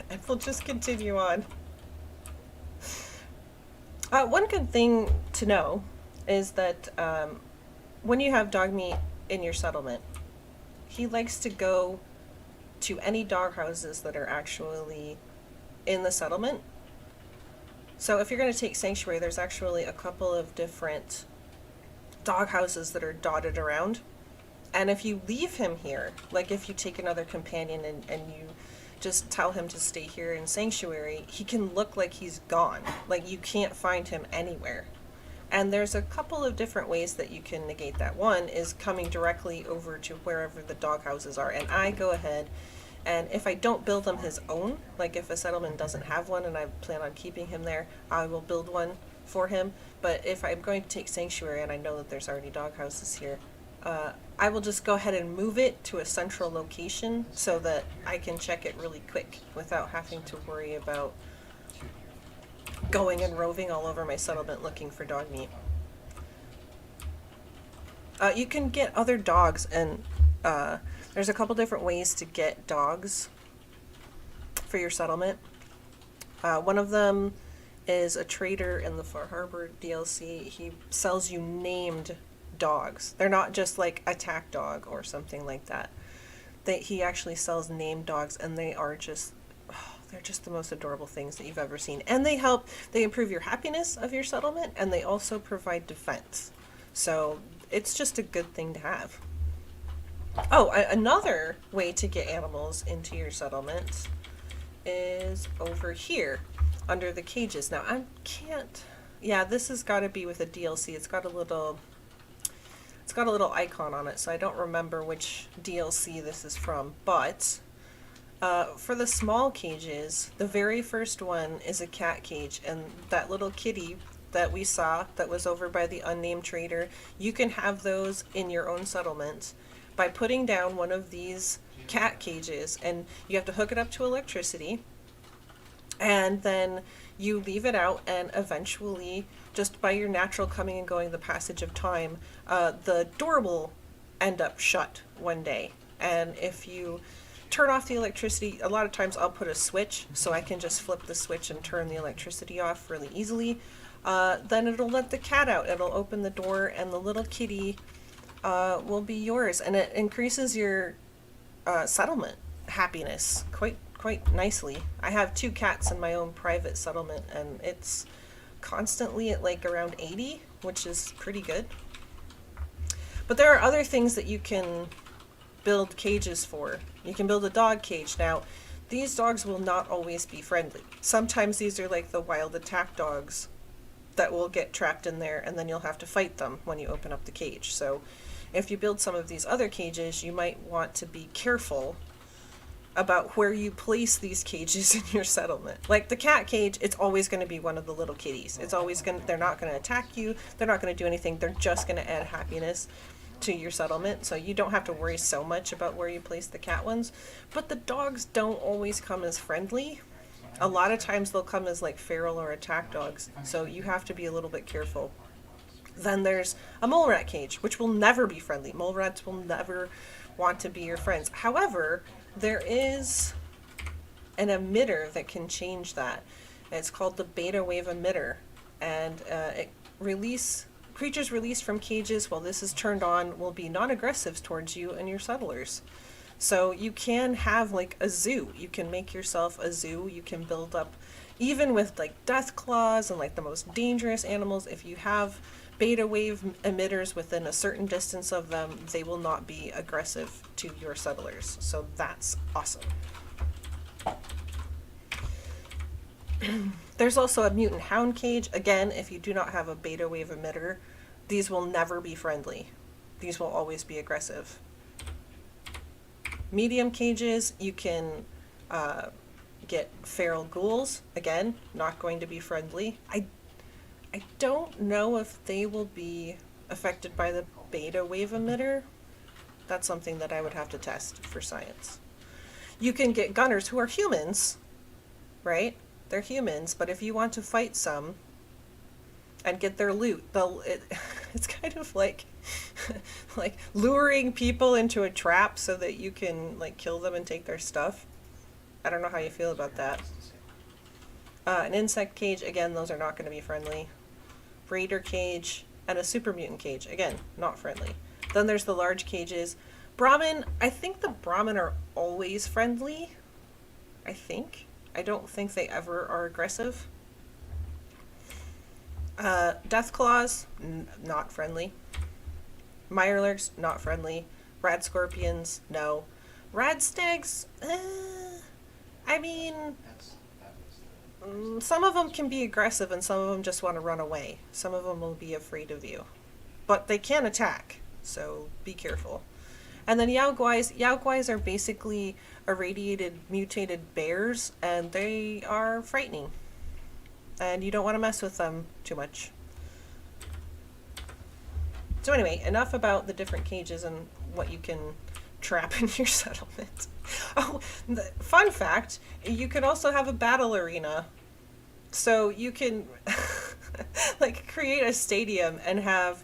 And we'll just continue on. One good thing to know is that when you have dog meat in your settlement, he likes to go to any dog houses that are actually in the settlement. So if you're going to take Sanctuary, there's actually a couple of different dog houses that are dotted around. And if you leave him here, like if you take another companion and you just tell him to stay here in Sanctuary, he can look like he's gone. Like you can't find him anywhere. And there's a couple of different ways that you can negate that. One is coming directly over to wherever the dog houses are. And I go ahead and if I don't build him his own, like if a settlement doesn't have one and I plan on keeping him there, I will build one for him. But if I'm going to take Sanctuary and I know that there's already dog houses here, I will just go ahead and move it to a central location so that I can check it really quick without having to worry about going and roving all over my settlement looking for dog meat. You can get other dogs, and there's a couple different ways to get dogs for your settlement. One of them is a trader in the Far Harbor DLC. He sells you named dogs. They're not just like attack dog or something like that. He actually sells named dogs, and they are just, they're just the most adorable things that you've ever seen. And they improve your happiness of your settlement, and they also provide defense. So it's just a good thing to have. Oh, another way to get animals into your settlement is over here under the cages. Now this has got to be with a DLC. It's got a little icon on it, so I don't remember which DLC this is from, but for the small cages, the very first one is a cat cage, and that little kitty that we saw that was over by the unnamed trader, you can have those in your own settlement by putting down one of these cat cages, and you have to hook it up to electricity, and then you leave it out, and eventually, just by your natural coming and going, the passage of time, the door will end up shut one day. And if you turn off the electricity, a lot of times I'll put a switch so I can just flip the switch and turn the electricity off really easily. Then it'll let the cat out. It'll open the door, and the little kitty will be yours, and it increases your settlement happiness quite nicely. I have 2 cats in my own private settlement, and it's constantly at like around 80, which is pretty good. But there are other things that you can build cages for. You can build a dog cage. Now, these dogs will not always be friendly. Sometimes these are like the wild attack dogs that will get trapped in there, and then you'll have to fight them when you open up the cage. So if you build some of these other cages, you might want to be careful about where you place these cages in your settlement. Like the cat cage, it's always going to be one of the little kitties. They're not going to attack you. They're not going to do anything. They're just going to add happiness to your settlement. So you don't have to worry so much about where you place the cat ones. But the dogs don't always come as friendly. A lot of times they'll come as like feral or attack dogs. So you have to be a little bit careful. Then there's a mole rat cage, which will never be friendly. Mole rats will never want to be your friends. However, there is an emitter that can change that. It's called the beta wave emitter, and creatures released from cages while this is turned on will be non-aggressive towards you and your settlers. So you can have like a zoo. You can make yourself a zoo. You can build up, even with like death claws and like the most dangerous animals, if you have beta wave emitters within a certain distance of them, they will not be aggressive to your settlers. So that's awesome. There's also a mutant hound cage. Again, if you do not have a beta wave emitter, these will never be friendly. These will always be aggressive. Medium cages, you can get feral ghouls. Again, not going to be friendly. I don't know if they will be affected by the beta wave emitter. That's something that I would have to test for science. You can get gunners who are humans, right? They're humans, but if you want to fight some and get their loot, it's kind of like like luring people into a trap so that you can like kill them and take their stuff. I don't know how you feel about that. An insect cage, again, those are not going to be friendly. Raider cage, and a super mutant cage, again, not friendly. Then there's the large cages. Brahmin, I think the Brahmin are always friendly. I think. I don't think they ever are aggressive. Death claws, not friendly. Mirelurks, not friendly. Rad scorpions, no. Rad stags, I mean, some of them can be aggressive and some of them just want to run away. Some of them will be afraid of you. But they can attack, so be careful. And then Yaoguais. Yaoguais are basically irradiated, mutated bears, and they are frightening. And you don't want to mess with them too much. So anyway, enough about the different cages and what you can trap in your settlement. Oh, fun fact, you can also have a battle arena. So you can like create a stadium and have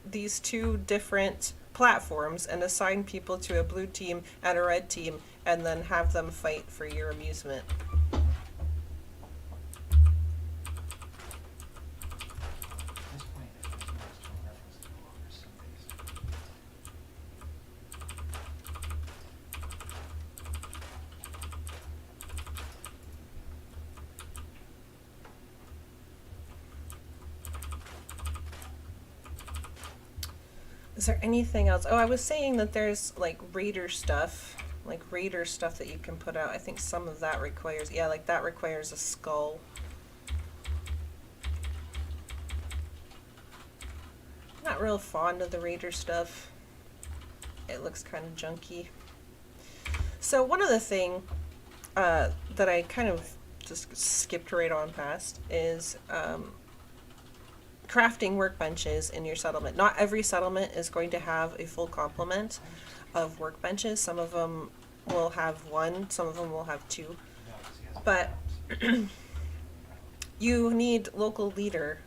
these 2 different platforms and assign people to a blue team and a red team and then have them fight for your amusement. Is there anything else? Oh, I was saying that there's like raider stuff that you can put out. I think some of that requires, yeah, like that requires a skull. Not real fond of the raider stuff. It looks kind of junky. So one other thing that I kind of just skipped right on past is crafting workbenches in your settlement. Not every settlement is going to have a full complement of workbenches. Some of them will have one, some of them will have two. But you need local leader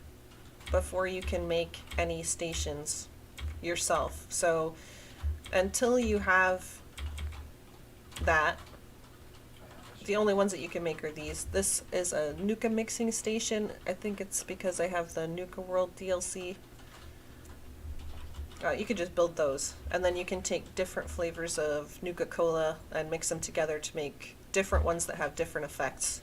before you can make any stations yourself. So until you have that, the only ones that you can make are these. This is a Nuka mixing station. I think it's because I have the Nuka World DLC. You could just build those, and then you can take different flavors of Nuka-Cola and mix them together to make different ones that have different effects.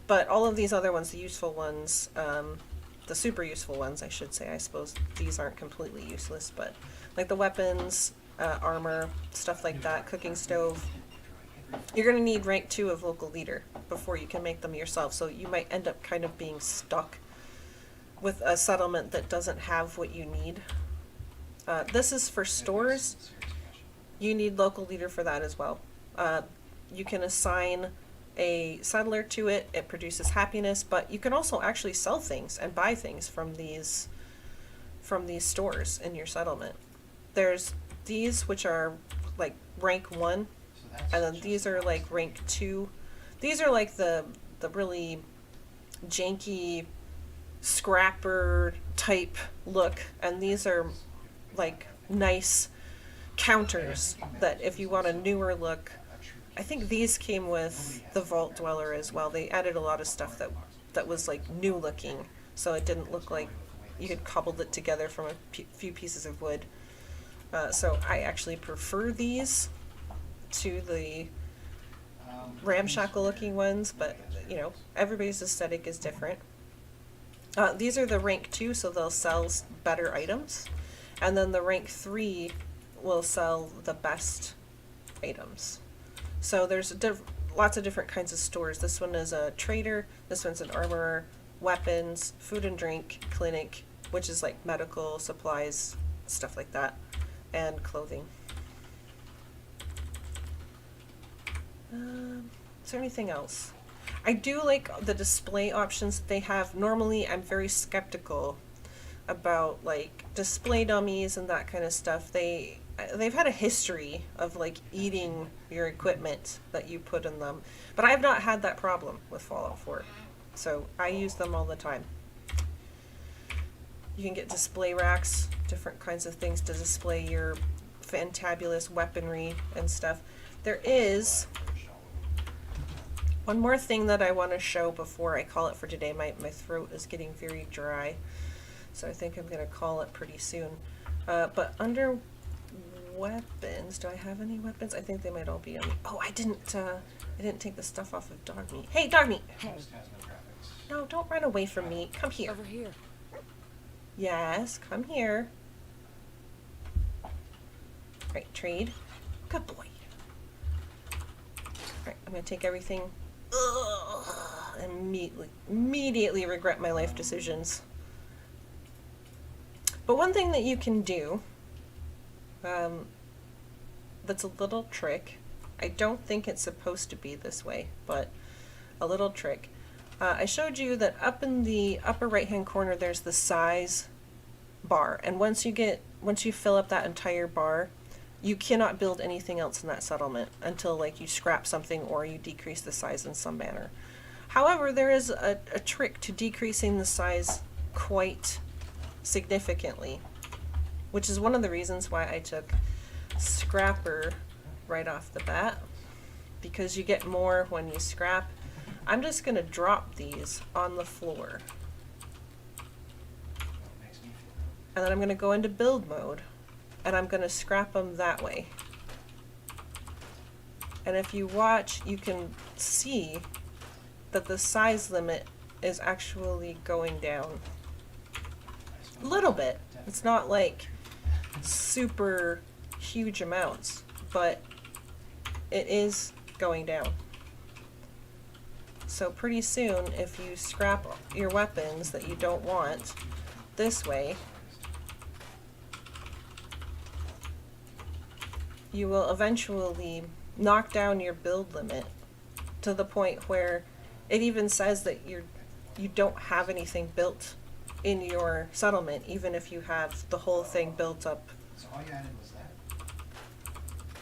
But all of these other ones, the useful ones, the super useful ones, I should say, I suppose these aren't completely useless, but like the weapons, armor, stuff like that, cooking stove, you're going to need rank 2 of local leader before you can make them yourself, so you might end up kind of being stuck with a settlement that doesn't have what you need. This is for stores. You need local leader for that as well. You can assign a settler to it. It produces happiness, but you can also actually sell things and buy things from these stores in your settlement. There's these which are like rank 1, and then these are like rank 2. These are like the really janky scrapper type look, and these are like nice counters that if you want a newer look. I think these came with the Vault Dweller as well. They added a lot of stuff that was like new looking, so it didn't look like you had cobbled it together from a few pieces of wood. So I actually prefer these to the ramshackle looking ones, but you know, everybody's aesthetic is different. These are the rank 2, so they'll sell better items, and then the rank 3 will sell the best items. So there's lots of different kinds of stores. This one is a trader, this one's an armorer, weapons, food and drink, clinic, which is like medical supplies, stuff like that, and clothing. Is there anything else? I do like the display options that they have. Normally I'm very skeptical about like display dummies and that kind of stuff. They've had a history of like eating your equipment that you put in them, but I've not had that problem with Fallout 4, so I use them all the time. You can get display racks, different kinds of things to display your fantabulous weaponry and stuff. There is one more thing that I want to show before I call it for today. My throat is getting very dry, so I think I'm going to call it pretty soon. But under weapons, do I have any weapons? I think they might all be on me. Oh, I didn't take the stuff off of dog meat. Hey, dog meat! Hey, No, don't run away from me. Come here. over here. Yes, come here. Right, trade. Good boy. Alright, I'm gonna take everything. Ugh, immediately regret my life decisions. But one thing that you can do, that's a little trick. I don't think it's supposed to be this way, but a little trick. I showed you that up in the upper right hand corner there's the size bar, and once you fill up that entire bar, you cannot build anything else in that settlement until like you scrap something or you decrease the size in some manner. However, there is a trick to decreasing the size quite significantly, which is one of the reasons why I took scrapper right off the bat, because you get more when you scrap. I'm just going to drop these on the floor, and then I'm going to go into build mode, and I'm going to scrap them that way. And if you watch, you can see that the size limit is actually going down a little bit. It's not like super huge amounts, but it is going down. So pretty soon, if you scrap your weapons that you don't want this way, you will eventually knock down your build limit to the point where it even says that you don't have anything built in your settlement, even if you have the whole thing built up So all you added was that?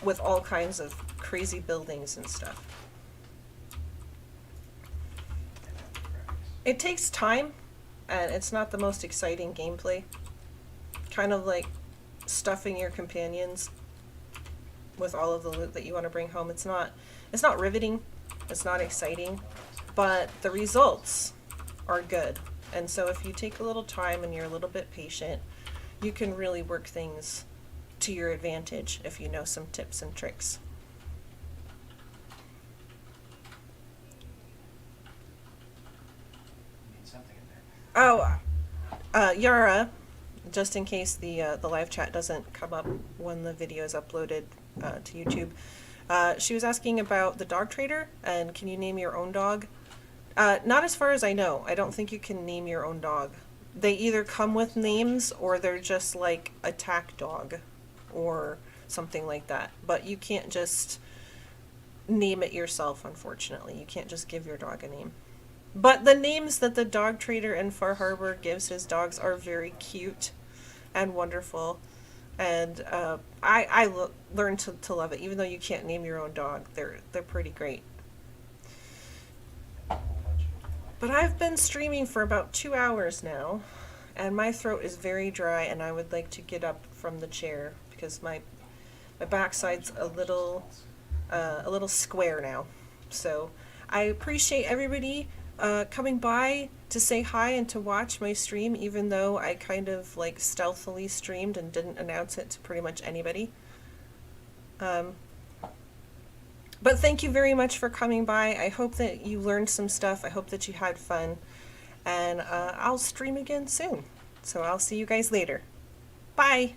with all kinds of crazy buildings and stuff. It takes time, and it's not the most exciting gameplay. Kind of like stuffing your companions with all of the loot that you want to bring home. It's not riveting, it's not exciting, but the results are good. And so if you take a little time and you're a little bit patient, you can really work things to your advantage if you know some tips and tricks. You need something in there. Oh, Yara, just in case the live chat doesn't come up when the video is uploaded to YouTube, she was asking about the dog trader and can you name your own dog? Not as far as I know. I don't think you can name your own dog. They either come with names or they're just like attack dog or something like that. But you can't just name it yourself, unfortunately. You can't just give your dog a name. But the names that the dog trader in Far Harbor gives his dogs are very cute and wonderful. And I learned to love it. Even though you can't name your own dog, they're pretty great. But I've been streaming for about 2 hours now, and my throat is very dry, and I would like to get up from the chair because my backside's a little square now. So I appreciate everybody coming by to say hi and to watch my stream, even though I kind of like stealthily streamed and didn't announce it to pretty much anybody. But thank you very much for coming by. I hope that you learned some stuff. I hope that you had fun. And I'll stream again soon. So I'll see you guys later. Bye!